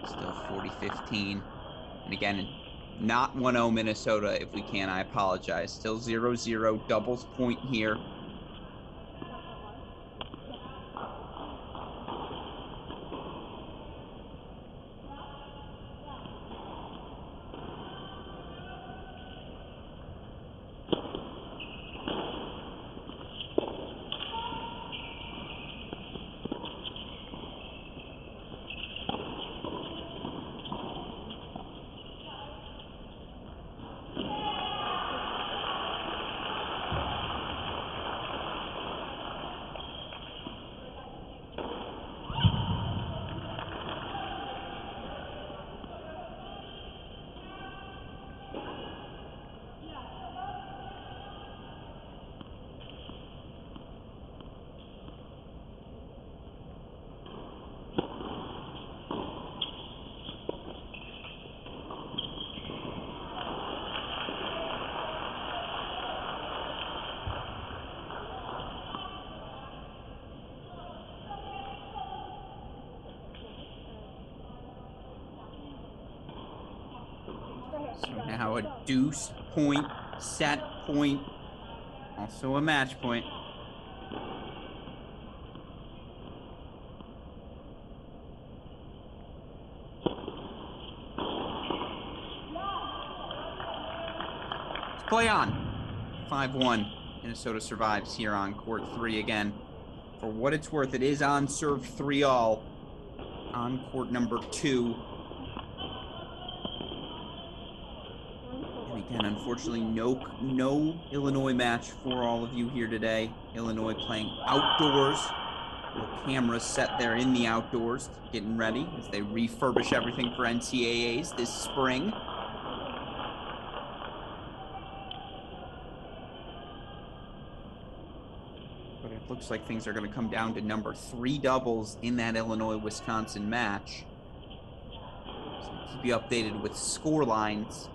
Still 40-15. And again, not 1-0 Minnesota if we can. I apologize. Still 0-0. Doubles point here. So now a deuce point, set point, also a match point. Let's play on. 5-1. Minnesota survives here on court 3 again. For what it's worth, it is on serve 3-all on court number 2. And again, unfortunately, no Illinois match for all of you here today. Illinois playing outdoors. Little cameras set there in the outdoors, getting ready as they refurbish everything for NCAAs this spring. But it looks like things are going to come down to number 3 doubles in that Illinois-Wisconsin match. So I'll keep you updated with score lines.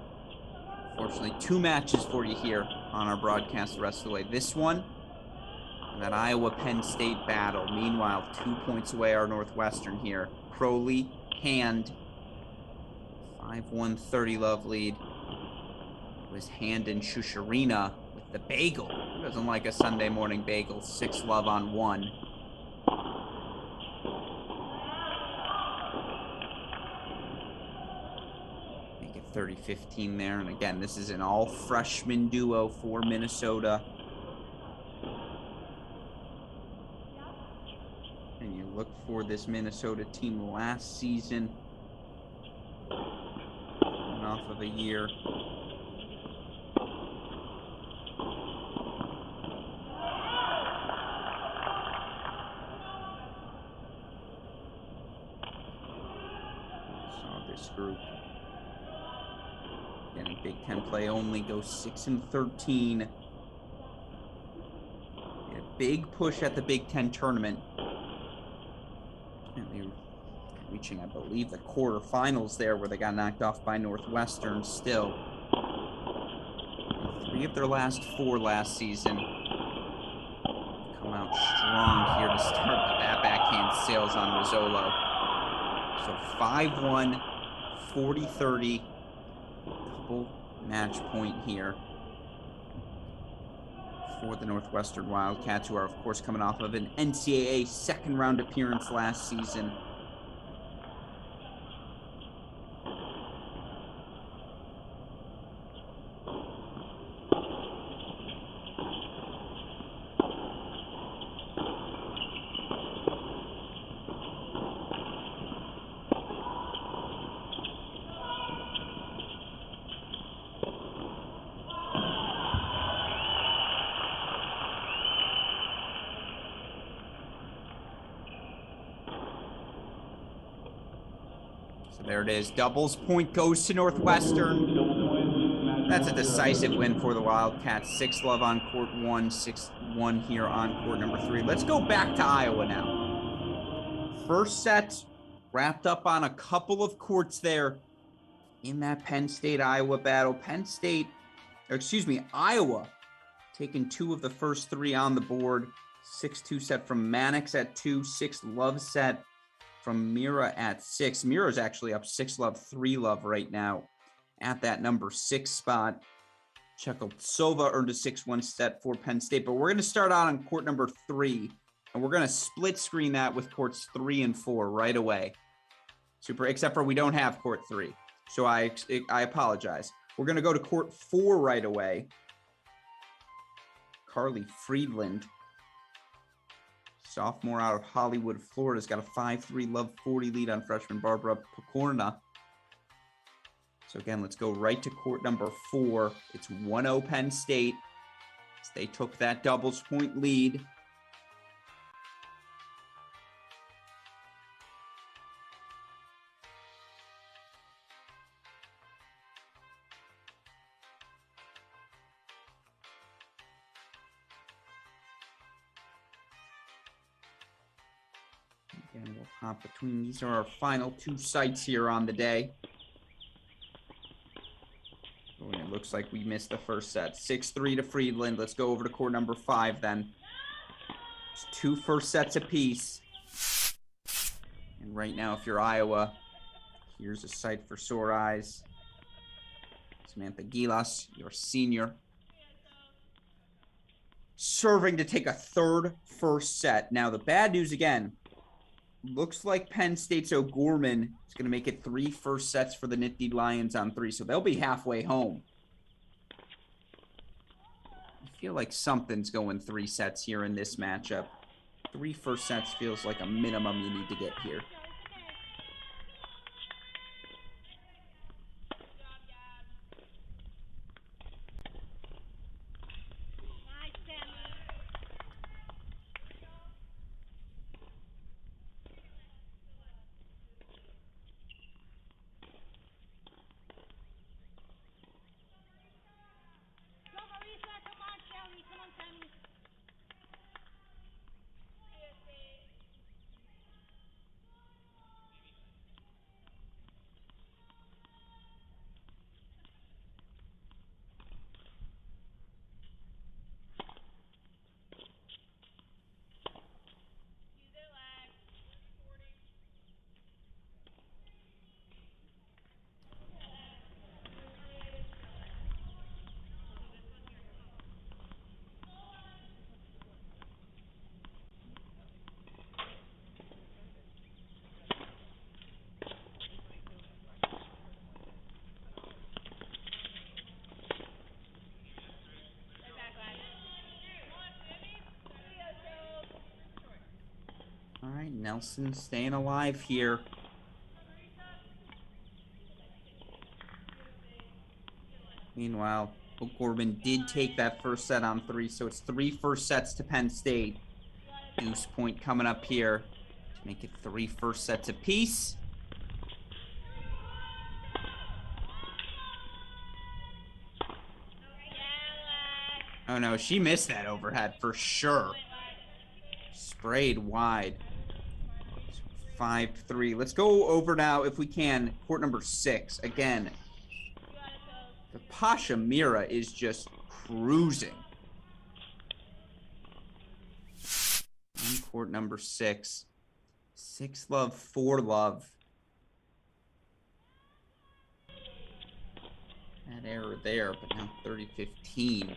Unfortunately, 2 matches for you here on our broadcast the rest of the way. This one and that Iowa-Penn State battle. Meanwhile, 2 points away are Northwestern here. Crowley, Hand, 5-1 30-love lead. It was Hand and Shusharina with the bagel. Who doesn't like a Sunday morning bagel? 6-love on 1. Make it 30-15 there. And again, this is an all-freshman duo for Minnesota. And you look for this Minnesota team last season. Coming off of a year. Group. Again, in Big Ten play only, goes 6-13. A big push at the Big Ten tournament. And they're reaching, I believe, the quarterfinals there where they got knocked off by Northwestern still. 3 of their last 4 last season. Come out strong here to start that backhand sails on Rizzolo. So 5-1. 40-30, double match point here for the Northwestern Wildcats, who are, of course, coming off of an NCAA second-round appearance last season. There it is. Doubles point goes to Northwestern. That's a decisive win for the Wildcats. 6-love on court 1, 6-1 here on court number 3. Let's go back to Iowa now. First set wrapped up on a couple of courts there in that Penn State-Iowa battle. Iowa taking 2 of the first 3 on the board. 6-2 set from Mannix at 2, 6-love set from Mira at 6. Mira's actually up 6-love, 3-love right now at that number 6 spot. Chekoltsova earned a 6-1 set for Penn State, but we're going to start out on court number 3, and we're going to split screen that with courts 3 and 4 right away. Except for we don't have court 3, so I apologize. We're going to go to court 4 right away. Carly Friedland, sophomore out of Hollywood, Florida, has got a 5-3 love 40 lead on freshman Barbara Pokorna. So again, let's go right to court number 4. It's 1-0 Penn State. They took that doubles point lead. Again, we'll hop between. These are our final 2 sites here on the day. Oh, and it looks like we missed the first set. 6-3 to Friedland. Let's go over to court number 5 then. It's 2 first sets apiece. And right now, if you're Iowa, here's a sight for sore eyes. Samantha Gilas, your senior. Serving to take a third first set. Now, the bad news again, looks like Penn State's O'Gorman is going to make it 3 first sets for the Nittany Lions on 3, so they'll be halfway home. I feel like something's going 3 sets here in this matchup. 3 first sets feels like a minimum you need to get here. All right, Nelson staying alive here. Meanwhile, O'Gorman did take that first set on 3, so it's 3 first sets to Penn State. Deuce point coming up here to make it 3 first sets apiece. Oh no, she missed that overhead for sure. Sprayed wide. 5-3. Let's go over now, if we can, court number 6. Again, the Pasha Mira is just cruising. On court number 6. 6-love, 4-love. That error there, but now 30-15.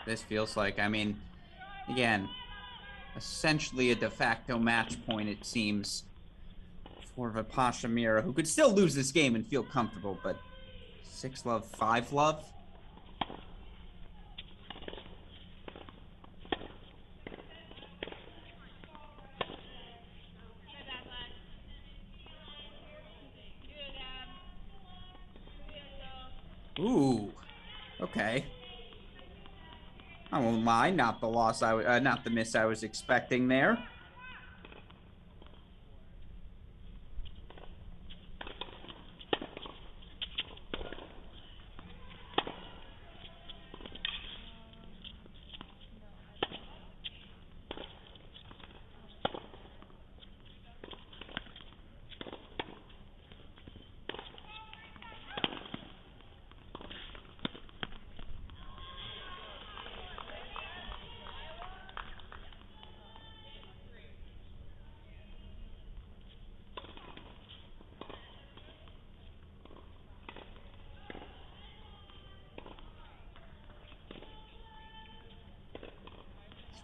This feels like, I mean, again, essentially a de facto match point, it seems, for Pasha Mira, who could still lose this game and feel comfortable, but 6-love, 5-love? Ooh, okay. I won't lie, not the loss not the miss I was expecting there.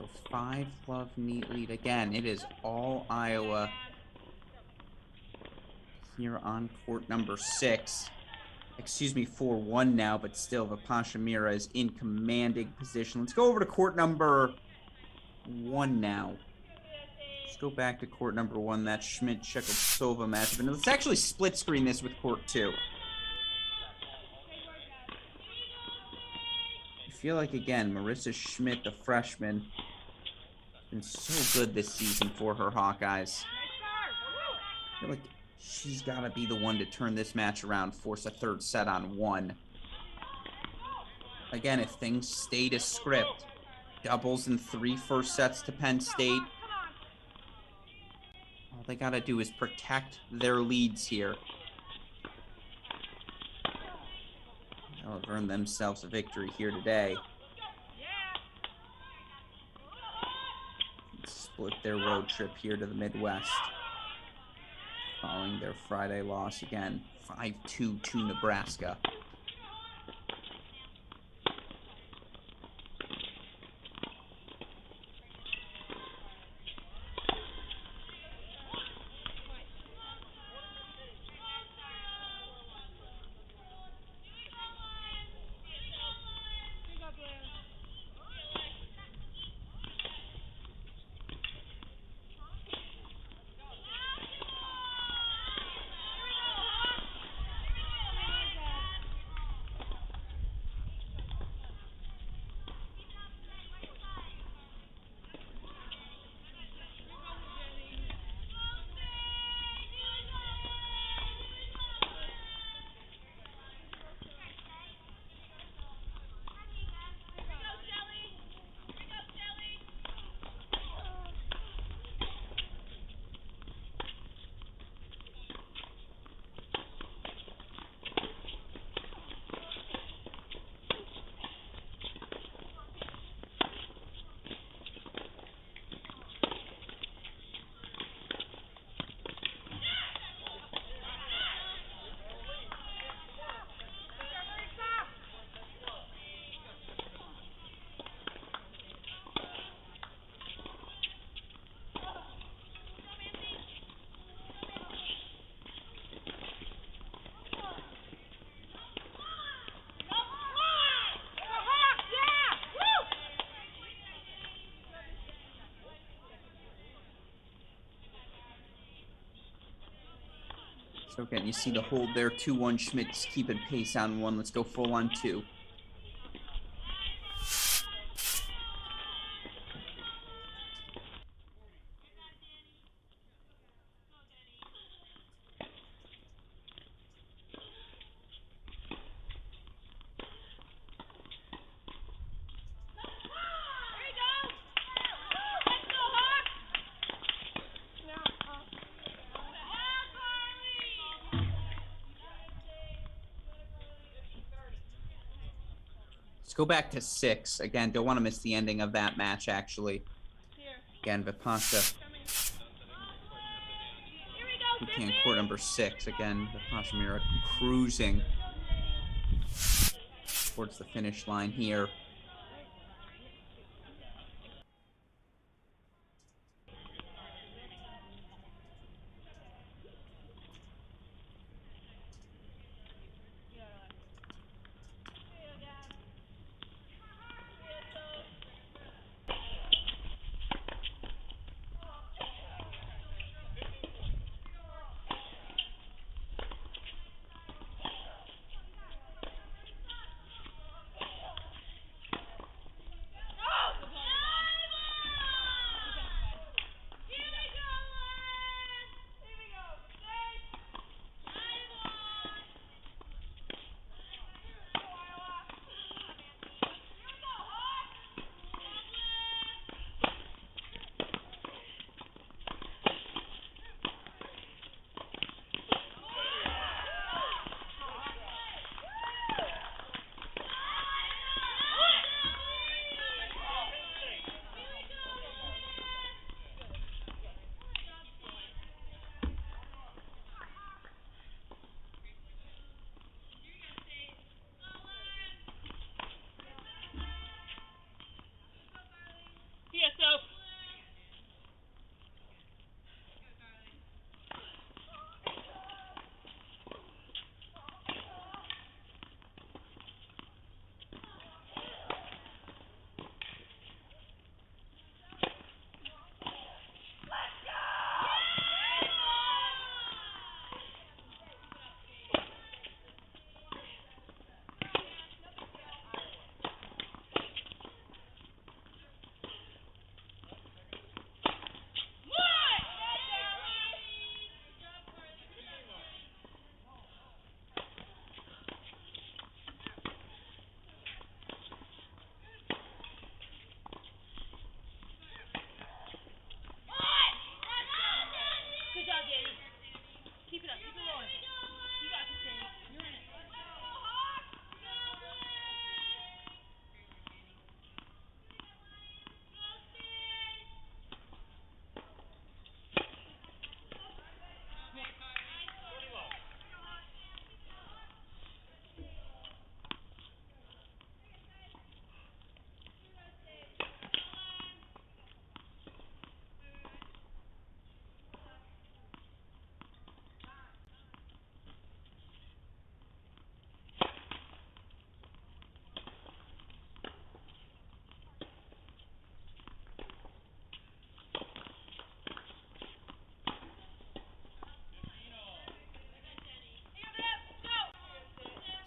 So 5-love meet lead again. It is all Iowa here on court number 6. Excuse me, 4-1 now, but still Vipasha Mira is in commanding position. Let's go over to court number 1 now. Let's go back to court number 1, that Schmidt-Chekovsova matchup. And let's actually split screen this with court 2. I feel like, again, Marissa Schmidt, the freshman, has been so good this season for her Hawkeyes. I feel like she's got to be the one to turn this match around, force a third set on 1. Again, if things stay to script, doubles and 3 first sets to Penn State. All they got to do is protect their leads here. They'll have earned themselves a victory here today. Split their road trip here to the Midwest, following their Friday loss again, 5-2 to Nebraska. So again, you see the hold there, 2-1 Schmidt's keeping pace on 1. Let's go full on 2. Let's go back to 6. Again, don't want to miss the ending of that match, actually. Again, Vipasha. Looking at court number 6. Again, Vipasha Mira cruising towards the finish line here.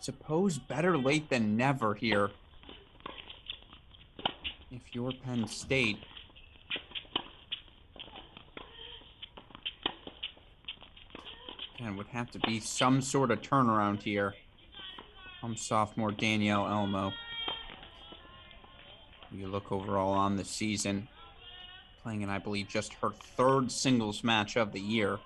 suppose better late than never here. If you're Penn State. Again, would have to be some sort of turnaround here. I'm sophomore Danielle Elmo. You look overall on the season, playing in, I believe, just her third singles match of the year.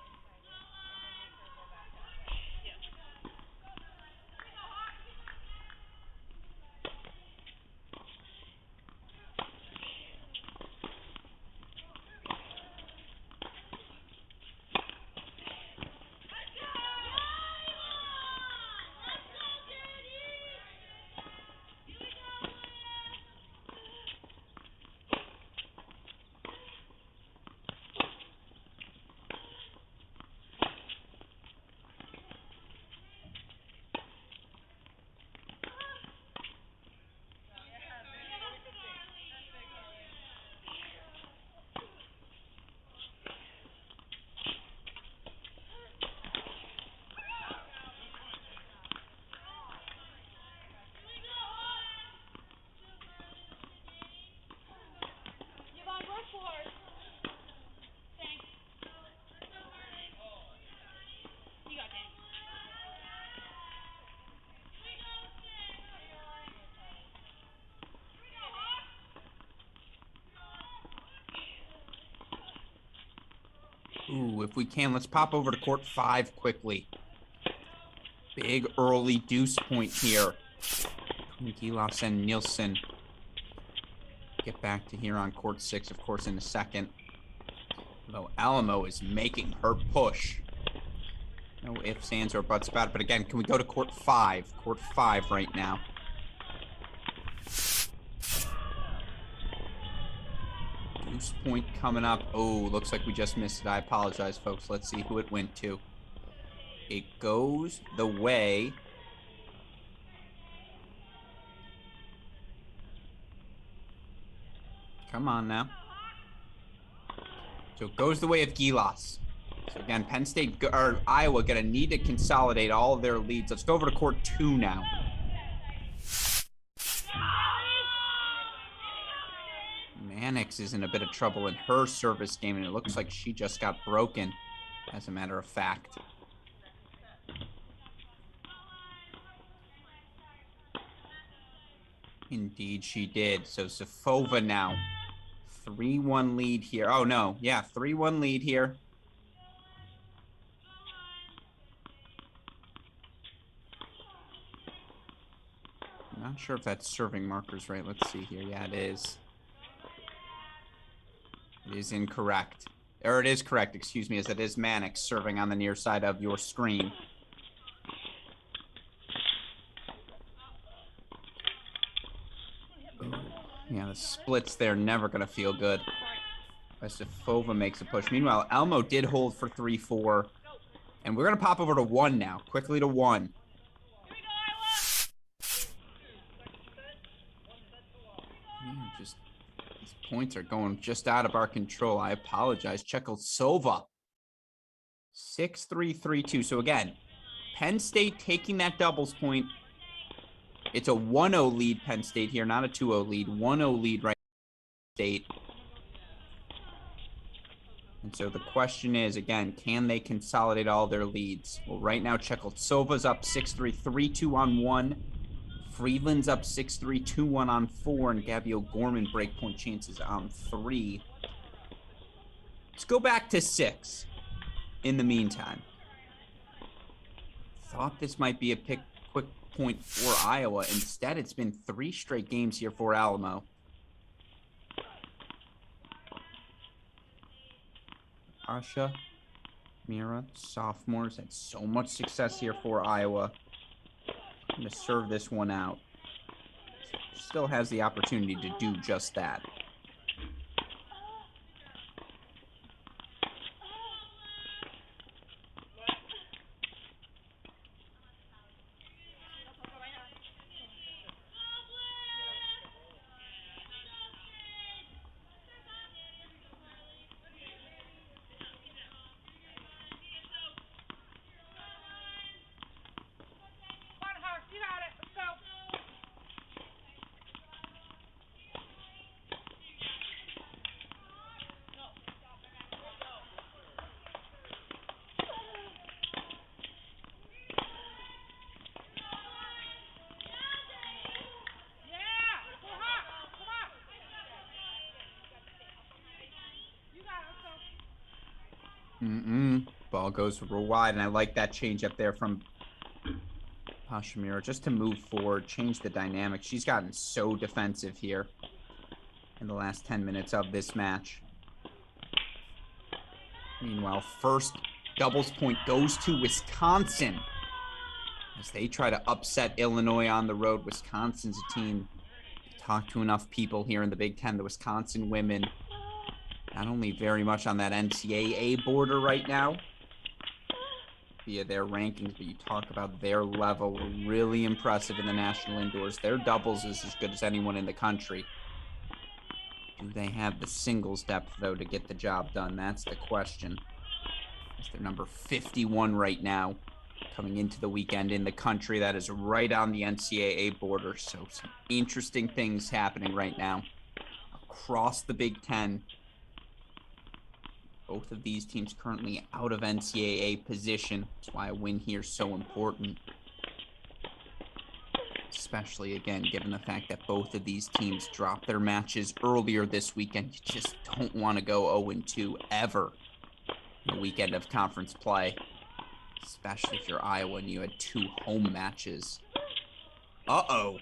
Ooh, if we can, let's pop over to court 5 quickly. Big early deuce point here. Gilas and Nielsen. Get back to here on court 6, of course, in a second. Though Alamo is making her push. No ifs, ands, or buts about it. But again, can we go to court 5? Court 5 right now. Deuce point coming up. Oh, looks like we just missed it. I apologize, folks. Let's see who it went to. It goes the way. Come on now. So it goes the way of Gilas. So again, Penn State or Iowa gonna need to consolidate all of their leads. Let's go over to court 2 now. Mannix is in a bit of trouble in her service game, and it looks like she just got broken, as a matter of fact. Indeed, she did. So Safova now. 3-1 lead here. Oh, no. Yeah, 3-1 lead here. I'm not sure if that's serving markers right. Let's see here. Yeah, it is. It is incorrect. Or it is correct, excuse me, as it is Mannix serving on the near side of your screen. Yeah, the splits there never going to feel good. Safova makes a push. Meanwhile, Elmo did hold for 3-4. And we're going to pop over to 1 now. Quickly to 1. Yeah, just these points are going just out of our control. I apologize. Chekosova. 6-3, 3-2. So again, Penn State taking that doubles point. It's a 1-0 lead, Penn State here, not a 2-0 lead. 1-0 lead right now, State. And so the question is, again, can they consolidate all their leads? Well, right now, Chekoltsova's up 6-3, 3-2 on 1. Friedland's up 6-3, 2-1 on 4. And Gabby O'Gorman breakpoint chances on 3. Let's go back to 6 in the meantime. Thought this might be a quick point for Iowa. Instead, it's been 3 straight games here for Alamo. Asha, Mira, sophomores had so much success here for Iowa. I'm going to serve this one out. Still has the opportunity to do just that. Ball goes real wide, and I like that change up there from Pashamira just to move forward, change the dynamic. She's gotten so defensive here in the last 10 minutes of this match. Meanwhile, first doubles point goes to Wisconsin as they try to upset Illinois on the road. Wisconsin's a team to talk to enough people here in the Big Ten. The Wisconsin women, not only very much on that NCAA border right now via their rankings, but you talk about their level, really impressive in the national indoors. Their doubles is as good as anyone in the country. Do they have the singles depth, though, to get the job done? That's the question. They're number 51 right now, coming into the weekend in the country. That is right on the NCAA border. So some interesting things happening right now across the Big Ten. Both of these teams currently out of NCAA position. That's why a win here is so important. Especially, again, given the fact that both of these teams dropped their matches earlier this weekend. You just don't want to go 0-2 ever in the weekend of conference play. Especially if you're Iowa and you had 2 home matches. Uh-oh.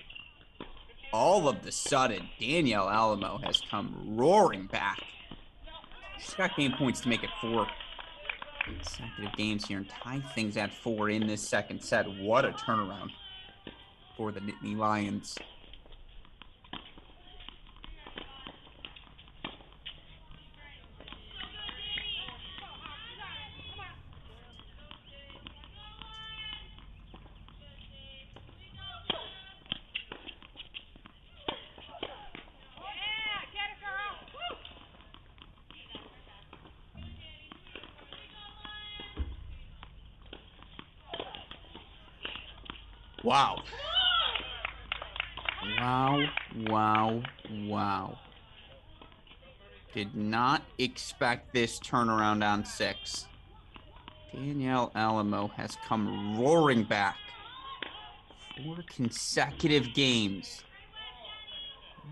All of the sudden, Danielle Alamo has come roaring back. She's got game points to make it 4 consecutive games here and tie things at 4 in this second set. What a turnaround for the Nittany Lions. Wow. Wow. Did not expect this turnaround on 6. Danielle Alamo has come roaring back. 4 consecutive games.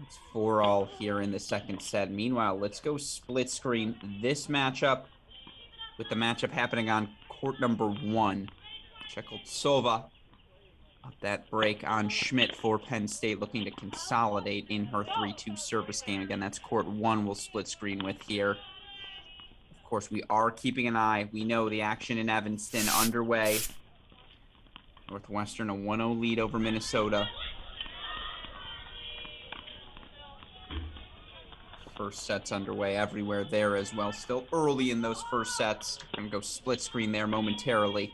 It's 4-all here in the second set. Meanwhile, let's go split screen this matchup with the matchup happening on court number 1. Chekoltsova up that break on Schmidt for Penn State, looking to consolidate in her 3-2 service game. Again, that's court 1 we'll split screen with here. Of course, we are keeping an eye. We know the action in Evanston underway. Northwestern a 1-0 lead over Minnesota. First set's underway everywhere there as well. Still early in those first sets. Gonna go split screen there momentarily.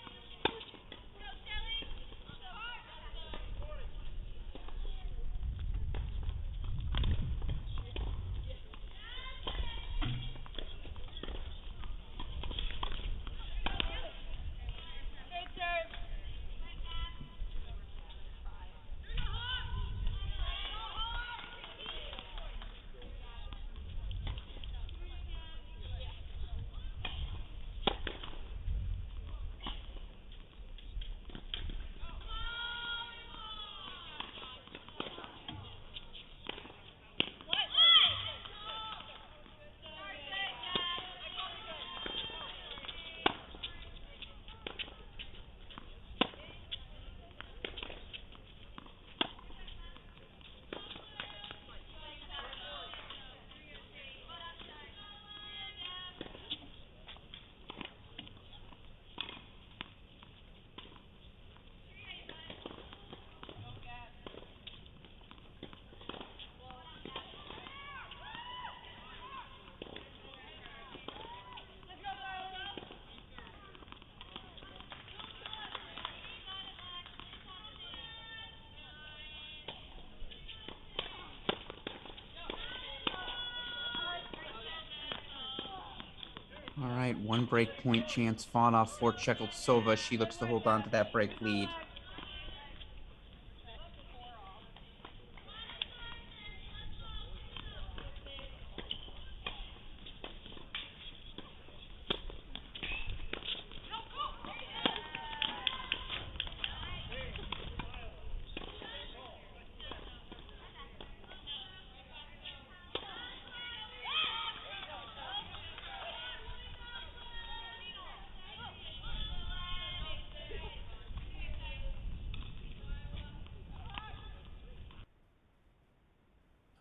All right, 1 break point chance fought off for Chekoltsova. She looks to hold on to that break lead.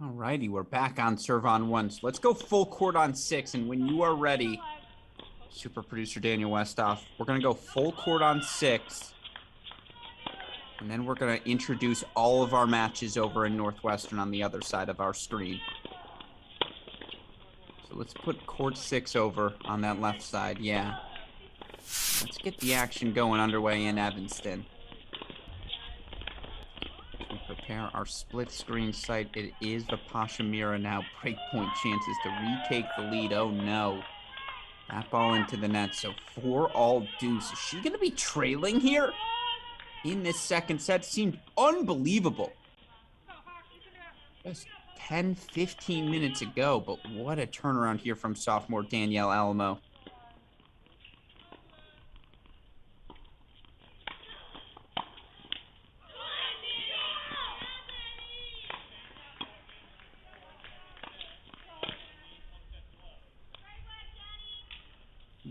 All righty, we're back on serve on 1. So let's go full court on 6. And when you are ready, super producer Daniel Westoff, we're going to go full court on 6. And then we're going to introduce all of our matches over in Northwestern on the other side of our screen. So let's put court 6 over on that left side. Yeah. Let's get the action going underway in Evanston. We prepare our split screen site. It is the Pashamira now. Breakpoint chances to retake the lead. Oh no. That ball into the net. So 4-all deuce. Is she going to be trailing here in this second set? Seemed unbelievable. Just 10, 15 minutes ago. But what a turnaround here from sophomore Danielle Alamo.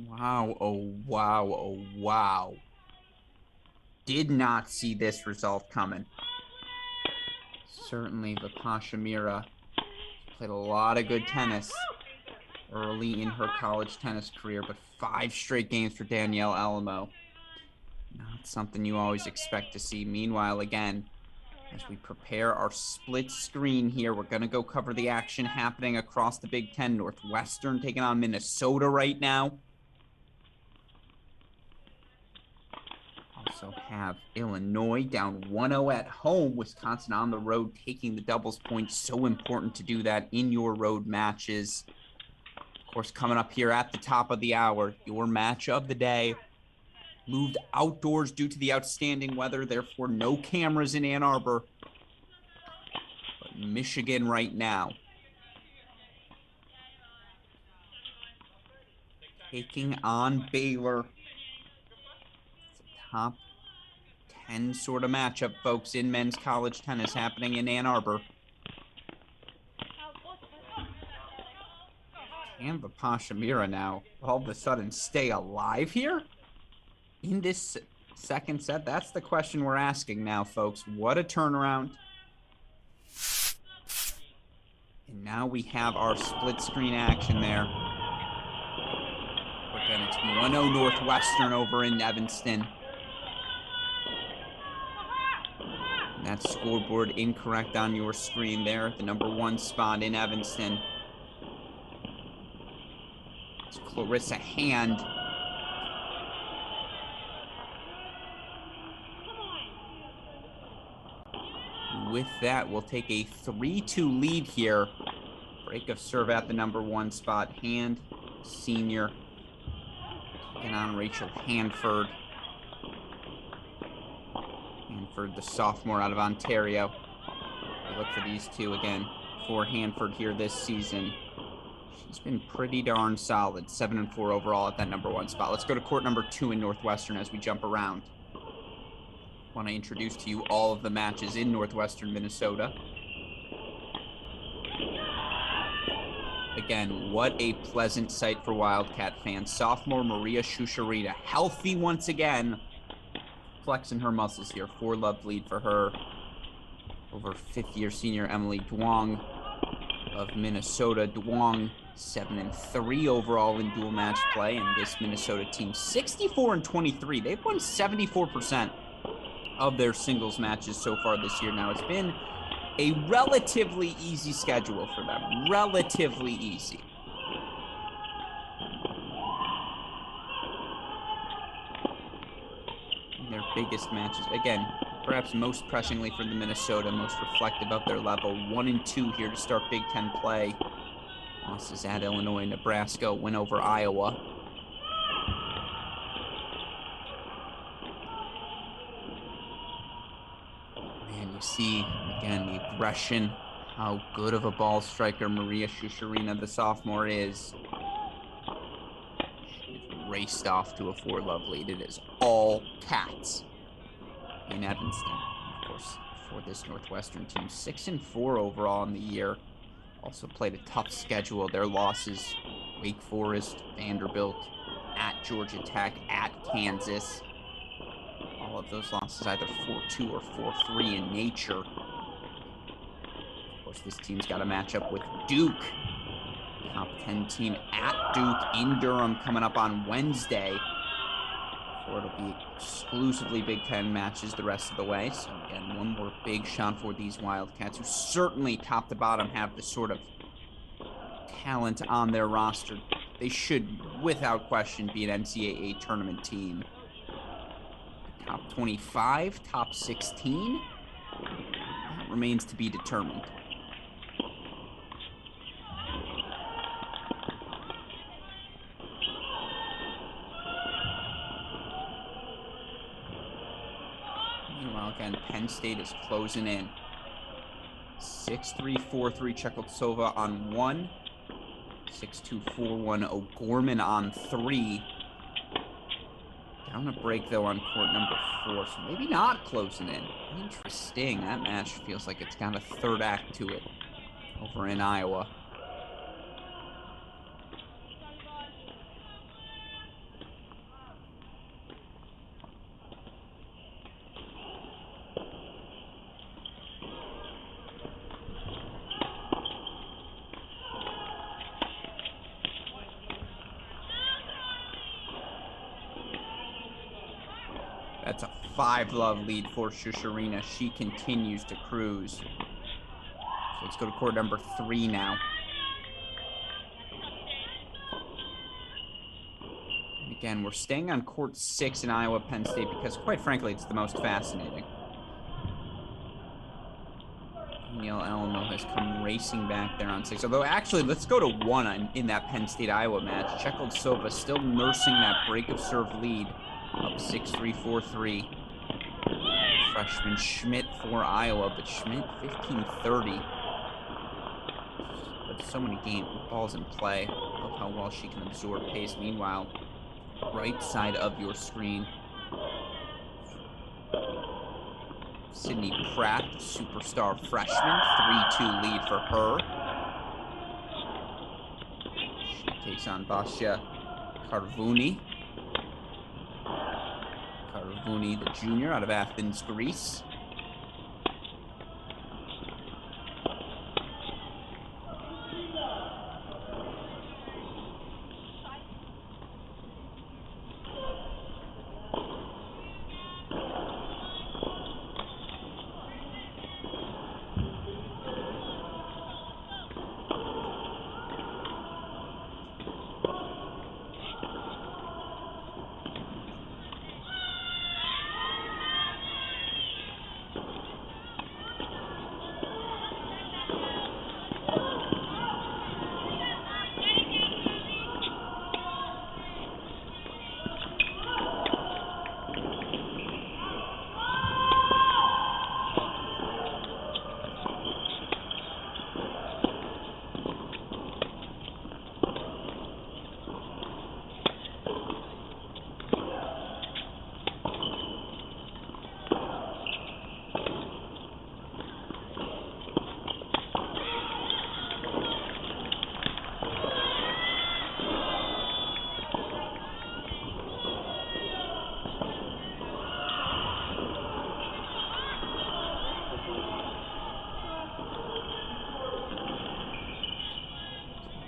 Wow, oh wow, oh wow. Did not see this result coming. Certainly the Pashamira played a lot of good tennis early in her college tennis career, but 5 straight games for Danielle Alamo. Not something you always expect to see. Meanwhile, again, as we prepare our split screen here, we're going to go cover the action happening across the Big Ten. Northwestern taking on Minnesota right now. Also have Illinois down 1-0 at home. Wisconsin on the road taking the doubles point. So important to do that in your road matches. Of course, coming up here at the top of the hour, your match of the day. Moved outdoors due to the outstanding weather. Therefore, no cameras in Ann Arbor. But Michigan right now. Taking on Baylor. Top 10 sort of matchup, folks, in men's college tennis happening in Ann Arbor. Can the Pashamira now all of a sudden stay alive here in this second set? That's the question we're asking now, folks. What a turnaround. And now we have our split screen action there. Again, it's 1-0 Northwestern over in Evanston. That scoreboard incorrect on your screen there at the number 1 spot in Evanston. It's Clarissa Hand. With that, we'll take a 3-2 lead here. Break of serve at the number 1 spot. Hand, senior. Taking on Rachel Hanford. Hanford, the sophomore out of Ontario. We look for these two again for Hanford here this season. She's been pretty darn solid. 7-4 overall at that number 1 spot. Let's go to court number 2 in Northwestern as we jump around. I want to introduce to you all of the matches in Northwestern, Minnesota. Again, what a pleasant sight for Wildcat fans. Sophomore Maria Shusharita, healthy once again. Flexing her muscles here. 4-love lead for her over 5th-year senior Emily Duong of Minnesota. Duong 7-3 overall in dual match play, and this Minnesota team 64-23. They've won 74% of their singles matches so far this year. Now, it's been a relatively easy schedule for them. Relatively easy. Their biggest matches, again, perhaps most pressingly for the Minnesota, most reflective of their level. 1-2 here to start Big Ten play. Losses at Illinois, Nebraska, win over Iowa. Man, you see, again, the aggression, how good of a ball striker Maria Shusharina, the sophomore, is. Raced off to a 4-love lead. It is all Cats in Evanston. Of course, for this Northwestern team, 6-4 overall in the year. Also played a tough schedule. Their losses: Wake Forest, Vanderbilt, at Georgia Tech, at Kansas. All of those losses either 4-2 or 4-3 in nature. course, this team's got a matchup with Duke. Top 10 team at Duke in Durham coming up on Wednesday. Or it'll be exclusively Big Ten matches the rest of the way. So again, one more big shot for these Wildcats, who certainly top to bottom have the sort of talent on their roster. They should, without question, be an NCAA tournament team. Top 25, top 16, that remains to be determined. Meanwhile, again, Penn State is closing in. 6-3, 4-3 Chekhovsova on 1. 6-2, 4-1 O'Gorman on 3. Down a break, though, on court number 4, so maybe not closing in. Interesting. That match feels like it's got a third act to it over in Iowa. That's a 5-love lead for Shusharina. She continues to cruise. So let's go to court number 3 now. And again, we're staying on court 6 in Iowa, Penn State, because quite frankly, it's the most fascinating. Neil Elmo has come racing back there on 6. Although, actually, let's go to 1 in that Penn State-Iowa match. Chekhovsova still nursing that break of serve lead. Up 6-3, 4-3. Freshman Schmidt for Iowa, but Schmidt 15-30. But so many balls in play. Love how well she can absorb pace. Meanwhile, right side of your screen, Sydney Pratt, superstar freshman, 3-2 lead for her. She takes on Vasya Karvuni. Karvuni, the junior, out of Athens, Greece.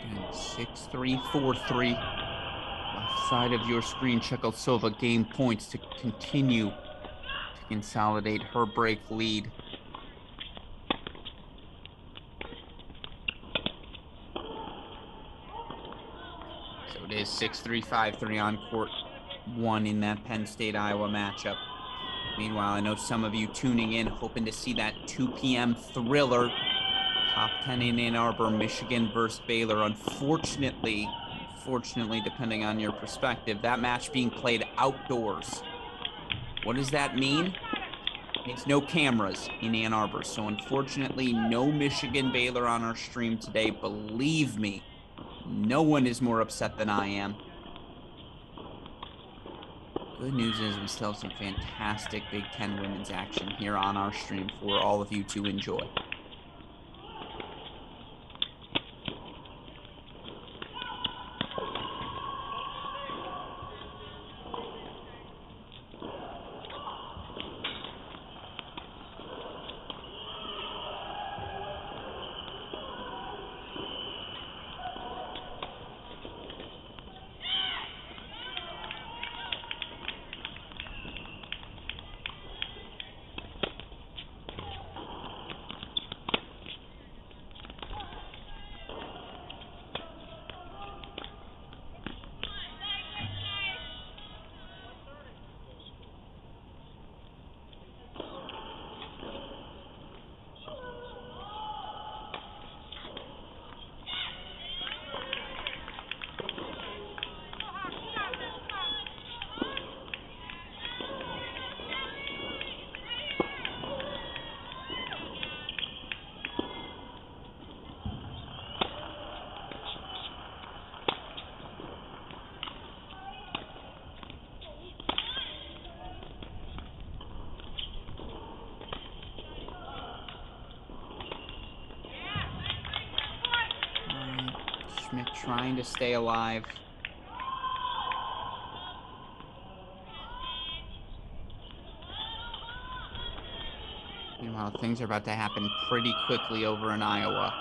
And 6-3, 4-3. Left side of your screen, Chekhovsova game points to continue to consolidate her break lead. So it is 6-3, 5-3 on court 1 in that Penn State-Iowa matchup. Meanwhile, I know some of you tuning in hoping to see that 2 p.m. thriller. Top 10 in Ann Arbor, Michigan versus Baylor. Unfortunately, depending on your perspective, that match being played outdoors. What does that mean? It means no cameras in Ann Arbor. So unfortunately, no Michigan Baylor on our stream today. Believe me, no one is more upset than I am. Good news is we still have some fantastic Big Ten women's action here on our stream for all of you to enjoy. Schmidt trying to stay alive. Meanwhile, things are about to happen pretty quickly over in Iowa.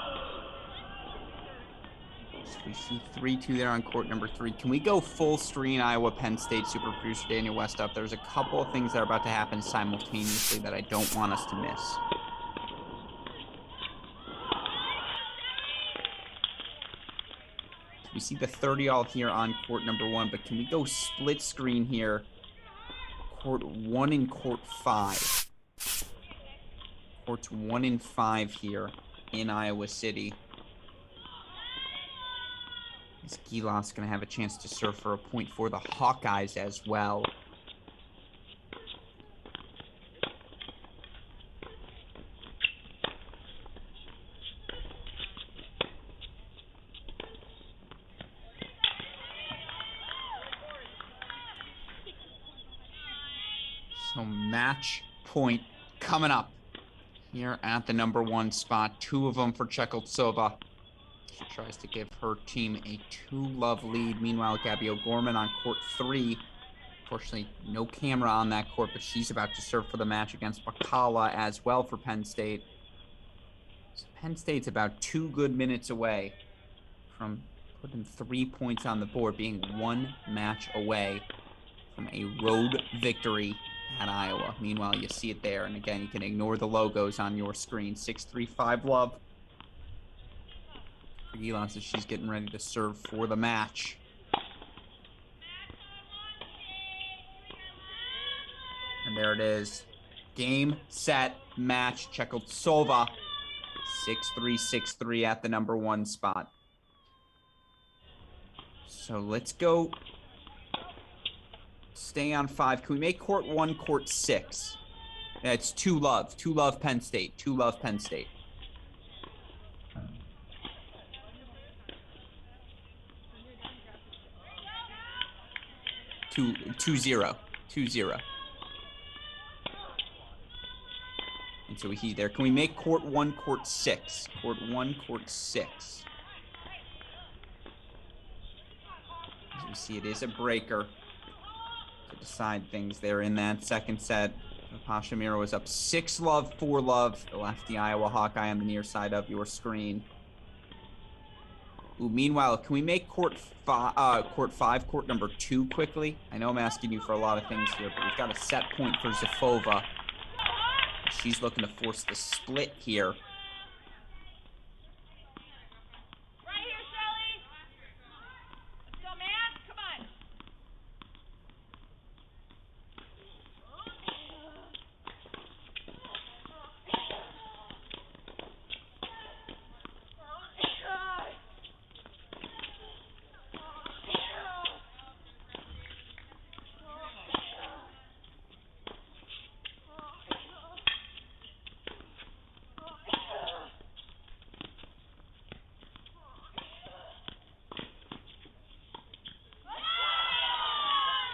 So we see 3-2 there on court number 3. Can we go full screen Iowa Penn State? Super producer Daniel West up. There's a couple of things that are about to happen simultaneously that I don't want us to miss. So we see the 30-all here on court number 1, but can we go split screen here? Court 1 and court 5. Courts 1 and 5 here in Iowa City. Is Gilas going to have a chance to serve for a point for the Hawkeyes as well? So match point coming up here at the number 1 spot. 2 of them for Chekoltsova. She tries to give her team a 2-love lead. Meanwhile, Gabby O'Gorman on court 3. Unfortunately, no camera on that court, but she's about to serve for the match against Bacala as well for Penn State. So Penn State's about 2 good minutes away from putting 3 points on the board, being 1 match away from a road victory at Iowa. Meanwhile, you see it there. And again, you can ignore the logos on your screen. 6-3-5 love. Gilas says she's getting ready to serve for the match. And there it is. Game, set, match. Chekoltsova. 6-3, 6-3 at the number 1 spot. So let's go. Stay on 5. Can we make court 1, court 6? Yeah, it's 2-love. 2-love Penn State. 2-love Penn State. 2-0. 2-0. And so he's there. Can we make court 1, court 6? Court 1, court 6. As we see, it is a breaker to decide things there in that second set. Pashamiro is up 6-love, 4-love. The lefty Iowa Hawkeye on the near side of your screen. Ooh, meanwhile, can we make court 5, court number 2 quickly? I know I'm asking you for a lot of things here, but we've got a set point for Zafova. She's looking to force the split here.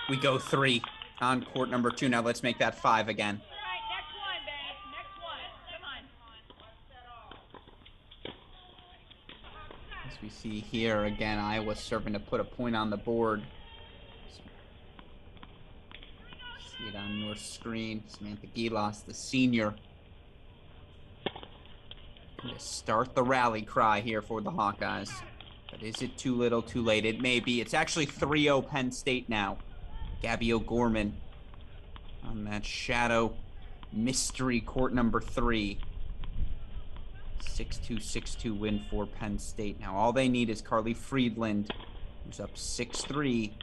We go 3 on court number 2. Now let's make that 5 again. All right, next one, babe. Next one. Come on. As we see here again, Iowa serving to put a point on the board. See it on your screen. Samantha Gilas, the senior. Going to start the rally cry here for the Hawkeyes. But is it too little, too late? It may be. It's actually 3-0 Penn State now. Gabby O'Gorman on that shadow mystery court number 3. 6-2, 6-2 win for Penn State. Now all they need is Carly Friedland, who's up 6-3.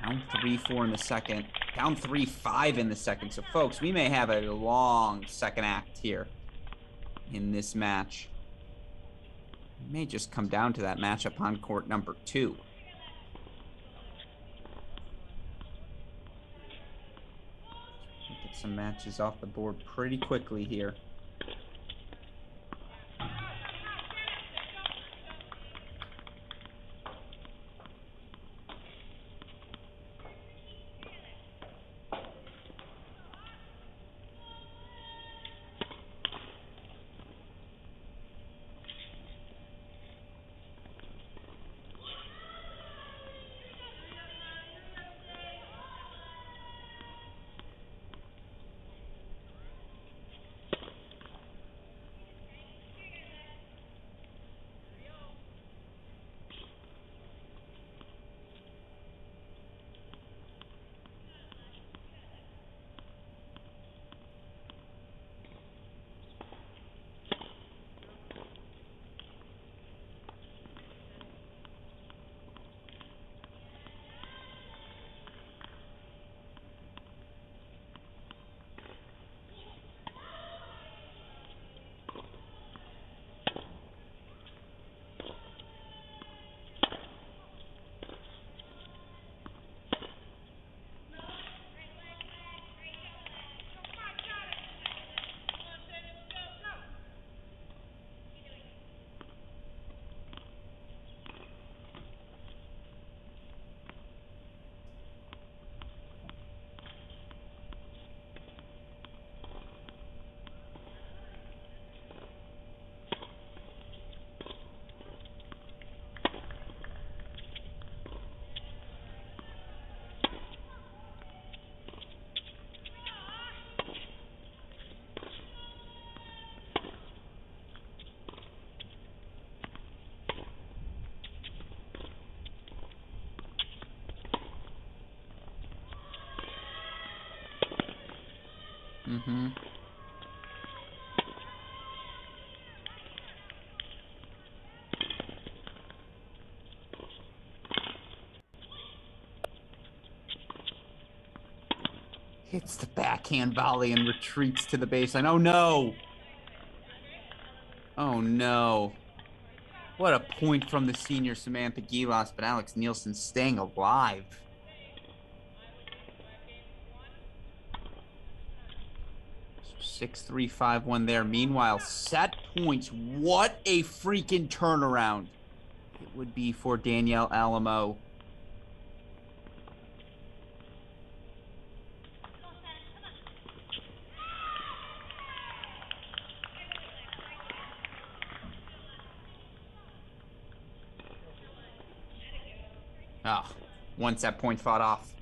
Down 3-4 in the second. Down 3-5 in the second. So folks, we may have a long second act here in this match. It may just come down to that matchup on court number 2. Get some matches off the board pretty quickly here. Mm-hmm. Hits the backhand volley and retreats to the baseline. Oh, no. Oh, no. What a point from the senior Samantha Gilas, but Alex Nielsen staying alive. So 6-3, 5-1 there. Meanwhile, set points. What a freaking turnaround it would be for Danielle Alamo. Oh, one set point fought off.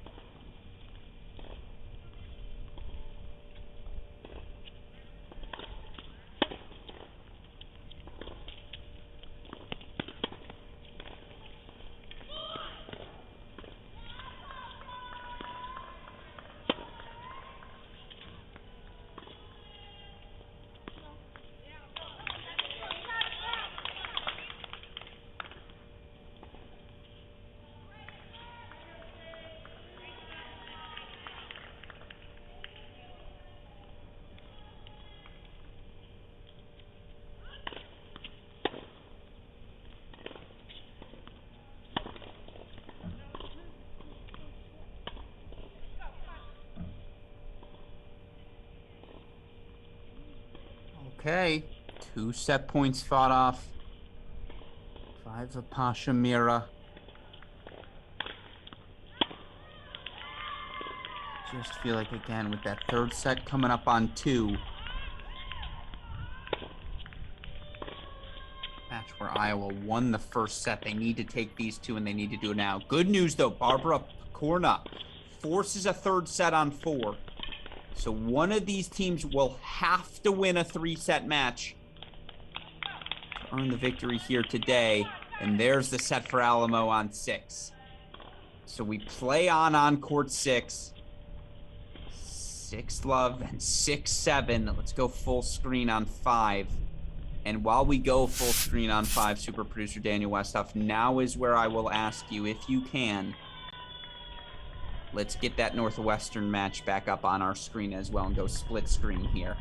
Okay, 2 set points fought off. 5 of Pasha Mira. Just feel like, again, with that third set coming up on 2. Match where Iowa won the first set. They need to take these 2, and they need to do it now. Good news, though. Barbara Pakorna forces a third set on 4. So one of these teams will have to win a 3-set match to earn the victory here today. And there's the set for Alamo on 6. So we play on court 6. 6 love and 6-7. Let's go full screen on 5. And while we go full screen on 5, super producer Daniel Westhoff, now is where I will ask you, if you can, let's get that Northwestern match back up on our screen as well and go split screen here.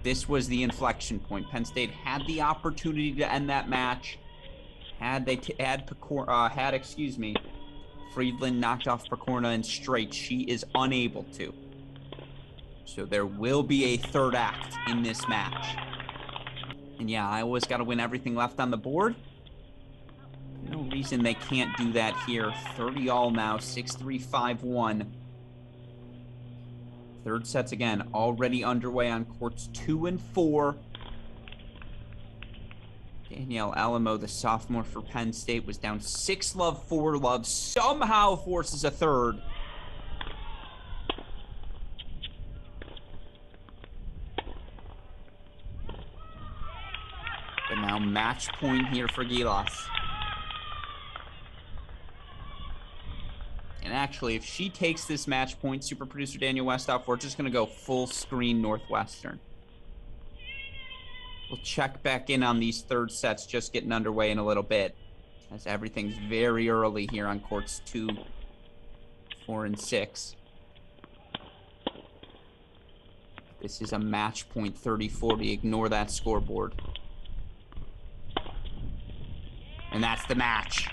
This was the inflection point. Penn State had the opportunity to end that match. Friedland knocked off Pakorna in straight. She is unable to. So there will be a third act in this match. And yeah, Iowa's got to win everything left on the board. No reason they can't do that here. 30 all now, 6-3, 5-1. Third sets again, already underway on courts 2 and 4. Danielle Alamo, the sophomore for Penn State, was down 6 love, 4 love, somehow forces a third. But now match point here for Gilas. And actually, if she takes this match point, super producer Daniel Westhoff, we're just going to go full screen Northwestern. We'll check back in on these third sets just getting underway in a little bit, as everything's very early here on courts 2, 4, and 6. This is a match point 30-40. Ignore that scoreboard. And that's the match.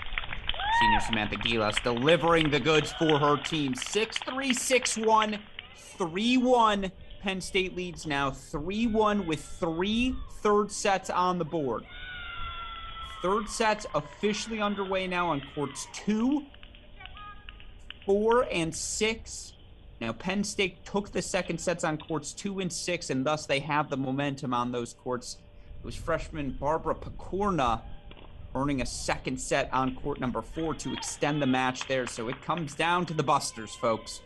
Senior Samantha Gilas delivering the goods for her team. 6-3, 6-1, 3-1. Penn State leads now 3-1 with 3 third sets on the board. Third sets officially underway now on courts 2, 4, and 6. Now, Penn State took the second sets on courts 2 and 6, and thus they have the momentum on those courts. It was freshman Barbara Pakorna earning a second set on court number 4 to extend the match there. So it comes down to the busters, folks.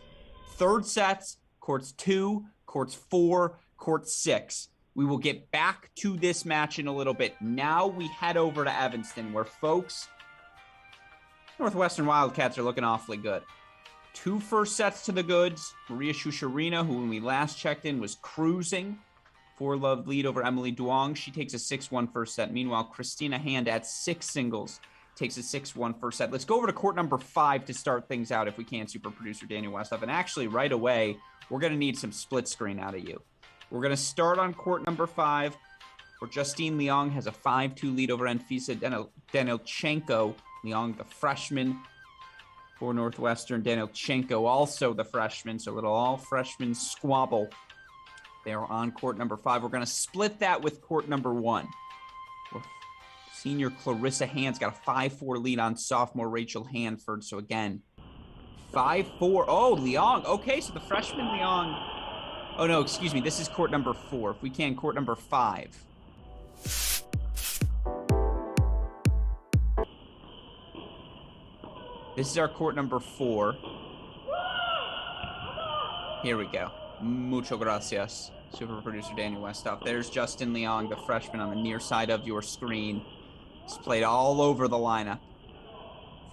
Third sets, courts 2, courts 4, court 6. We will get back to this match in a little bit. Now we head over to Evanston, where, folks, Northwestern Wildcats are looking awfully good. 2 first sets to the goods. Maria Shusharina, who when we last checked in was cruising. 4-love lead over Emily Duong. She takes a 6-1 first set. Meanwhile, Christina Hand at 6 singles takes a 6-1 first set. Let's go over to court number 5 to start things out if we can, super producer Daniel Westhoff. And actually, right away, we're going to need some split screen out of you. We're going to start on court number 5, where Justine Leong has a 5-2 lead over Anfisa Danilchenko. Leong, the freshman for Northwestern. Danilchenko, also the freshman. So a little all-freshman squabble there on court number 5. We're going to split that with court number 1. Senior Clarissa Hand's got a 5-4 lead on sophomore Rachel Hanford. So again, 5-4. Oh, Leong. Okay, so the freshman Leong. Oh, no, excuse me. This is court number 4. If we can, court number 5. This is our court number 4. Here we go. Mucho gracias, super producer Daniel Westhoff. There's Justin Leong, the freshman on the near side of your screen. He's played all over the lineup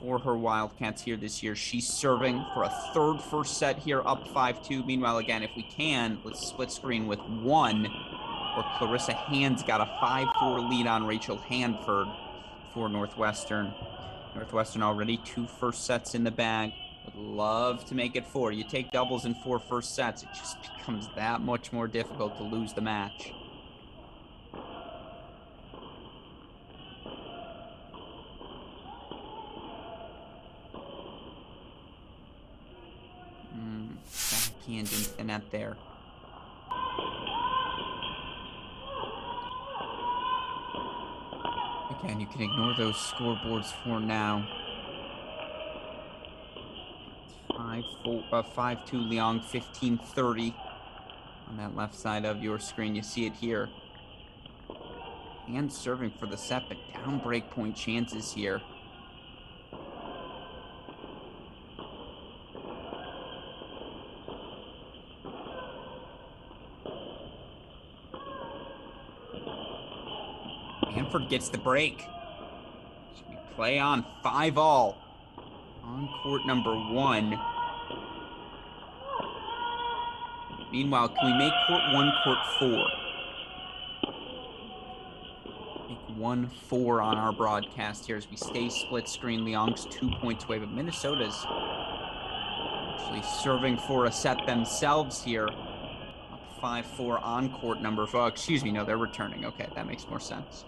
for her Wildcats here this year. She's serving for a 3rd first set here, up 5-2. Meanwhile, again, if we can, let's split screen with 1, where Clarissa Hand's got a 5-4 lead on Rachel Hanford for Northwestern. Northwestern already 2 first sets in the bag. Would love to make it 4. You take doubles in 4 first sets, it just becomes that much more difficult to lose the match. Backhand into the net there. Again, you can ignore those scoreboards for now. 5-2 Leong, 15-30 on that left side of your screen. You see it here. And serving for the set, but down break point chances here. Hanford gets the break. Should we play on 5-all on court number 1? Meanwhile, can we make court 1 court 4? Make 1-4 on our broadcast here as we stay split screen. Leong's 2 points away, but Minnesota's actually serving for a set themselves here. Up 5-4 on court number 4. Excuse me, no, they're returning. Okay, that makes more sense.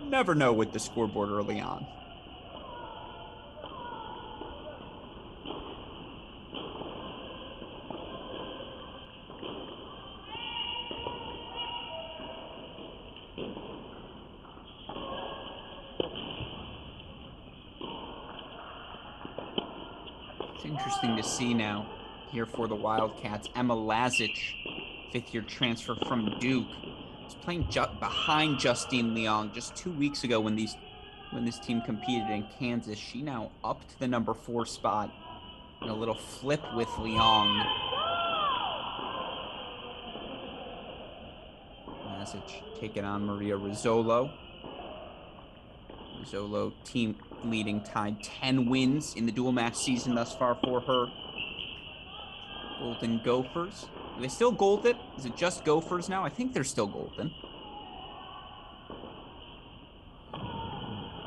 Never know with the scoreboard early on. It's interesting to see now here for the Wildcats. Emma Lazic, 5th-year transfer from Duke, is playing behind Justine Leong. Just 2 weeks ago when this team competed in Kansas, she now up to the number 4 spot in a little flip with Leong. Lazic taking on Maria Rizzolo. Rizzolo, team leading tied 10 wins in the dual match season thus far for her Golden Gophers. Are they still golden? Is it just Gophers now? I think they're still golden.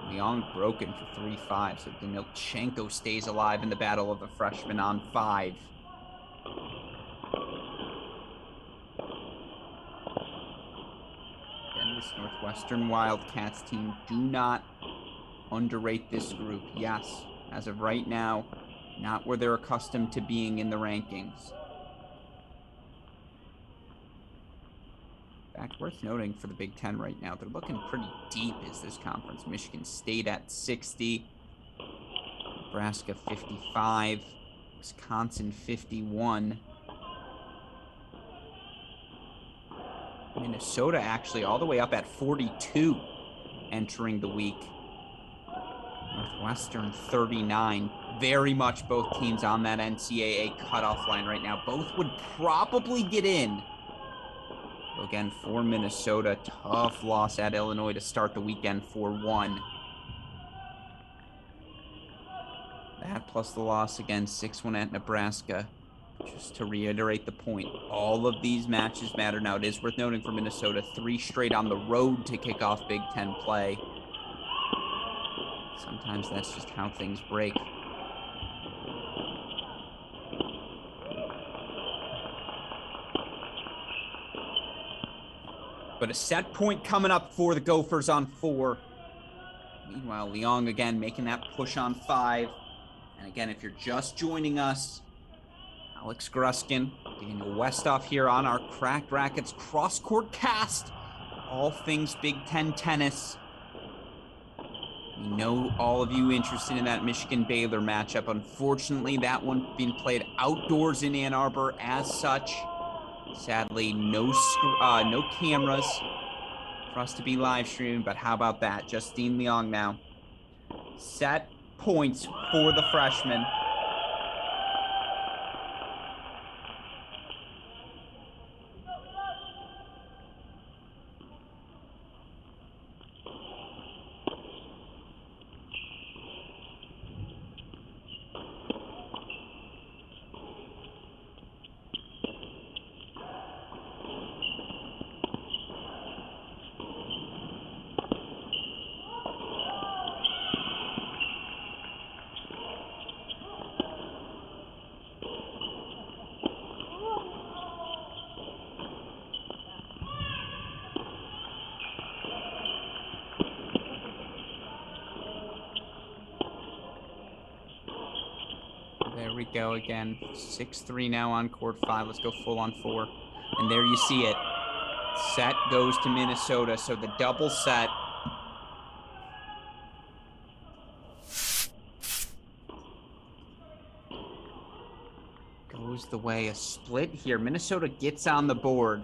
Leong broken for 3-5, so Danilchenko stays alive in the battle of the freshmen on 5. Again, this Northwestern Wildcats team, do not underrate this group. Yes, as of right now, not where they're accustomed to being in the rankings. In fact, worth noting for the Big Ten right now, they're looking pretty deep as this conference. Michigan State at 60, Nebraska 55, Wisconsin 51. Minnesota actually all the way up at 42 entering the week. Northwestern 39. Very much both teams on that NCAA cutoff line right now. Both would probably get in. So again, for Minnesota, tough loss at Illinois to start the weekend 4-1. That plus the loss again, 6-1 at Nebraska. Just to reiterate the point, all of these matches matter. Now, it is worth noting for Minnesota, 3 straight on the road to kick off Big Ten play. Sometimes that's just how things break. But a set point coming up for the Gophers on 4. Meanwhile, Leong again making that push on 5. And again, if you're just joining us, Alex Gruskin, Daniel Westoff here on our Cracked Racquets CrossCourt cast. All things Big Ten tennis. We know all of you interested in that Michigan-Baylor matchup. Unfortunately, that one being played outdoors in Ann Arbor as such. Sadly, no cameras for us to be live streaming, but how about that? Justine Leong now. Set points for the freshman. There we go again. 6-3 now on court 5. Let's go full on 4. And there you see it. Set goes to Minnesota. So the double set. Goes the way a split here. Minnesota gets on the board.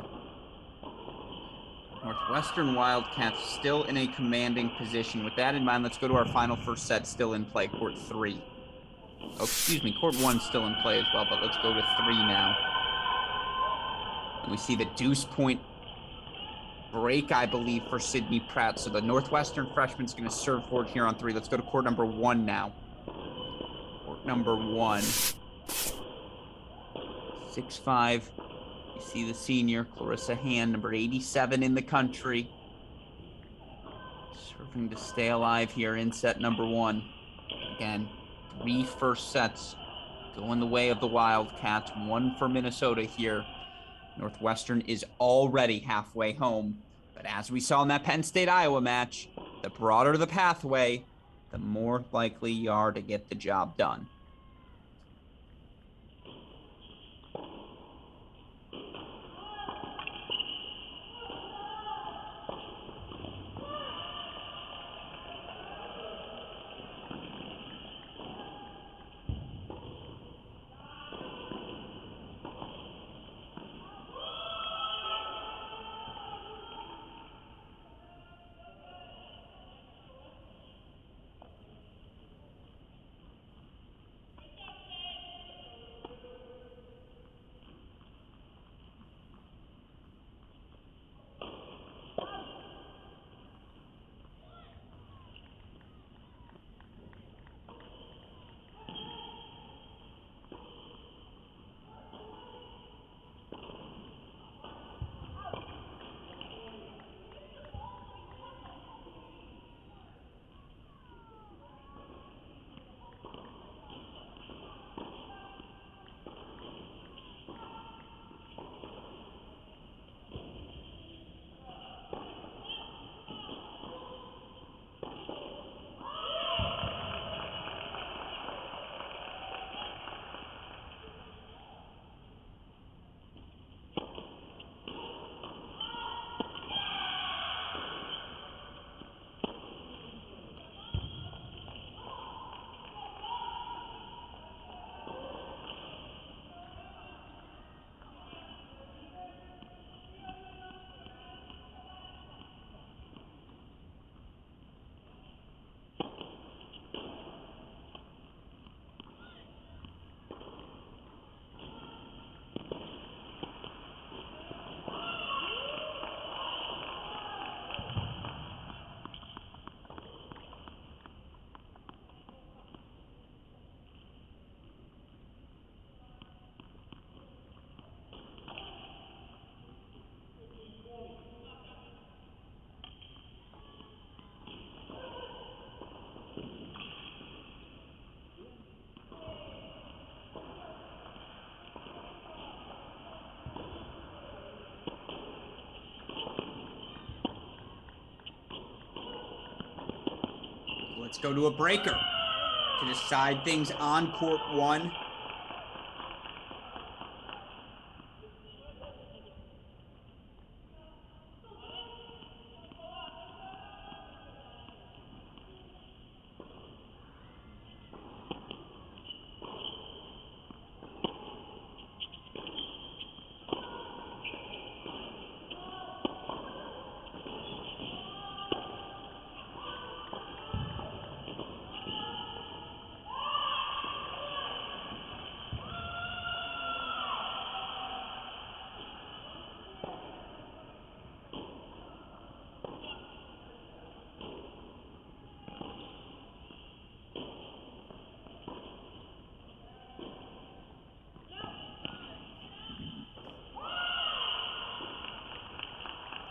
Northwestern Wildcats still in a commanding position. With that in mind, let's go to our final first set still in play, court 3. Oh, excuse me, court 1 still in play as well, but let's go to 3 now. And we see the deuce point break, I believe, for Sydney Pratt. So the Northwestern freshman's going to serve for it here on 3. Let's go to court number 1 now. Court number 1. 6'5". You see the senior, Clarissa Hand, number 87 in the country. Serving to stay alive here in set number 1. Again, 3 first sets going the way of the Wildcats. 1 for Minnesota here. Northwestern is already halfway home. But as we saw in that Penn State-Iowa match, the broader the pathway, the more likely you are to get the job done. Let's go to a breaker to decide things on court one.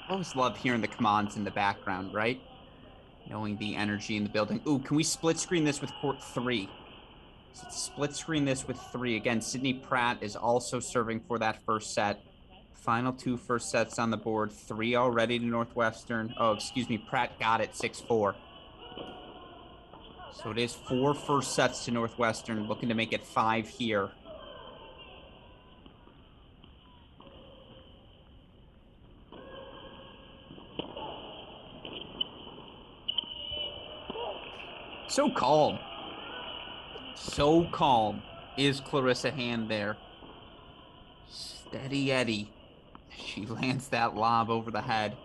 I always love hearing the commands in the background, right? Knowing the energy in the building. Ooh, can we split screen this with court 3? So let's split screen this with 3. Again, Sydney Pratt is also serving for that first set. Final 2 first sets on the board. 3 already to Northwestern. Oh, excuse me. Pratt got it 6-4. So it is 4 first sets to Northwestern, looking to make it 5 here. So calm. So calm is Clarissa Hand there. Steady Eddie. She lands that lob over the head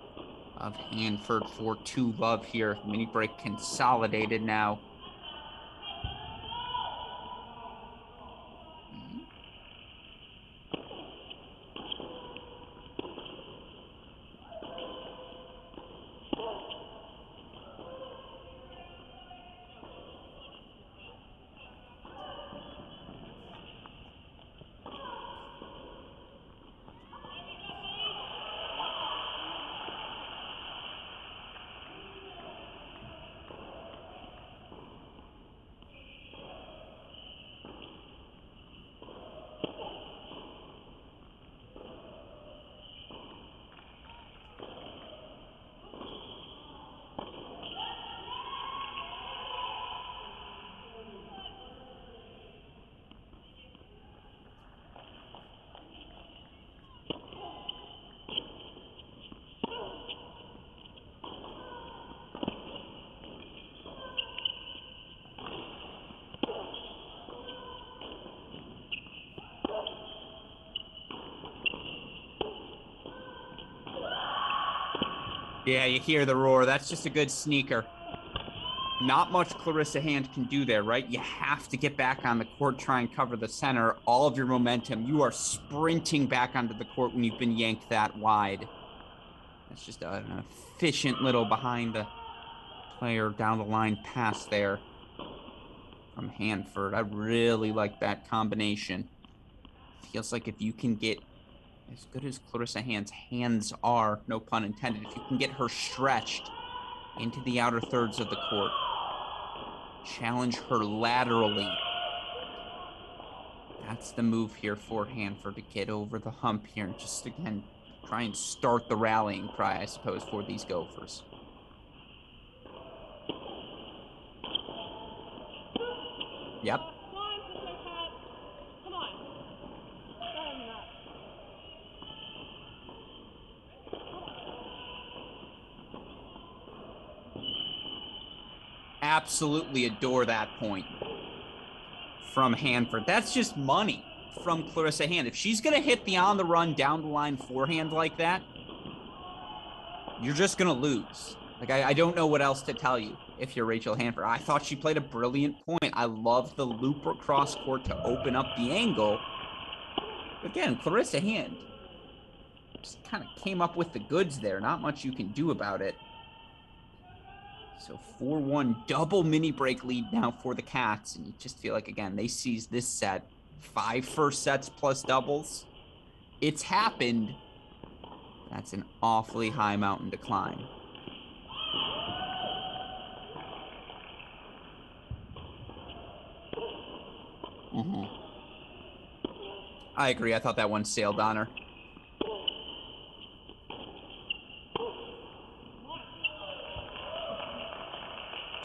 of Hanford for 2 love here. Mini break consolidated now. Yeah, you hear the roar. That's just a good sneaker. Not much Clarissa Hand can do there, right? You have to get back on the court, try and cover the center. All of your momentum. You are sprinting back onto the court when you've been yanked that wide. That's just an efficient little behind the player down the line pass there from Hanford. I really like that combination. Feels like if you can get as good as Clarissa Hand's hands are, no pun intended, if you can get her stretched into the outer thirds of the court, challenge her laterally, that's the move here for Hanford to get over the hump here and just, again, try and start the rallying cry, I suppose, for these Gophers. Yep. Absolutely adore that point from Hanford. That's just money from Clarissa Hand. If she's going to hit the on-the-run, down-the-line forehand like that, you're just going to lose. Like, I don't know what else to tell you if you're Rachel Hanford. I thought she played a brilliant point. I love the loop across court to open up the angle. Again, Clarissa Hand just kind of came up with the goods there. Not much you can do about it. So 4-1 double mini break lead now for the Cats. And you just feel like, again, they seized this set. 5 first sets plus doubles. It's happened. That's an awfully high mountain to climb. I agree. I thought that one sailed on her.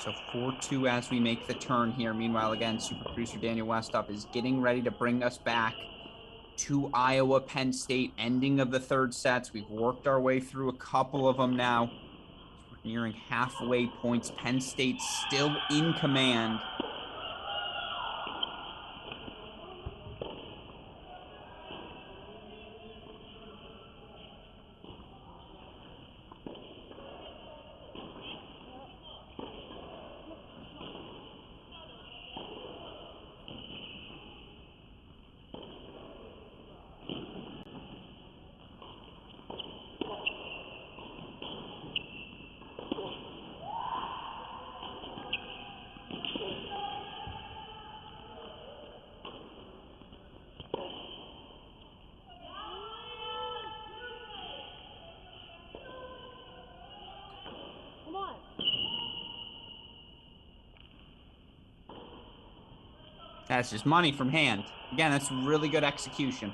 So 4-2 as we make the turn here. Meanwhile, again, super producer Daniel Westoff is getting ready to bring us back to Iowa, Penn State, ending of the third sets. We've worked our way through a couple of them now. We're nearing halfway points. Penn State still in command. That's just money from hand. Again, that's really good execution.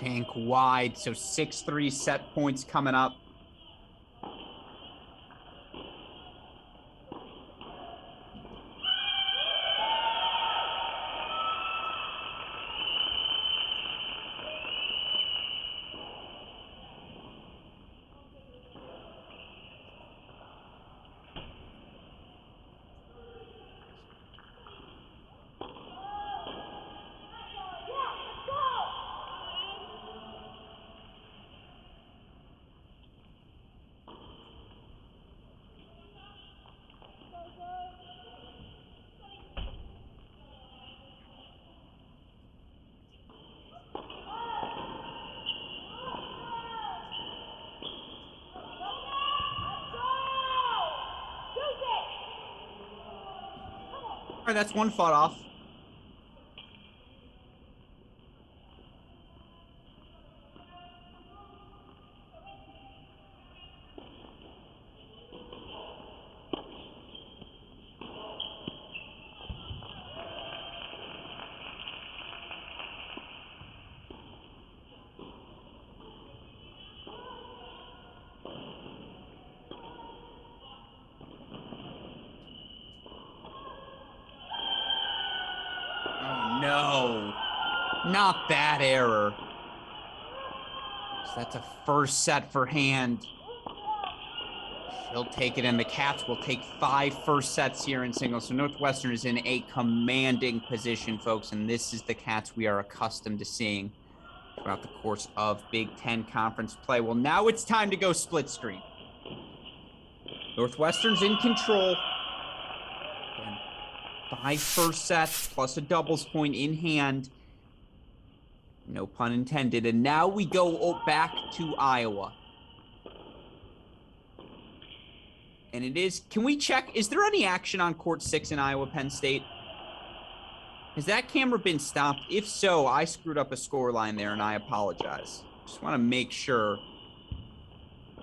Shank wide, so 6-3 set points coming up. All right, that's one fought off. No, not that error. So that's a first set for hand. She'll take it, and the Cats will take 5 first sets here in singles. So Northwestern is in a commanding position, folks, and this is the Cats we are accustomed to seeing throughout the course of Big Ten Conference play. Well, now it's time to go split screen. Northwestern's in control. Again, 5 first sets plus a doubles point in hand. No pun intended. And now we go back to Iowa. And it is, can we check, is there any action on court 6 in Iowa, Penn State? Has that camera been stopped? If so, I screwed up a score line there and I apologize. Just want to make sure.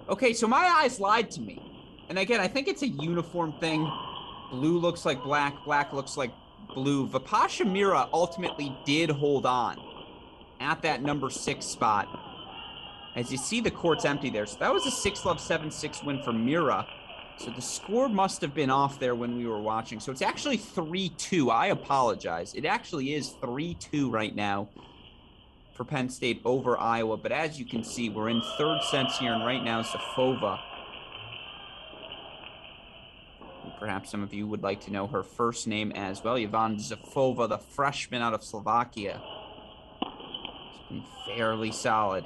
Okay, so my eyes lied to me. And again, I think it's a uniform thing. Blue looks like black, black looks like blue. Vipasha Mira ultimately did hold on at that number 6 spot. As you see, the court's empty there. So that was a 6-love, 7-6 win for Mira. So the score must have been off there when we were watching. So it's actually 3-2. I apologize. It actually is 3-2 right now for Penn State over Iowa. But as you can see, we're in third sets here, and right now Zafova, perhaps some of you would like to know her first name as well, Yvonne Zafova, the freshman out of Slovakia. It's been fairly solid.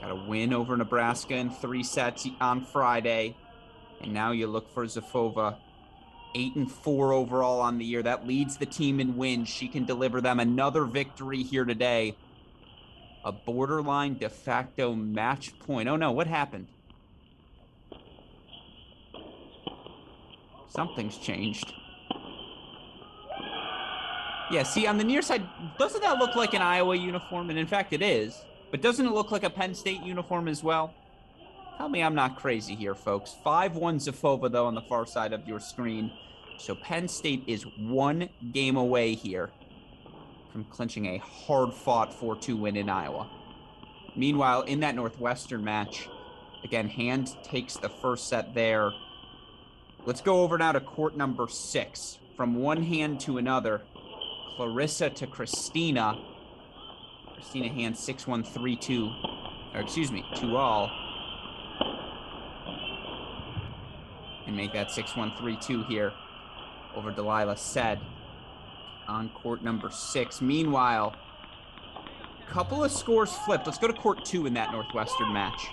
Got a win over Nebraska in 3 sets on Friday. And now you look for Zafova, 8-4 overall on the year. That leads the team in wins. She can deliver them another victory here today. A borderline de facto match point. Oh no, what happened? Something's changed. Yeah, see, on the near side, doesn't that look like an Iowa uniform? And in fact, it is. But doesn't it look like a Penn State uniform as well? Tell me I'm not crazy here, folks. 5-1 Zafova, though, on the far side of your screen. So Penn State is 1 game away here from clinching a hard-fought 4-2 win in Iowa. Meanwhile, in that Northwestern match, again, Hand takes the first set there. Let's go over now to court number 6. From one hand to another, Clarissa to Christina. Christina Hand 6-1, 3-2. Or excuse me, 2-all. And make that 6-1, 3-2 here over Delilah Said on court number 6. Meanwhile, a couple of scores flipped. Let's go to court 2 in that Northwestern match.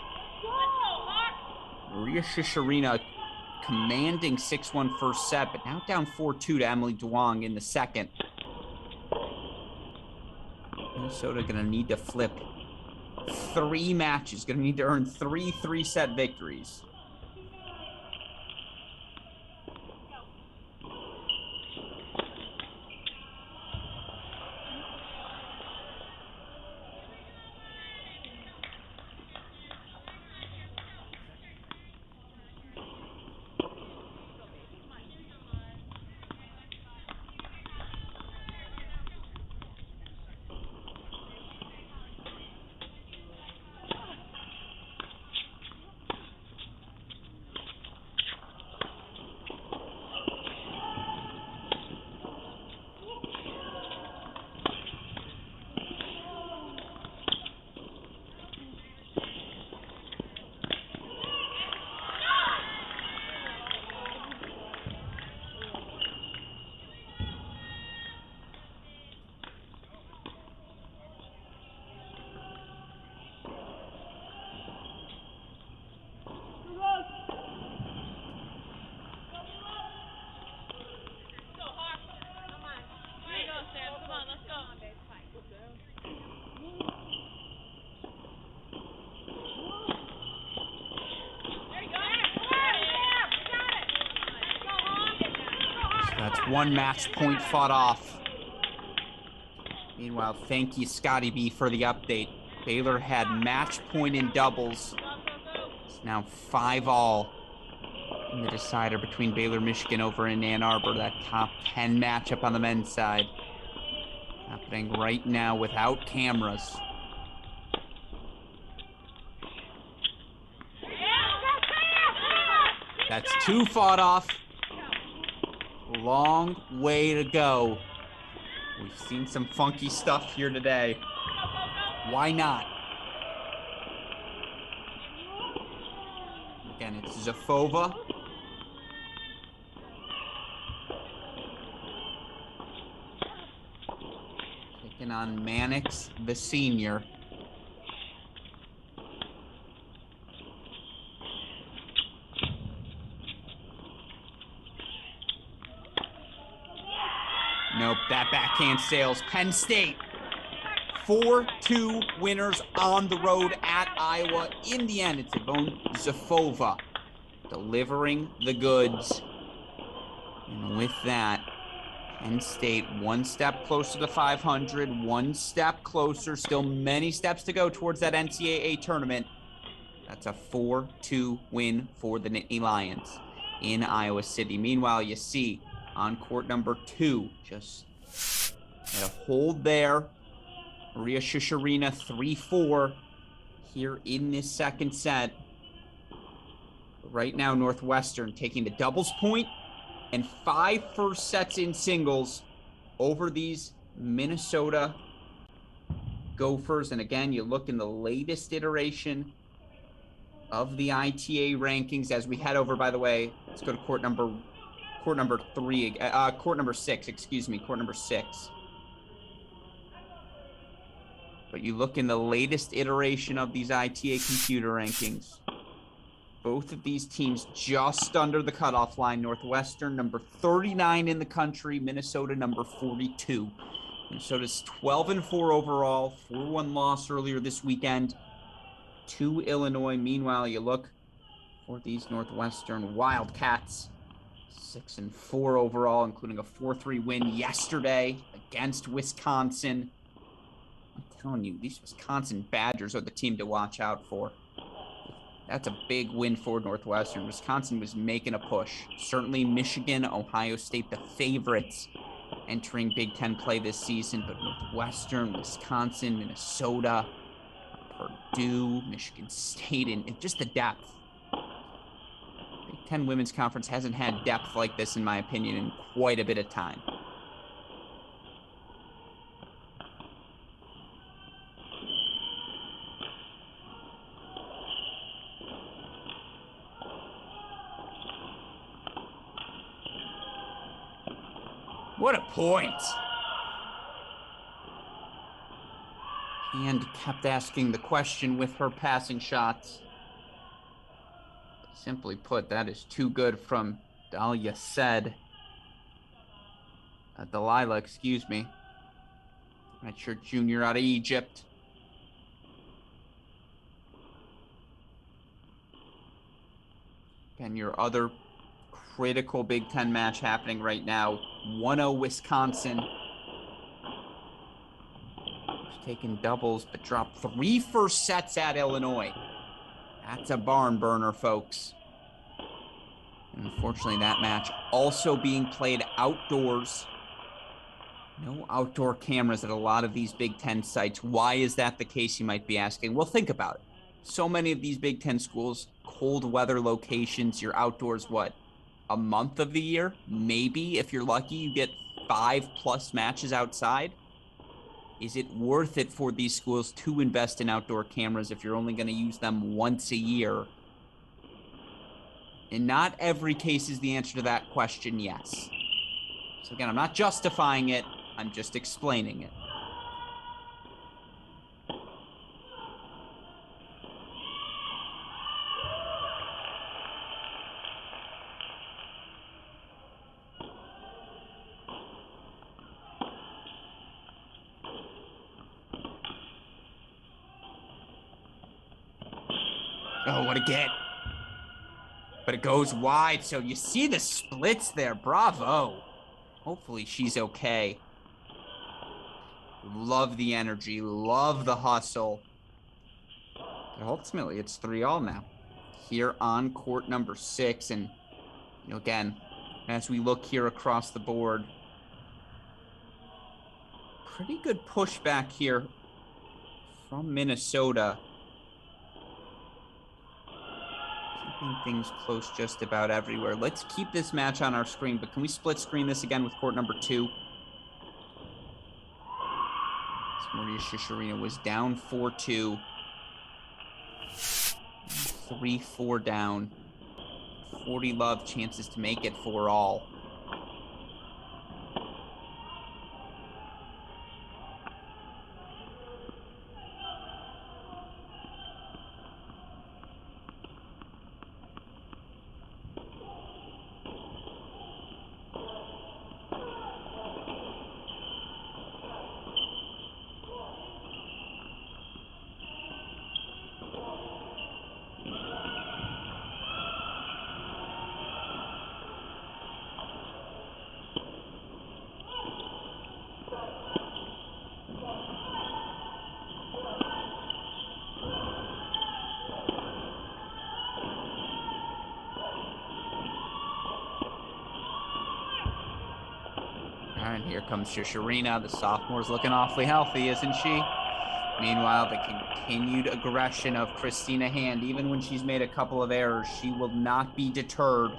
Maria Shishirina commanding 6-1 first set, but now down 4-2 to Emily Duong in the second. Minnesota gonna need to flip 3 matches, gonna need to earn 3 3-set victories. That's 1 match point fought off. Meanwhile, thank you, Scotty B, for the update. Baylor had match point in doubles. It's now 5-all in the decider between Baylor, Michigan over in Ann Arbor. That top 10 matchup on the men's side happening right now without cameras. That's 2 fought off. Long way to go. We've seen some funky stuff here today. Why not? Again, it's Zafova. Taking on Mannix, the senior. Nope, that backhand sails. Penn State, 4-2 winners on the road at Iowa. In the end, it's Yvonne Zafova delivering the goods. And with that, Penn State 1 step closer to 500, 1 step closer, still many steps to go towards that NCAA tournament. That's a 4-2 win for the Nittany Lions in Iowa City. Meanwhile, you see on court number 2, just had a hold there. Maria Shishirina 3-4 here in this second set. Right now, Northwestern taking the doubles point and 5 first sets in singles over these Minnesota Gophers. And again, you look in the latest iteration of the ITA rankings as we head over, by the way, let's go to court number 6, excuse me, court number 6. But you look in the latest iteration of these ITA computer rankings, both of these teams just under the cutoff line. Northwestern, number 39 in the country. Minnesota, number 42. Minnesota's 12-4 overall, 4-1 loss earlier this weekend to Illinois. Meanwhile, you look for these Northwestern Wildcats, 6-4 overall, including a 4-3 win yesterday against Wisconsin. I'm telling you, these Wisconsin Badgers are the team to watch out for. That's a big win for Northwestern. Wisconsin was making a push. Certainly Michigan, Ohio State, the favorites entering Big Ten play this season, but Northwestern, Wisconsin, Minnesota, Purdue, Michigan State, and just the depth. Big Ten Women's Conference hasn't had depth like this, in my opinion, in quite a bit of time. What a point. And kept asking the question with her passing shots. Simply put, that is too good from Delilah, excuse me. Redshirt junior out of Egypt. And your other critical Big Ten match happening right now. 1-0 Wisconsin. Taking doubles, but dropped 3 first sets at Illinois. That's a barn burner, folks. And unfortunately, that match also being played outdoors. No outdoor cameras at a lot of these Big Ten sites. Why is that the case, you might be asking? Well, think about it. So many of these Big Ten schools, cold weather locations, you're outdoors, what, a month of the year? Maybe, if you're lucky, you get 5+ matches outside. Is it worth it for these schools to invest in outdoor cameras if you're only going to use them once a year? In not every case is the answer to that question yes. So again, I'm not justifying it. I'm just explaining it. Oh, what a get. But it goes wide, so you see the splits there. Bravo. Hopefully she's okay. Love the energy. Love the hustle. But ultimately, it's 3-all now. Here on court number 6. And, you know, again, as we look here across the board, pretty good pushback here from Minnesota. Keeping things close just about everywhere. Let's keep this match on our screen, but can we split screen this again with court number 2? Maria Shishirina was down 4-2. 3-4 down. 40 love chances to make it 4-all. And here comes Shishirina. The sophomore's looking awfully healthy, isn't she? Meanwhile, the continued aggression of Christina Hand, even when she's made a couple of errors, she will not be deterred.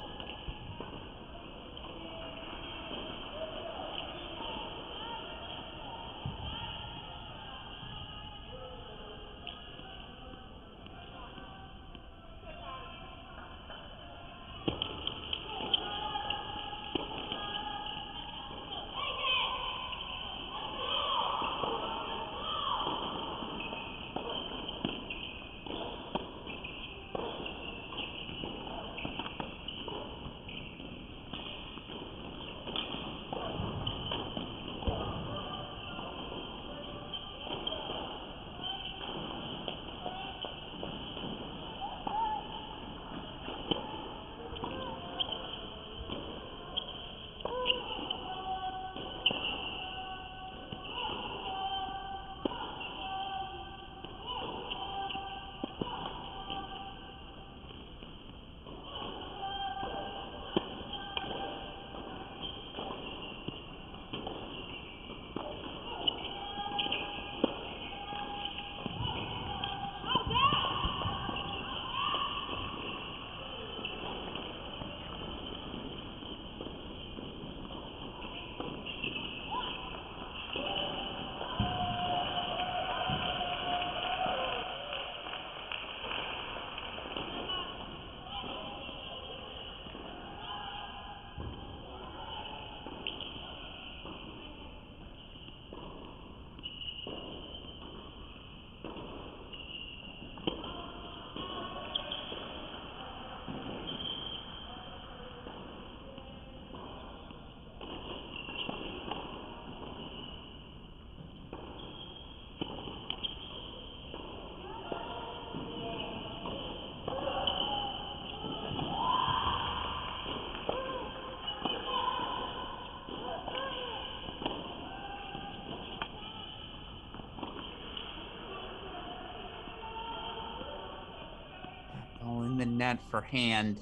net for hand.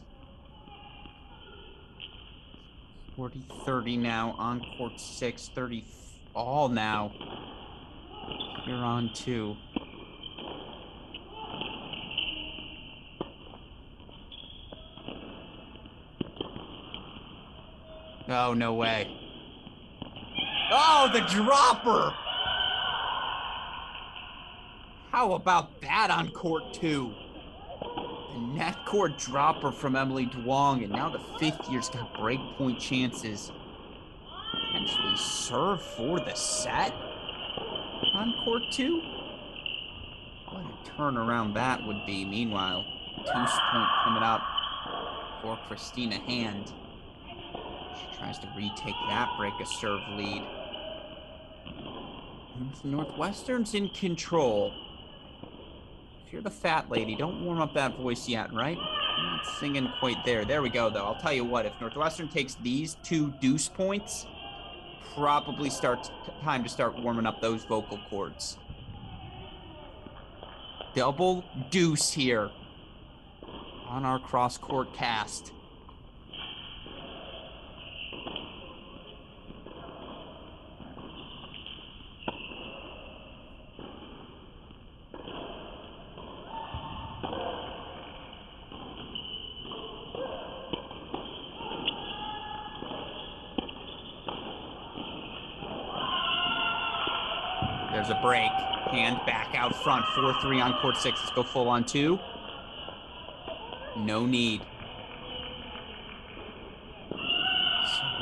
40-30 now on court 6, 30 all now. Here on 2. Oh, no way. Oh, the dropper! How about that on court 2? The net court dropper from Emily Duong, and now the 5th year's got break point chances. Potentially serve for the set on court 2. What a turnaround that would be. Meanwhile, deuce point coming up for Christina Hand. She tries to retake that break a serve lead. Northwestern's in control. If you're the fat lady, don't warm up that voice yet, right? I'm not singing quite there. There we go, though. I'll tell you what, if Northwestern takes these 2 deuce points, probably time to start warming up those vocal cords. Double deuce here on our cross-court cast. There's a break. Hand back out front. 4-3 on court 6. Let's go full on 2. No need. So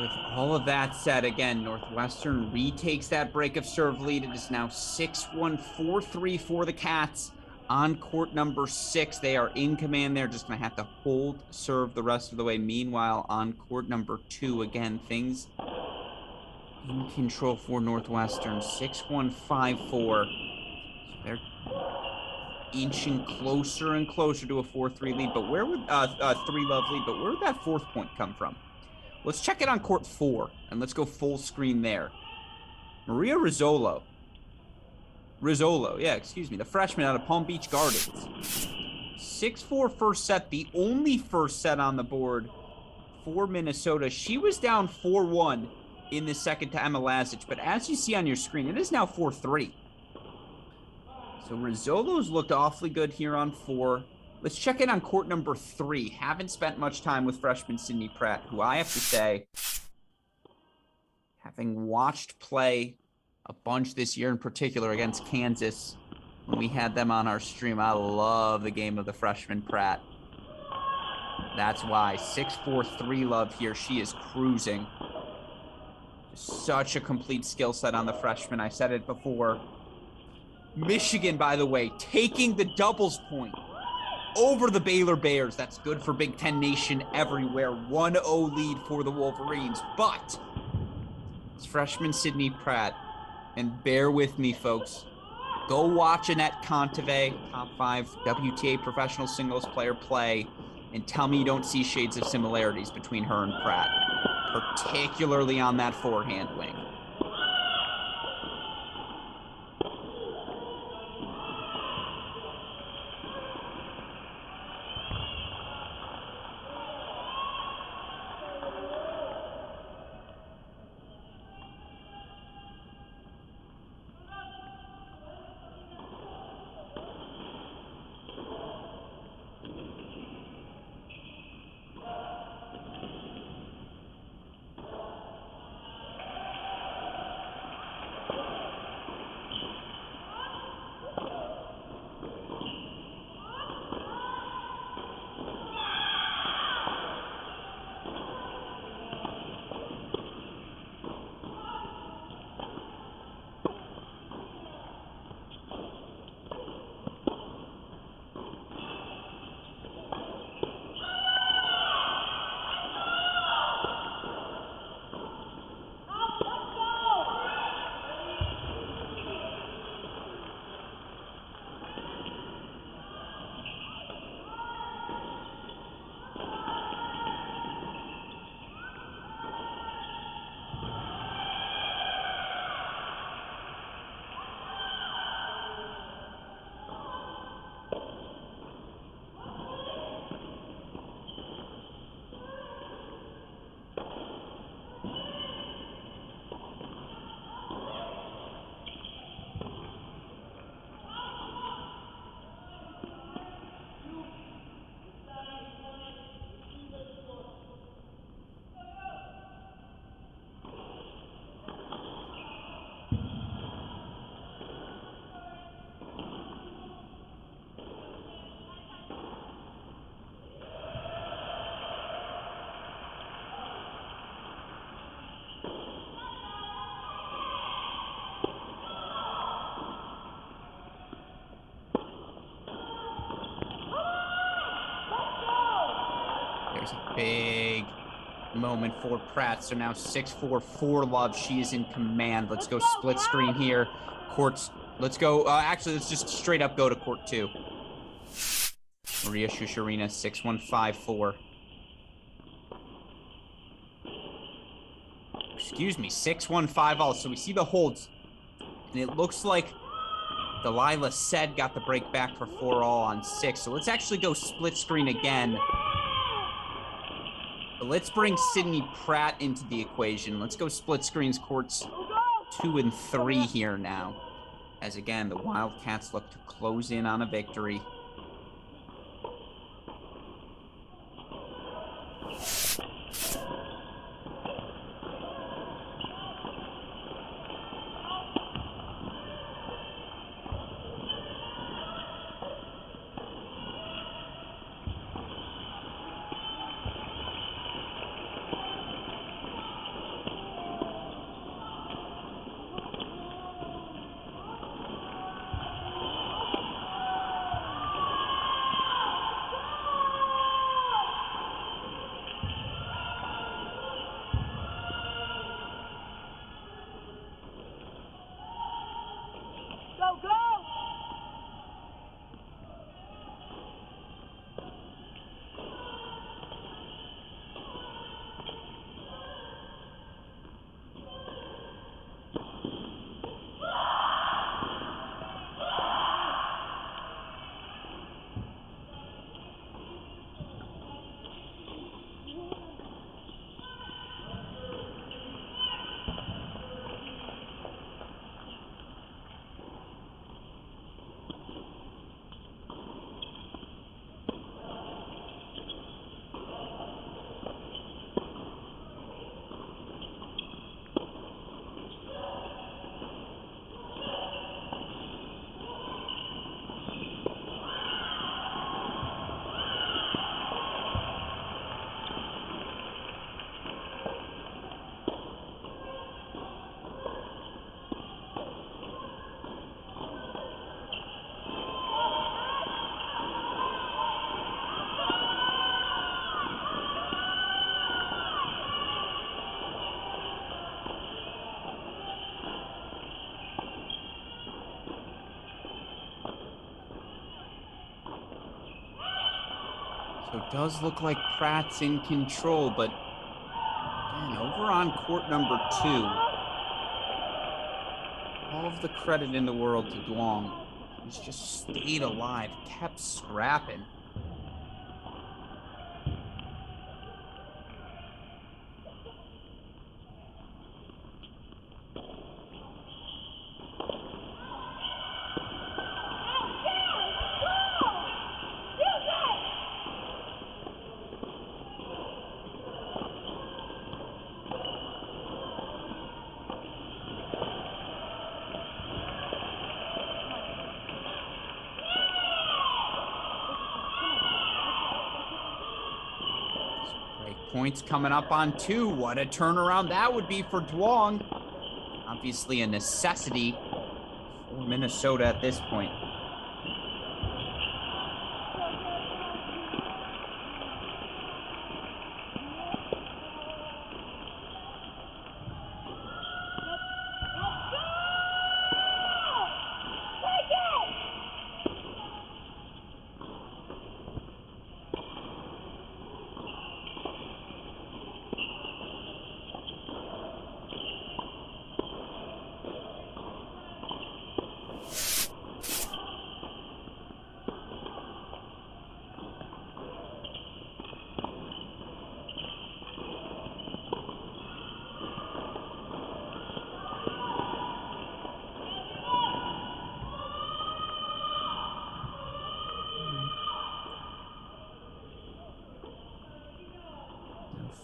with all of that said, again, Northwestern retakes that break of serve lead. It is now 6-1, 4-3 for the Cats on court number 6. They are in command there. Just going to have to hold serve the rest of the way. Meanwhile, on court number 2, again, things in control for Northwestern. 6-1, 5-4. So they're inching closer and closer to a 4-3 lead. But where would 3-love lead? But where would that 4th point come from? Let's check it on court 4, and let's go full screen there. Maria Rizzolo, the freshman out of Palm Beach Gardens. 6-4 first set, the only first set on the board for Minnesota. She was down 4-1 in the second to Emma Lazic, but as you see on your screen, it is now 4-3. So Rizzolo's looked awfully good here on 4. Let's check in on court number 3. Haven't spent much time with freshman Sydney Pratt, who I have to say, having watched play a bunch this year in particular against Kansas when we had them on our stream, I love the game of the freshman Pratt. That's why 6-4, 3-love here. She is cruising. Such a complete skill set on the freshman. I said it before. Michigan, by the way, taking the doubles point over the Baylor Bears. That's good for Big Ten Nation everywhere. 1-0 lead for the Wolverines. But it's freshman Sydney Pratt. And bear with me, folks. Go watch Annette Kontaveit, top 5 WTA professional singles player, play, and tell me you don't see shades of similarities between her and Pratt, particularly on that forehand wing. moment for Pratt. So now 6-4 for Love. She is in command. Let's go split screen here. Courts. Let's go. Actually, let's just straight up go to court 2. Maria Shusharina, 6-1-5-4. Excuse me, 6-1-5-all. So we see the holds. And it looks like Delilah said got the break back for 4-all on 6. So let's actually go split screen again. But let's bring Sydney Pratt into the equation. Let's go split screens courts 2 and 3 here now. As again, the Wildcats look to close in on a victory. So it does look like Pratt's in control, but again, over on court number 2, all of the credit in the world to Duong. He's just stayed alive, kept scrapping. Points coming up on 2. What a turnaround that would be for Duong. Obviously a necessity for Minnesota at this point.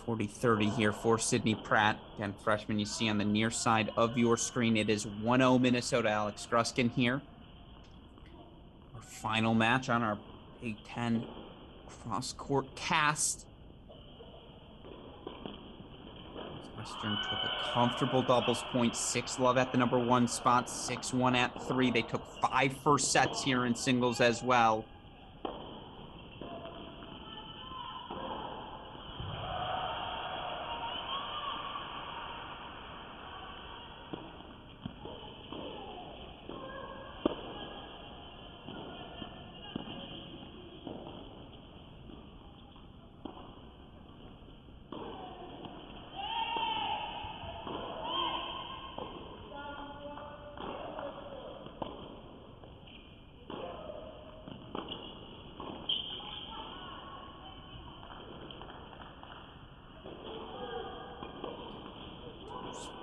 .40-30 here for Sydney Pratt. Again, freshman, you see on the near side of your screen, it is 1-0 Minnesota. Alex Gruskin here. Our final match on our Big Ten cross-court cast. Northwestern took a comfortable doubles point. 6-love at the number 1 spot, 6-1 at 3. They took 5 first sets here in singles as well.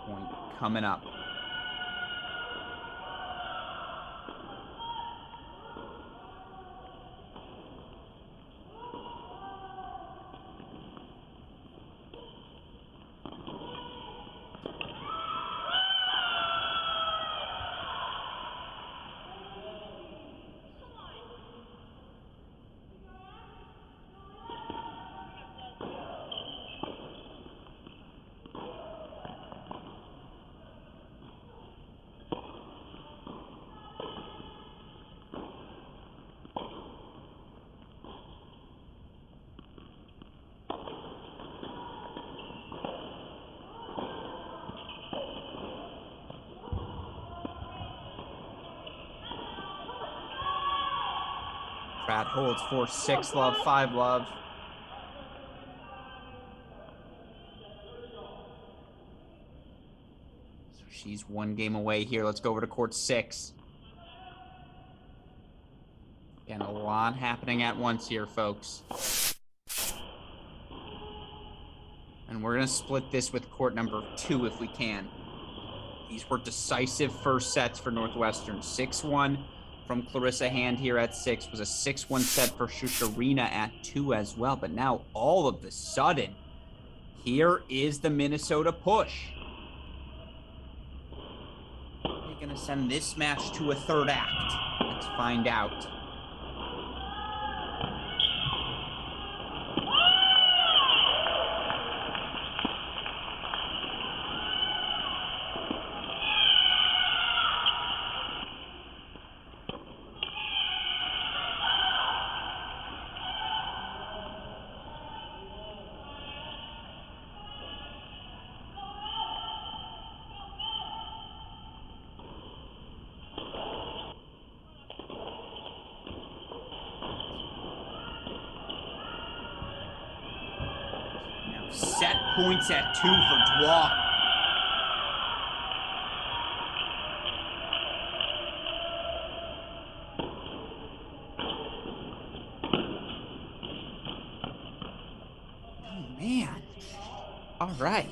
point coming up. Pratt holds for 6 love, 5 love. So she's 1 game away here. Let's go over to court 6. Again, a lot happening at once here, folks. And we're going to split this with court number 2 if we can. These were decisive first sets for Northwestern. 6-1 from Clarissa Hand here at 6 was a 6-1 set for Shusharina at 2 as well. But now all of the sudden, here is the Minnesota push. They're going to send this match to a 3rd act. Let's find out. Set points at 2 for Dwa. Oh, man. All right.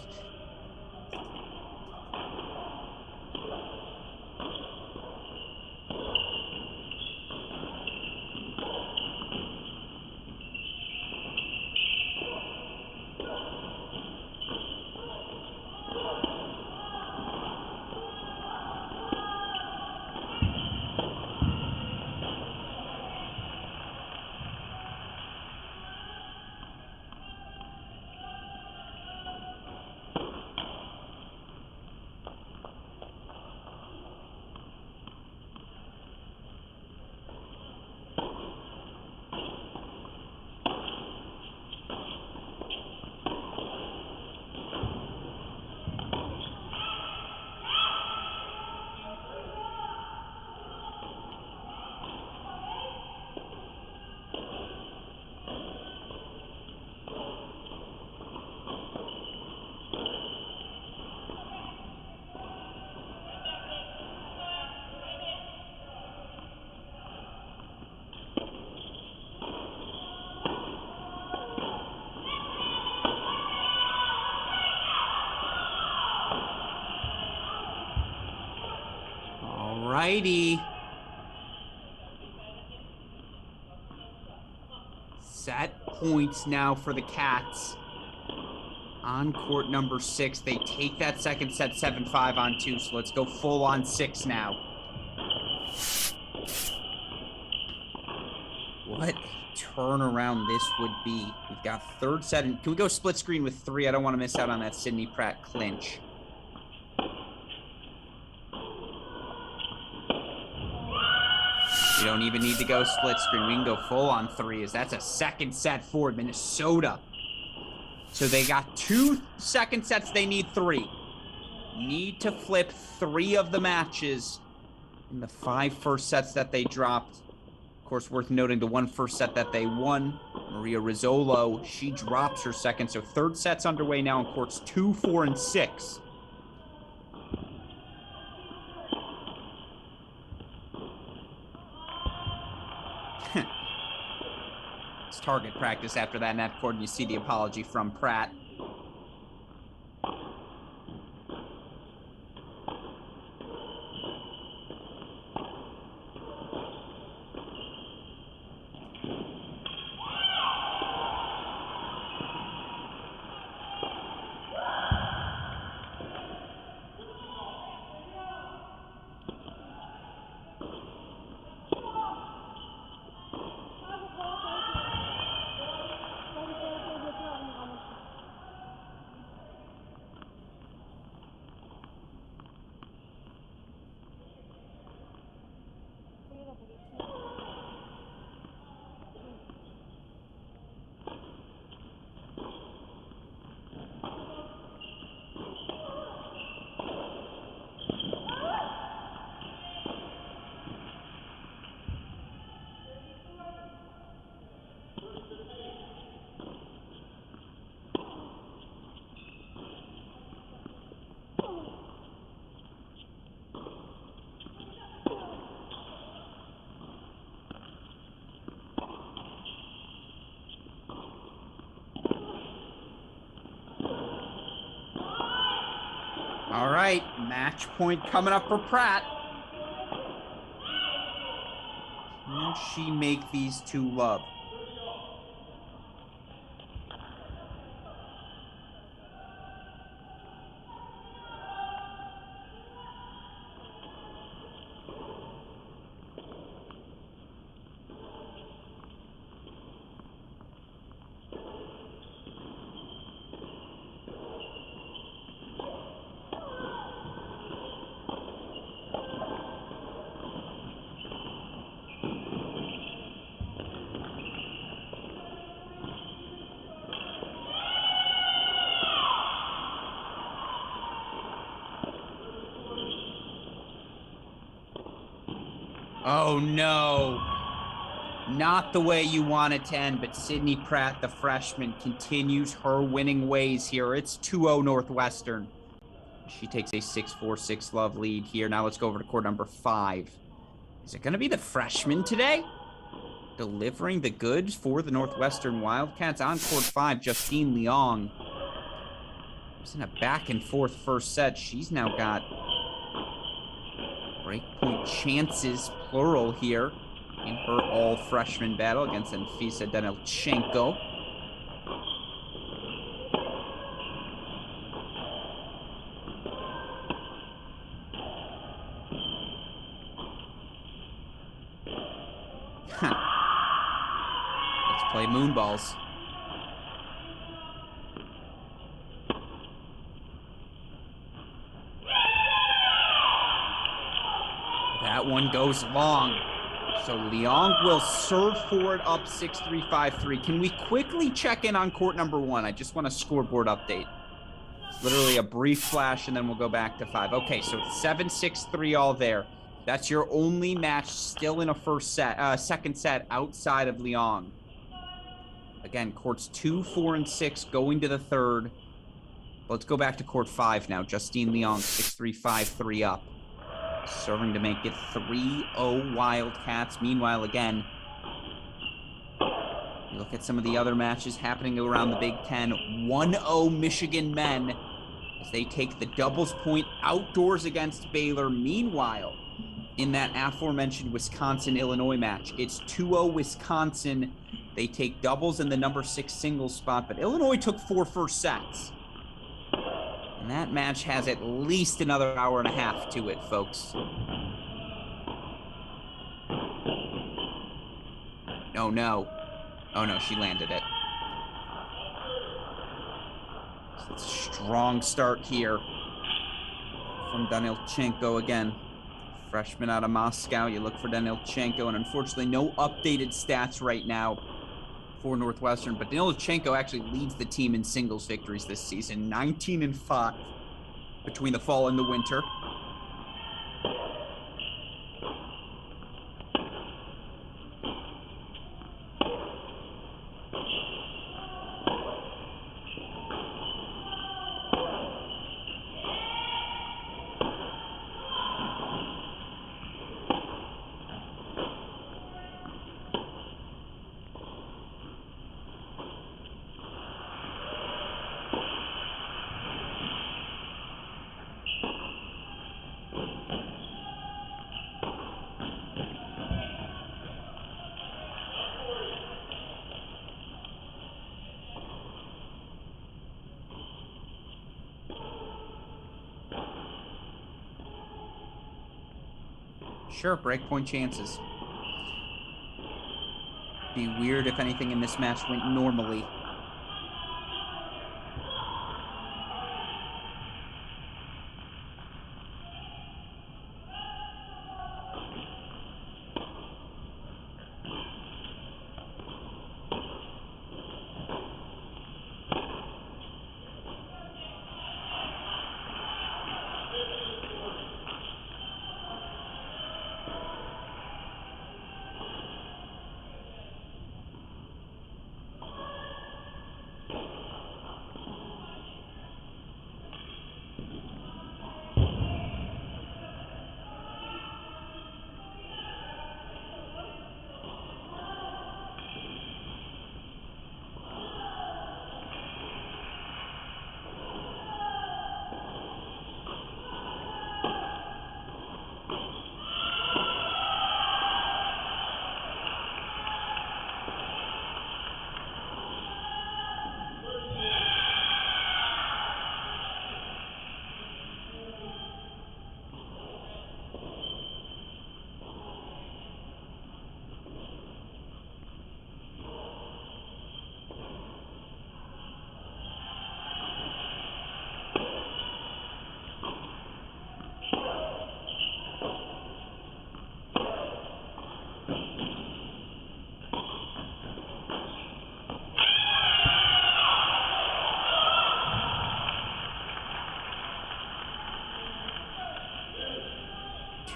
Alrighty. Set points now for the Cats. On court number 6, they take that second set 7-5 on 2, so let's go full on 6 now. What a turnaround this would be. We've got 3rd set, and can we go split screen with 3? I don't want to miss out on that Sydney Pratt clinch. We don't even need to go split screen. We can go full on 3, as that's a 2nd set for Minnesota. So they got 2 second sets. They need 3. Need to flip 3 of the matches in the 5 first sets that they dropped. Of course, worth noting the 1 first set that they won. Maria Rizzolo, she drops her 2nd. So 3rd set's underway now in courts 2, 4, and 6. It's target practice after that net court, and you see the apology from Pratt. All right, match point coming up for Pratt. Can she make these two love? Oh, no. Not the way you want it to end, but Sydney Pratt, the freshman, continues her winning ways here. It's 2-0 Northwestern. She takes a 6-4, 6-love lead here. Now let's go over to court number 5. Is it going to be the freshman today? Delivering the goods for the Northwestern Wildcats on court 5, Justine Leong. It was in a back and forth first set. She's now got breakpoint chances, plural here, in her all-freshman battle against Anfisa Danilchenko. Let's play moonballs. That one goes long. So Leong will serve forward up 6-3, 5-3. Can we quickly check in on court number 1? I just want a scoreboard update. It's literally a brief flash, and then we'll go back to 5. Okay, so 7-6-3 all there. That's your only match still in a second set outside of Leong. Again, courts 2, 4, and 6 going to the third. Let's go back to court 5 now. Justine Leong, 6-3, 5-3 up. Serving to make it 3-0 Wildcats. Meanwhile, again, you look at some of the other matches happening around the Big Ten. 1-0 Michigan men as they take the doubles point outdoors against Baylor. Meanwhile, in that aforementioned Wisconsin-Illinois match, it's 2-0 Wisconsin. They take doubles in the number 6 singles spot, but Illinois took 4 first sets. And that match has at least another hour and a half to it, folks. Oh, no. Oh, no, she landed it. So it's a strong start here from Danilchenko again. Freshman out of Moscow. You look for Danilchenko, and unfortunately no updated stats right now for Northwestern, but Danilchenko actually leads the team in singles victories this season, 19-5 between the fall and the winter. Sure, breakpoint chances. Be weird if anything in this match went normally.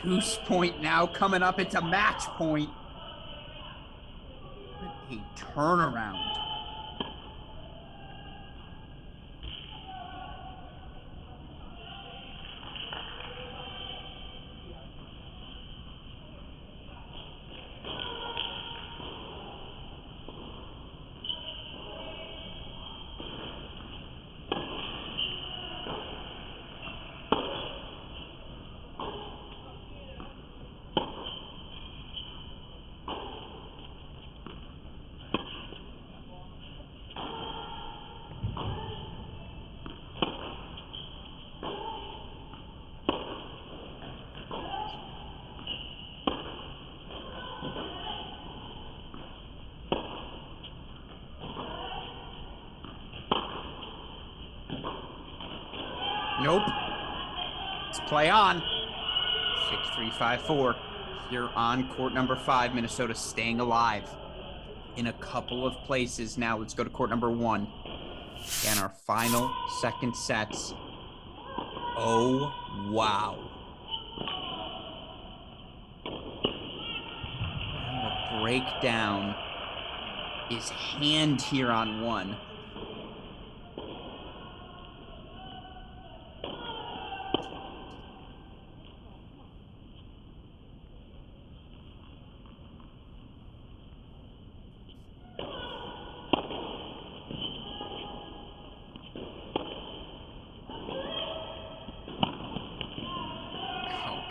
Deuce point now coming up. It's a match point. What a turnaround. Nope. Let's play on. 6-3-5-4. Here on court number 5, Minnesota staying alive in a couple of places now. Let's go to court number 1. And our final second sets. Oh, wow. Now a breakdown is hand here on 1.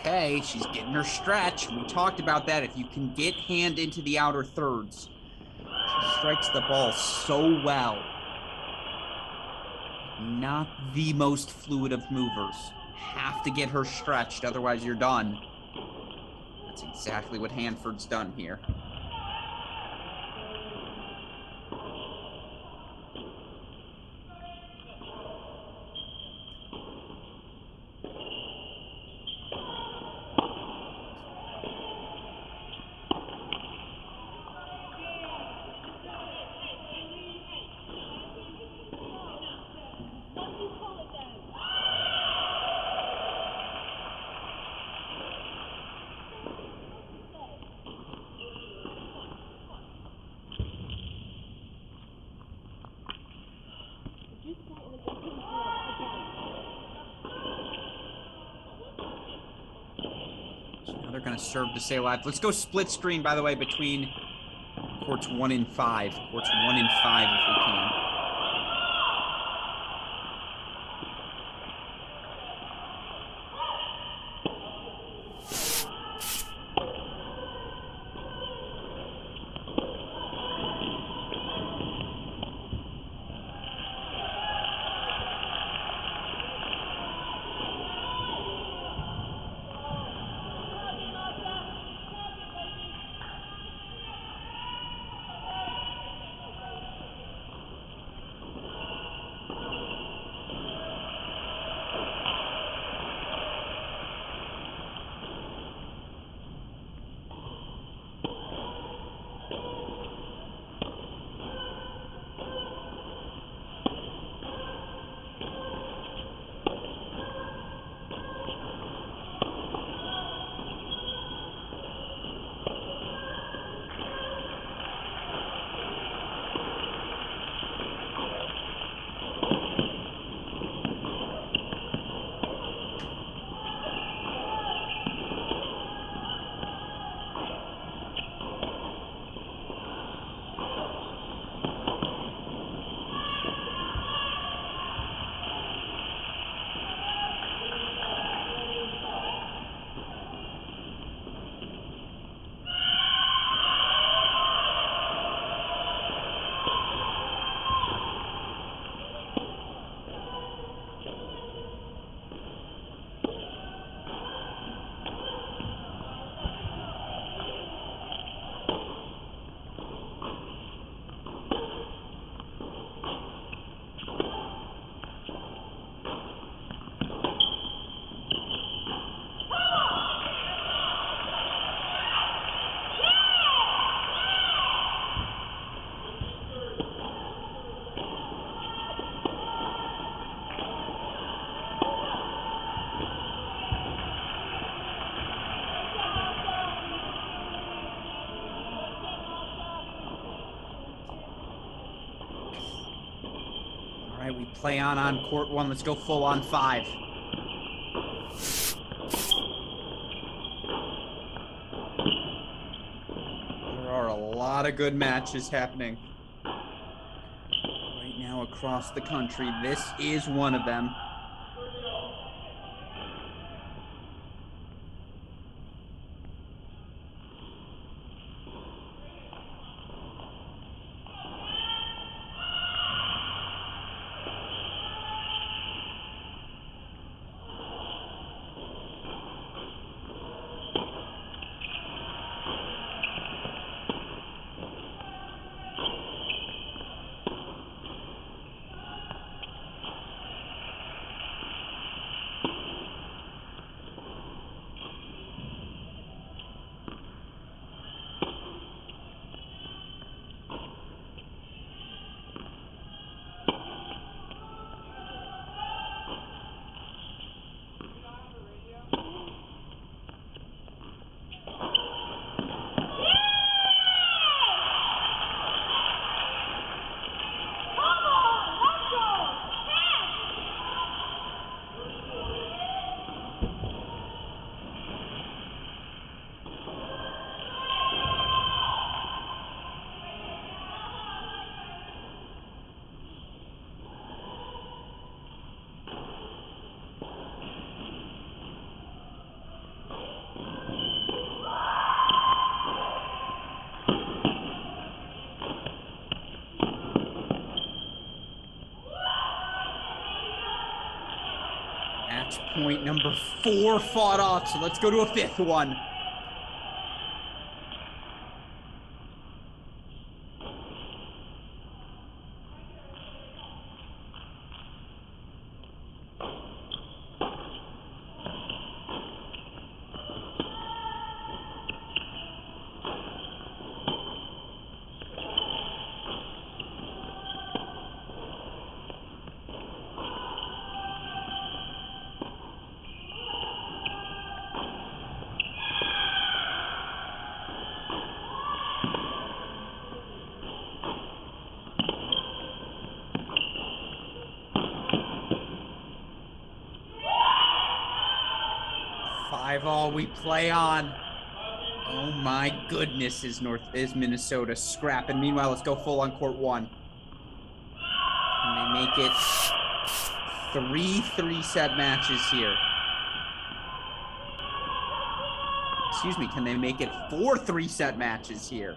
Okay, she's getting her stretch. We talked about that. If you can get hand into the outer thirds, she strikes the ball so well. Not the most fluid of movers. Have to get her stretched, otherwise you're done. That's exactly what Hanford's done here. Now they're going to serve to stay alive. Let's go split screen, by the way, between courts 1 and 5. Courts 1 and 5 if we can. play on court 1. Let's go full on 5. There are a lot of good matches happening right now across the country. This is one of them. Match point number 4 fought off, so let's go to a 5th one. All we play on. Oh my goodness, is Minnesota scrapping. Meanwhile, let's go full on court 1. Can they make it 3 3-set matches here? Excuse me, can they make it 4 3-set matches here?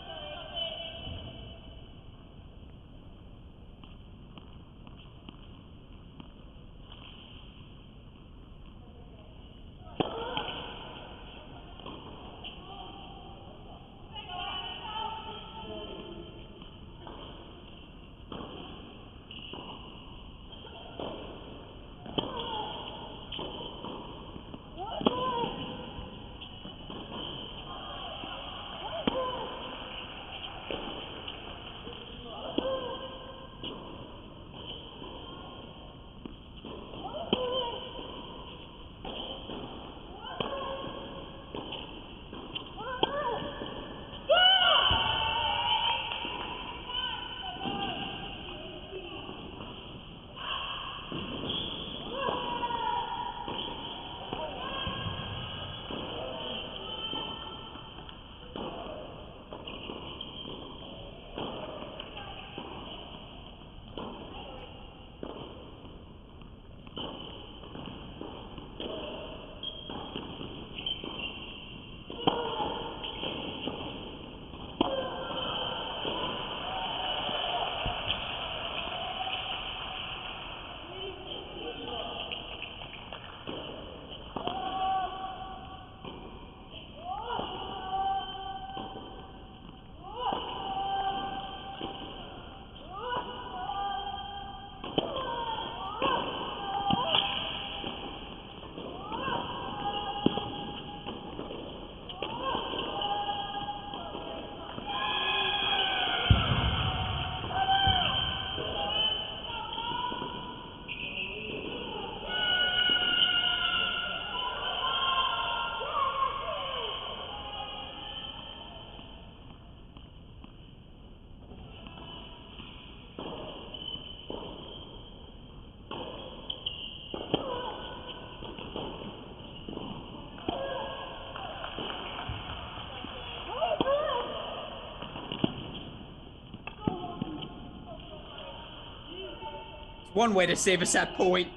One way to save a set point.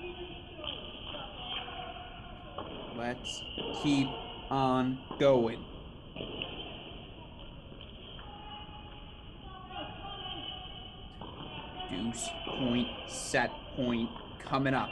Let's keep on going. Deuce point, set point coming up.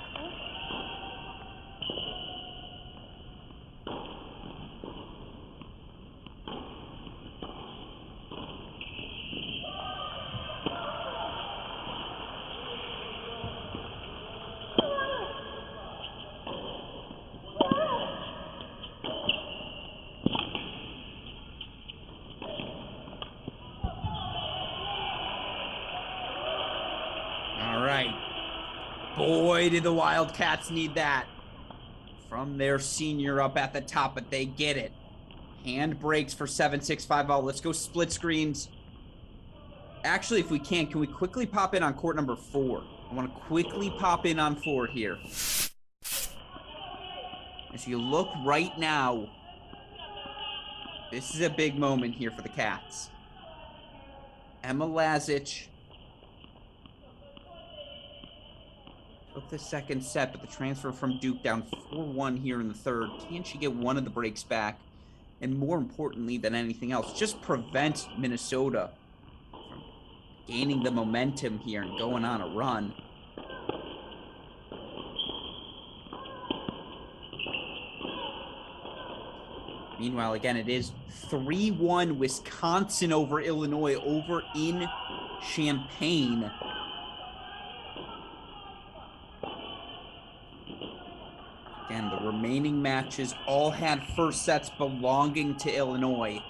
Boy, did the Wildcats need that from their senior up at the top, but they get it. Hand breaks for 7-6-5 all. Let's go split screens. Actually, if we can we quickly pop in on court number 4? I want to quickly pop in on 4 here. As you look right now, this is a big moment here for the Cats. Emma Lazic took the second set, but the transfer from Duke down 4-1 here in the third. Can she get one of the breaks back? And more importantly than anything else, just prevent Minnesota from gaining the momentum here and going on a run. Meanwhile, again, it is 3-1 Wisconsin over Illinois over in Champaign. Again, the remaining matches all had first sets belonging to Illinois.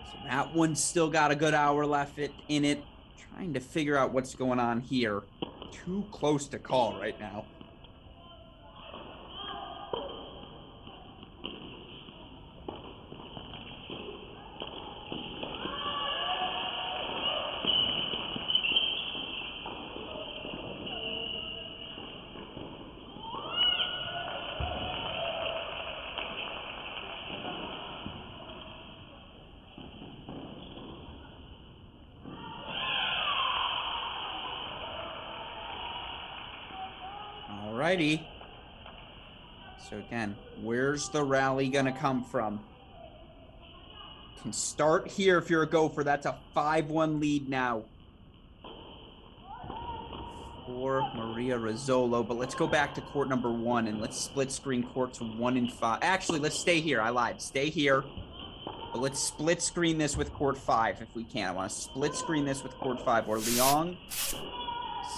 So that one's still got a good hour left in it. Trying to figure out what's going on here. Too close to call right now. Alrighty. So again, where's the rally gonna come from? Can start here if you're a gopher. That's a 5-1 lead now for Maria Rizzolo. But let's go back to court number 1 and let's split screen courts 1 and 5. Actually, let's stay here. I lied. Stay here. But let's split screen this with court 5 if we can. I want to split screen this with court 5. Or Leong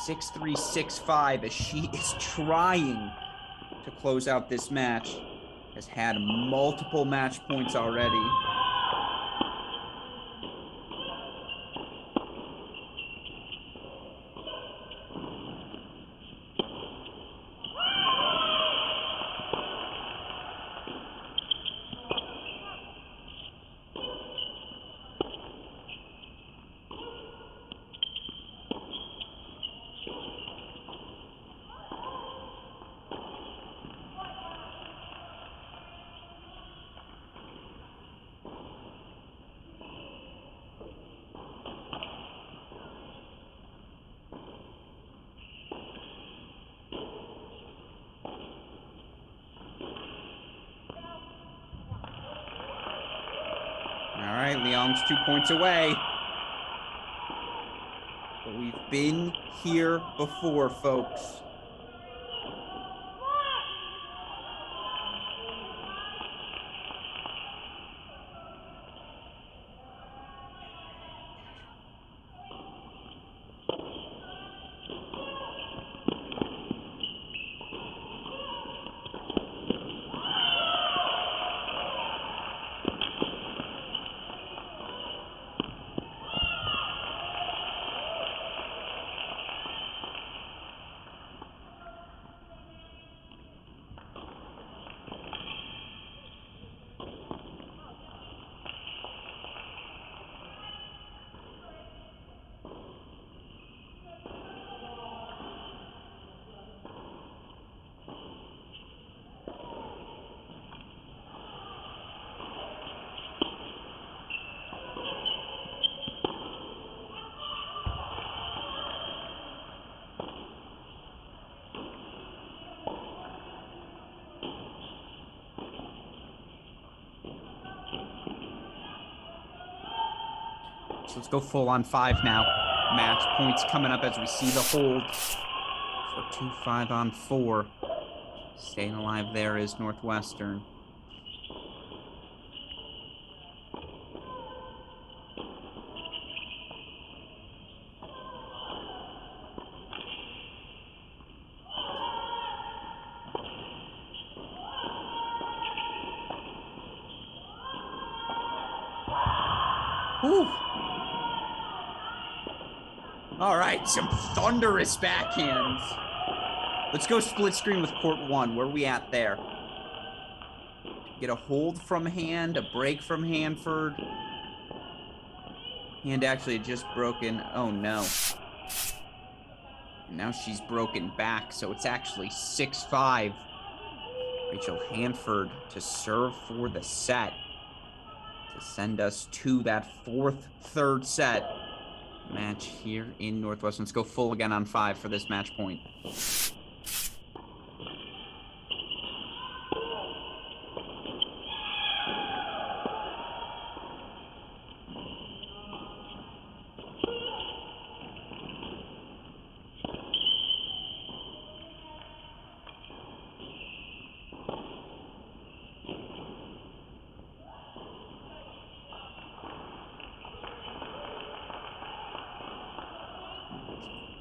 6-3, 6-5 as she is trying to close out this match. Has had multiple match points already. All right, Leong's 2 points away. But we've been here before, folks. So let's go full on 5 now. Match points coming up as we see the hold for 2-5 on 4. Staying alive there is Northwestern. Whew. All right, some thunderous backhands. Let's go split screen with court 1. Where are we at there? Get a hold from Hand, a break from Hanford. Hand actually had just broken. Oh, no. And now she's broken back, so it's actually 6-5. Rachel Hanford to serve for the set. To send us to that 4th third set match here in Northwestern. Let's go full again on 5 for this match point.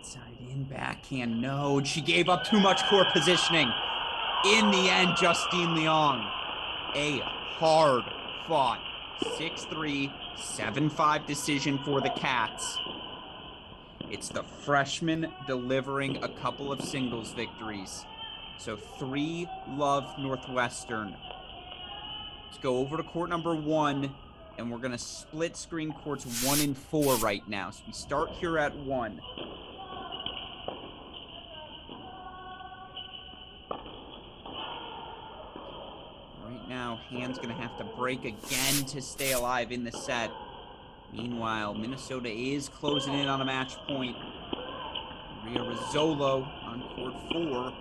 Side in, backhand, no. She gave up too much court positioning. In the end, Justine Leong, a hard-fought 6-3, 7-5 decision for the Cats. It's the freshman delivering a couple of singles victories. So 3-love Northwestern. Let's go over to court number 1, and we're going to split screen courts 1 and 4 right now. So we start here at 1. Now, Hand's going to have to break again to stay alive in the set. Meanwhile, Minnesota is closing in on a match point. Maria Rizzolo on court 4.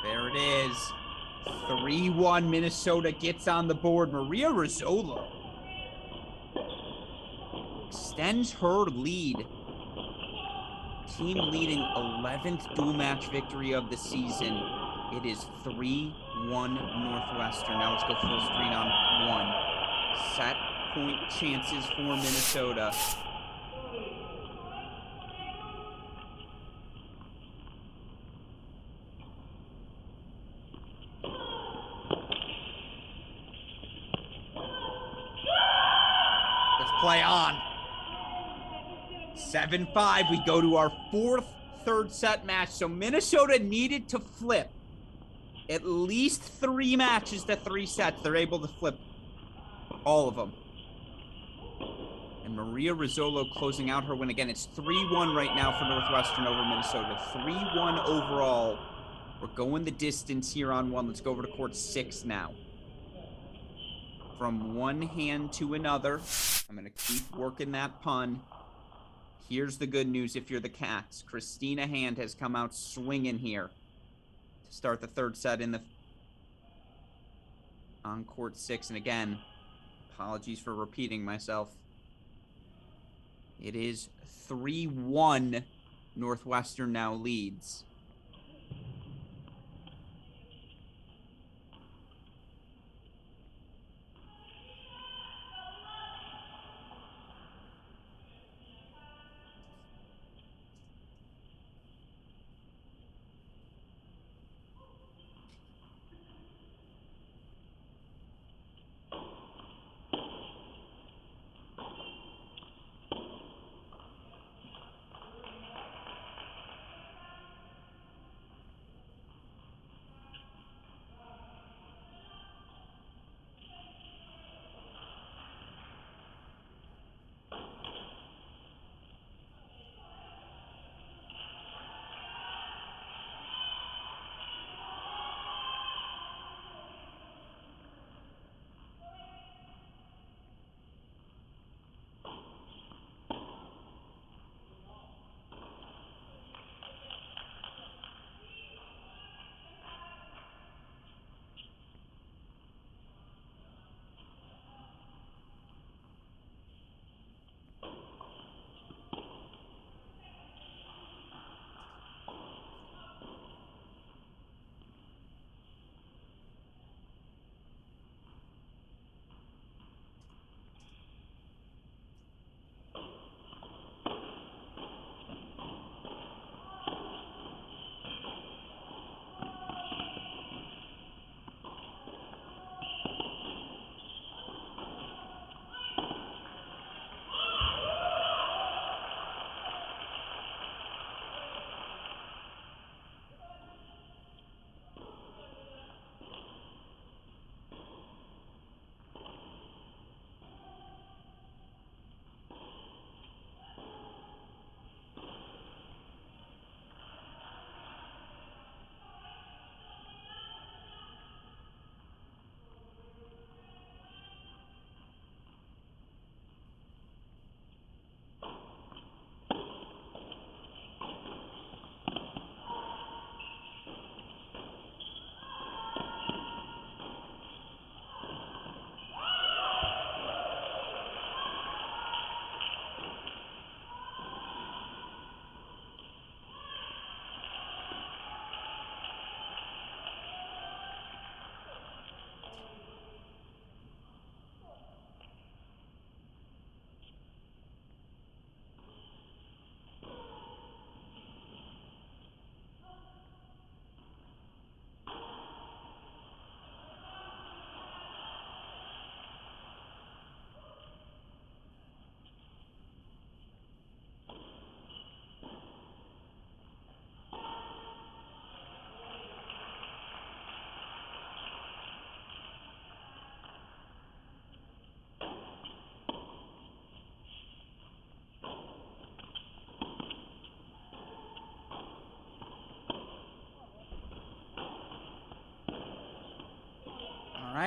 There it is. 3-1 Minnesota gets on the board. Maria Rizzolo extends her lead. Team leading 11th dual match victory of the season. It is 3-1 Northwestern. Now let's go full screen on 1. Set point chances for Minnesota. Play on. 7-5. We go to our 4th third set match. So Minnesota needed to flip at least 3 matches to 3 sets. They're able to flip all of them. And Maria Rizzolo closing out her win again. It's 3-1 right now for Northwestern over Minnesota. 3-1 overall. We're going the distance here on 1. Let's go over to court 6 now. From one hand to another. I'm going to keep working that pun. Here's the good news if you're the Cats. Christina Hand has come out swinging here to start the 3rd set in the on court 6. And again, apologies for repeating myself. It is 3-1. Northwestern now leads.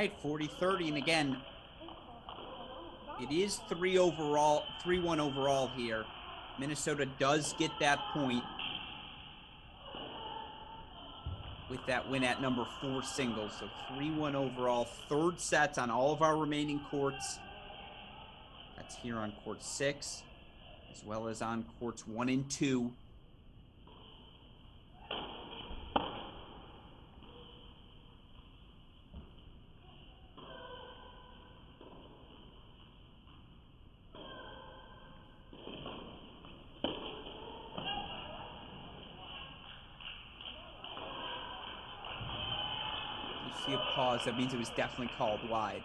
right, 40-30. And again, it is 3-1 overall here. Minnesota does get that point with that win at number 4 singles. So 3-1 overall. Third sets on all of our remaining courts. That's here on court 6, as well as on courts 1 and 2. See a pause, that means it was definitely called wide.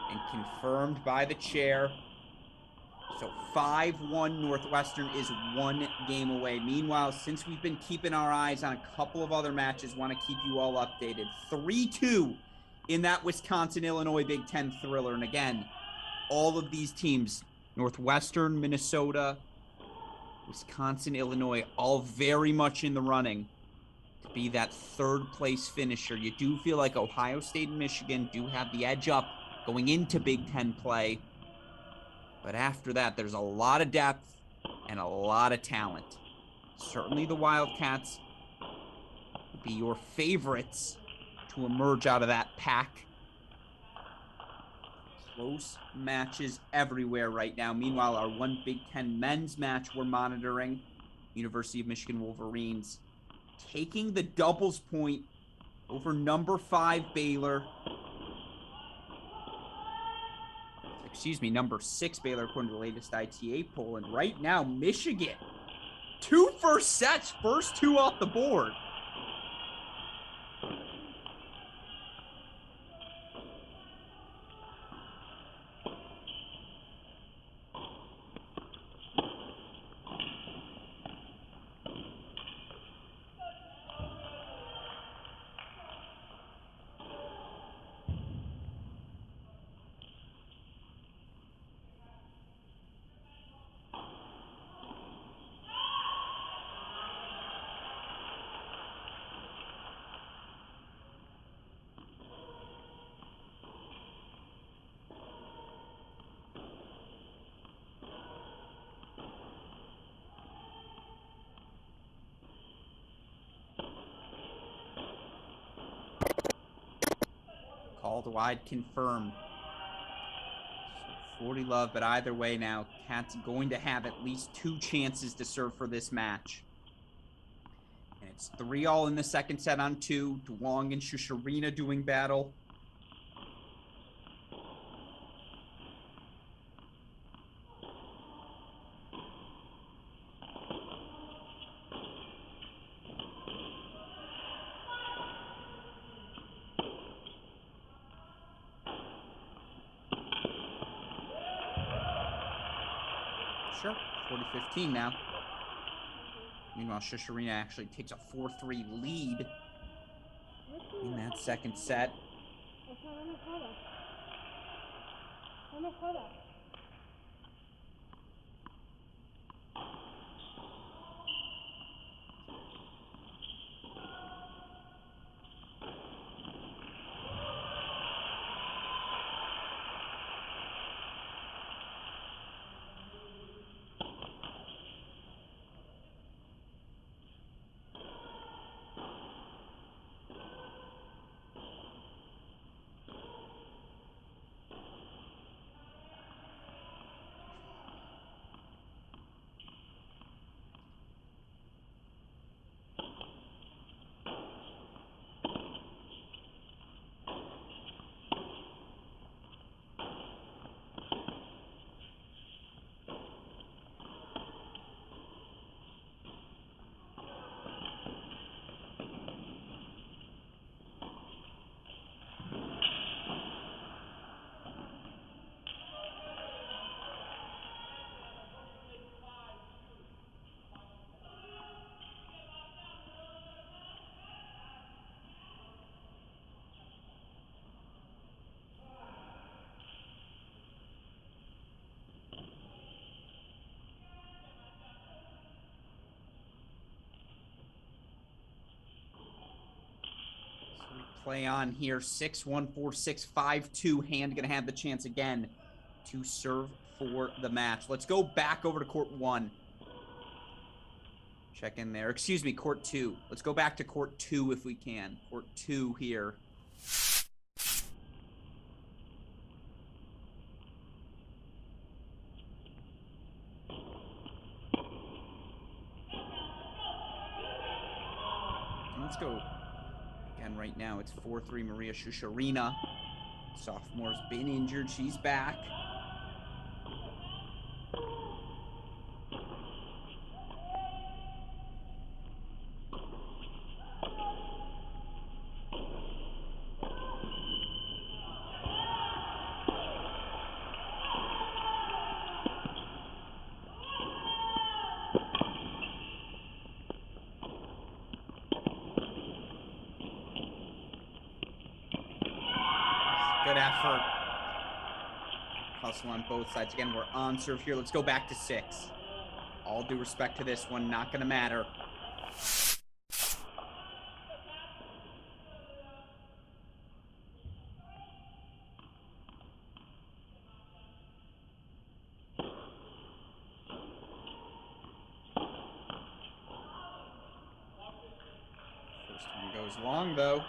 And confirmed by the chair. So 5-1 Northwestern is 1 game away. Meanwhile, since we've been keeping our eyes on a couple of other matches, want to keep you all updated. 3-2 in that Wisconsin-Illinois Big Ten thriller. And again, all of these teams, Northwestern, Minnesota, Wisconsin, Illinois, all very much in the running to be that third place finisher. You do feel like Ohio State and Michigan do have the edge up going into Big Ten play. But after that, there's a lot of depth and a lot of talent. Certainly the Wildcats would be your favorites to emerge out of that pack. Close matches everywhere right now. Meanwhile, our one Big Ten men's match we're monitoring, University of Michigan Wolverines, taking the doubles point over number 5 Baylor. Number 6 Baylor, according to the latest ITA poll. And right now, Michigan, 2 first sets, first 2 off the board. Called wide, confirmed. So 40 love, but either way now, Cats going to have at least 2 chances to serve for this match. And it's 3-all in the second set on 2. Duong and Shusharina doing battle. Sure, 40-15 now. Meanwhile, Shusharina actually takes a 4-3 lead in that second set. play on here. 6-1, 4-6, 5-2. Hand going to have the chance again to serve for the match. Let's go back over to court 1. Check in there. Excuse me, court 2. Let's go back to court 2 if we can. Court 2 here. Let's go. Again, right now it's 4-3 Maria Shusharina. Sophomore's been injured. She's back. Good effort. Hustle on both sides. Again, we're on serve here. Let's go back to 6. All due respect to this one, not going to matter. First one goes long, though.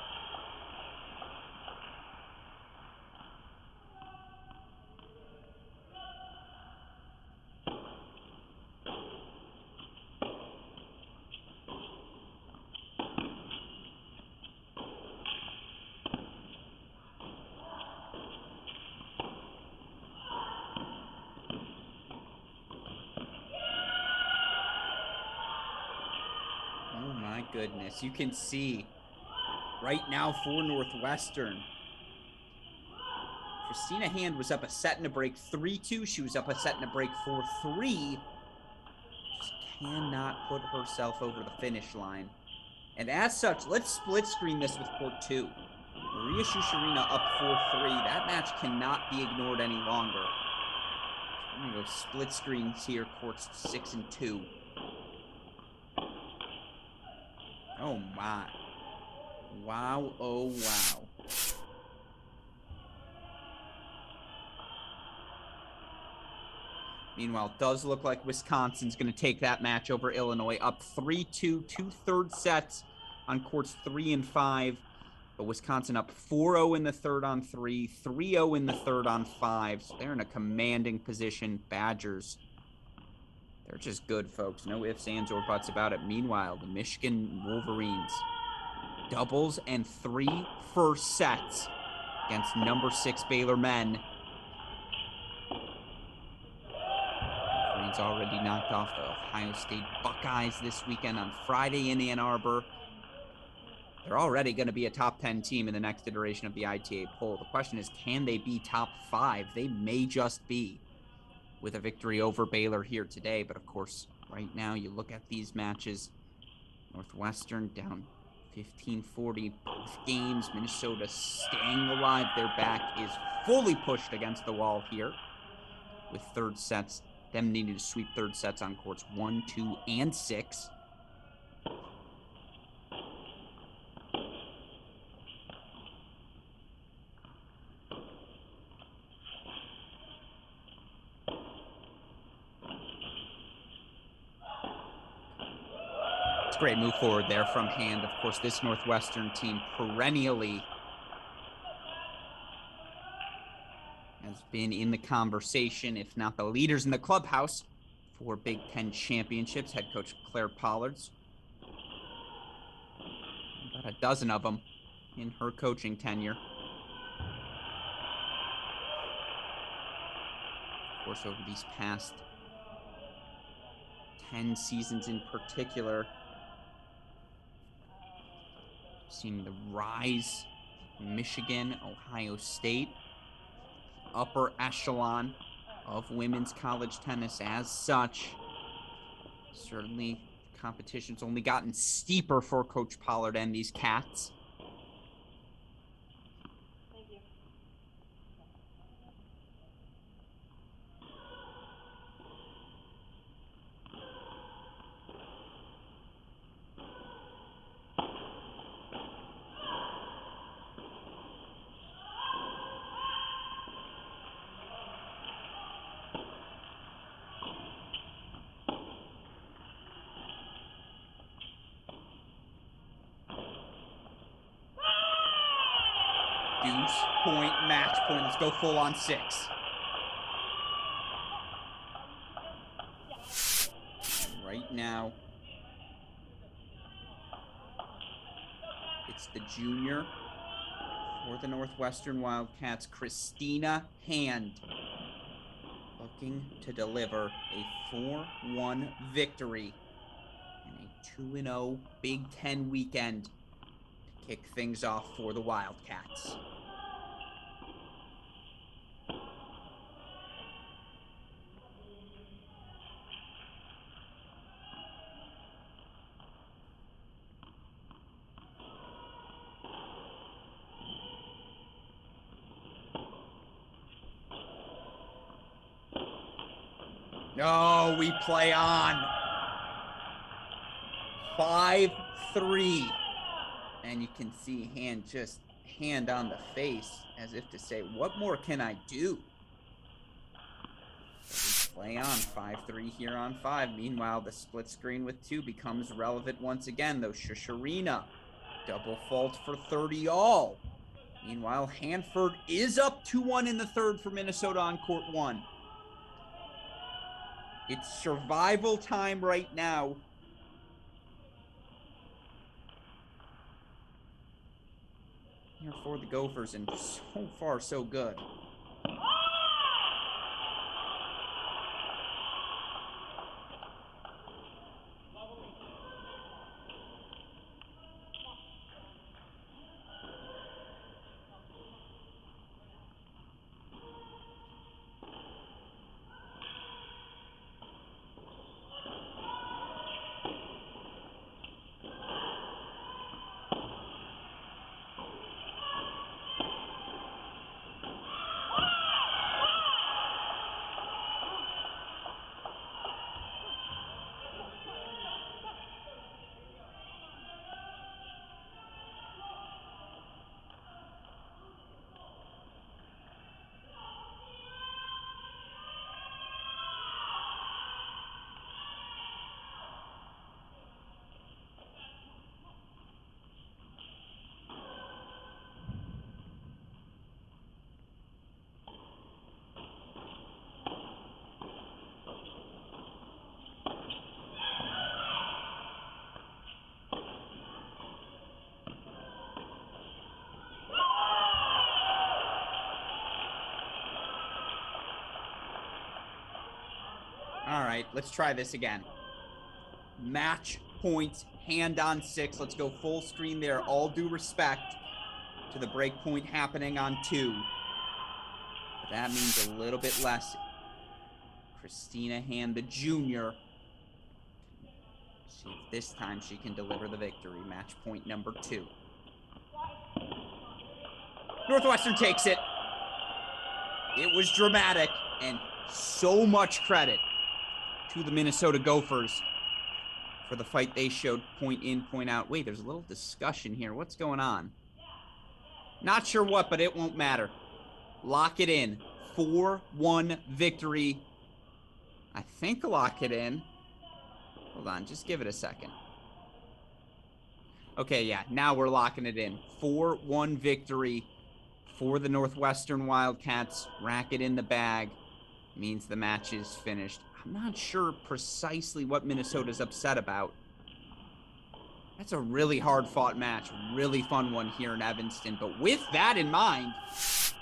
Oh my goodness, you can see right now for Northwestern, Christina Hand was up a set and a break 3-2. She was up a set and a break 4-3. Just cannot put herself over the finish line. And as such, let's split screen this with court 2. Maria Shusharina up 4-3. That match cannot be ignored any longer. So I'm going to go split screens here, courts 6 and 2. Oh my. Wow, oh wow. Meanwhile, it does look like Wisconsin's going to take that match over Illinois. Up 3-2, 2/3 sets on courts 3 and 5. But Wisconsin up 4-0 in the third on 3, 3-0 in the third on 5. So they're in a commanding position. Badgers, they're just good, folks. No ifs, ands, or buts about it. Meanwhile, the Michigan Wolverines, doubles and 3 first sets against number 6 Baylor men. Wolverines already knocked off the Ohio State Buckeyes this weekend on Friday in Ann Arbor. They're already going to be a top 10 team in the next iteration of the ITA poll. The question is, can they be top 5? They may just be with a victory over Baylor here today. But of course, right now you look at these matches, Northwestern down 15-40 both games. Minnesota staying alive. Their back is fully pushed against the wall here with third sets. Them needing to sweep third sets on courts 1, 2, and 6. Great move forward there from Hand. Of course, this Northwestern team perennially has been in the conversation, if not the leaders in the clubhouse, for Big Ten championships. Head coach Claire Pollard's about a dozen of them in her coaching tenure. Of course, over these past 10 seasons in particular, seeing the rise in Michigan, Ohio State, upper echelon of women's college tennis as such. Certainly, competition's only gotten steeper for Coach Pollard and these Cats. Thank you. Deuce, point, match point. Let's go full on 6. Right now, it's the junior for the Northwestern Wildcats, Christina Hand, looking to deliver a 4-1 victory and a 2-0 Big Ten weekend to kick things off for the Wildcats. No, we play on. 5-3. And you can see hand on the face as if to say, what more can I do? So we play on 5-3 here on 5. Meanwhile, the split screen with 2 becomes relevant once again, though. Shasharina, double fault for 30 all. Meanwhile, Hanford is up 2-1 in the third for Minnesota on court 1. It's survival time right now. Here for the Gophers, and so far so good. All right, let's try this again. Match points, hand on 6. Let's go full screen there. All due respect to the break point happening on 2. But that means a little bit less. Christina Hand, the junior. See if this time she can deliver the victory. Match point number 2. Northwestern takes it. It was dramatic, and so much credit to the Minnesota Gophers for the fight they showed, point in, point out. Wait, there's a little discussion here. What's going on? Not sure what, but it won't matter. Lock it in. 4-1 victory. I think lock it in. Hold on, just give it a second. Okay, yeah, now we're locking it in. 4-1 victory for the Northwestern Wildcats. Racket in the bag. Means the match is finished. I'm not sure precisely what Minnesota's upset about. That's a really hard-fought match. Really fun one here in Evanston. But with that in mind,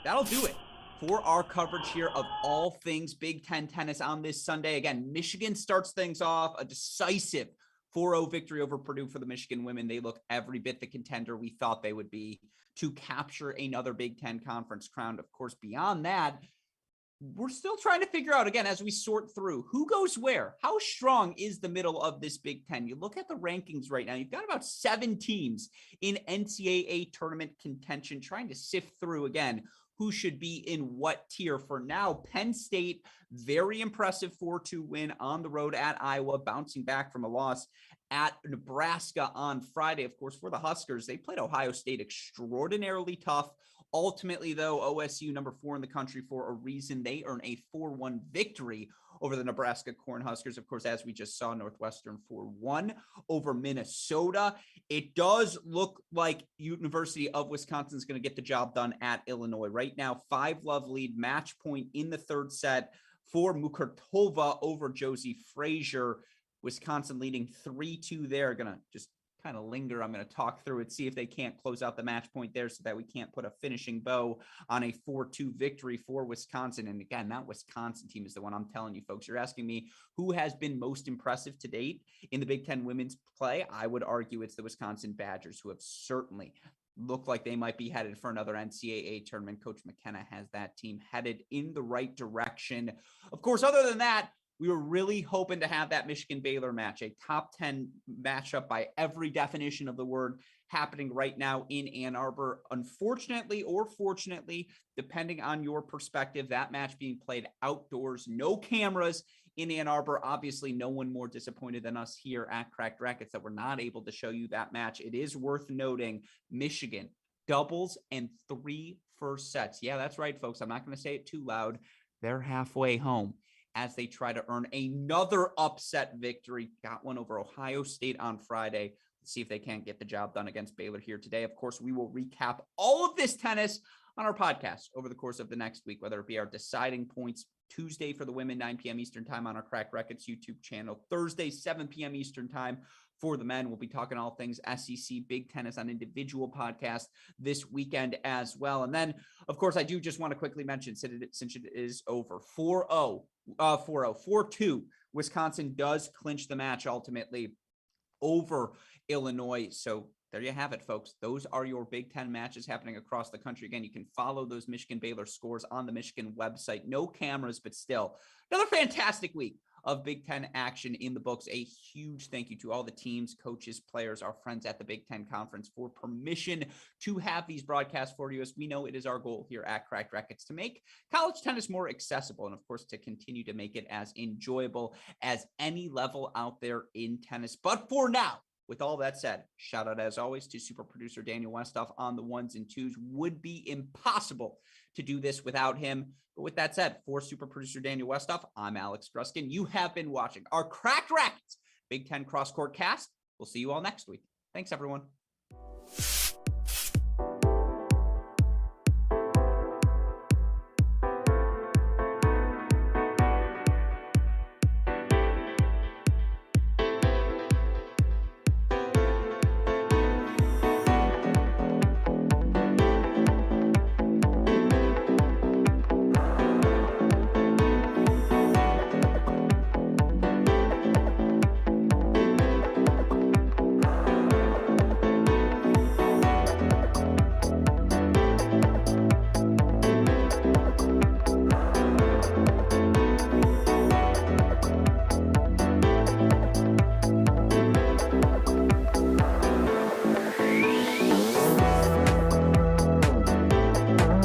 that'll do it for our coverage here of all things Big Ten tennis on this Sunday. Again, Michigan starts things off, a decisive 4-0 victory over Purdue for the Michigan women. They look every bit the contender we thought they would be to capture another Big Ten conference crown. Of course, beyond that, we're still trying to figure out, again, as we sort through who goes where. How strong is the middle of this Big Ten? You look at the rankings right now, you've got about 7 teams in NCAA tournament contention, trying to sift through, again, who should be in what tier. For now, Penn State, very impressive 4-2 win on the road at Iowa, bouncing back from a loss at Nebraska on Friday. Of course, for the Huskers, they played Ohio State extraordinarily tough Ultimately, though, OSU, number 4 in the country for a reason. They earn a 4-1 victory over the Nebraska Cornhuskers. Of course, as we just saw, Northwestern 4-1 over Minnesota. It does look like University of Wisconsin is going to get the job done at Illinois. Right now, 5-love lead, match point in the third set for Mukurtova over Josie Frazier. Wisconsin leading 3-2 there. Going to just kind of linger. I'm going to talk through it, see if they can't close out the match point there so that we can't put a finishing bow on a 4-2 victory for Wisconsin. And again, that Wisconsin team is the one I'm telling you, folks. You're asking me who has been most impressive to date in the Big Ten women's play. I would argue it's the Wisconsin Badgers, who have certainly looked like they might be headed for another NCAA tournament. Coach McKenna has that team headed in the right direction. Of course, other than that, we were really hoping to have that Michigan-Baylor match, a top 10 matchup by every definition of the word, happening right now in Ann Arbor. Unfortunately or fortunately, depending on your perspective, that match being played outdoors, no cameras in Ann Arbor. Obviously, no one more disappointed than us here at Cracked Racquets that we're not able to show you that match. It is worth noting, Michigan, doubles and 3 first sets. Yeah, that's right, folks. I'm not going to say it too loud. They're halfway home as they try to earn another upset victory. Got one over Ohio State on Friday. Let's see if they can't get the job done against Baylor here today. Of course, we will recap all of this tennis on our podcast over the course of the next week, whether it be our deciding points Tuesday for the women, 9 p.m. Eastern time on our Crack Racquets YouTube channel, Thursday, 7 p.m. Eastern time for the men. We'll be talking all things SEC, Big Tennis on individual podcasts this weekend as well. And then, of course, I do just want to quickly mention, since it is over, 4-2, Wisconsin does clinch the match ultimately over Illinois. So there you have it, folks. Those are your Big Ten matches happening across the country. Again, you can follow those Michigan-Baylor scores on the Michigan website. No cameras, but still another fantastic week of Big Ten action in the books. A huge thank you to all the teams, coaches, players, our friends at the Big Ten Conference for permission to have these broadcasts for you. As we know, it is our goal here at Cracked Racquets to make college tennis more accessible and, of course, to continue to make it as enjoyable as any level out there in tennis. But for now, with all that said, shout out as always to super producer Daniel Westoff on the ones and twos. Would be impossible to do this without him. But with that said, for super producer Daniel Westoff, I'm Alex Gruskin. You have been watching our Cracked Racquets Big Ten CrossCourt cast. We'll see you all next week. Thanks, everyone.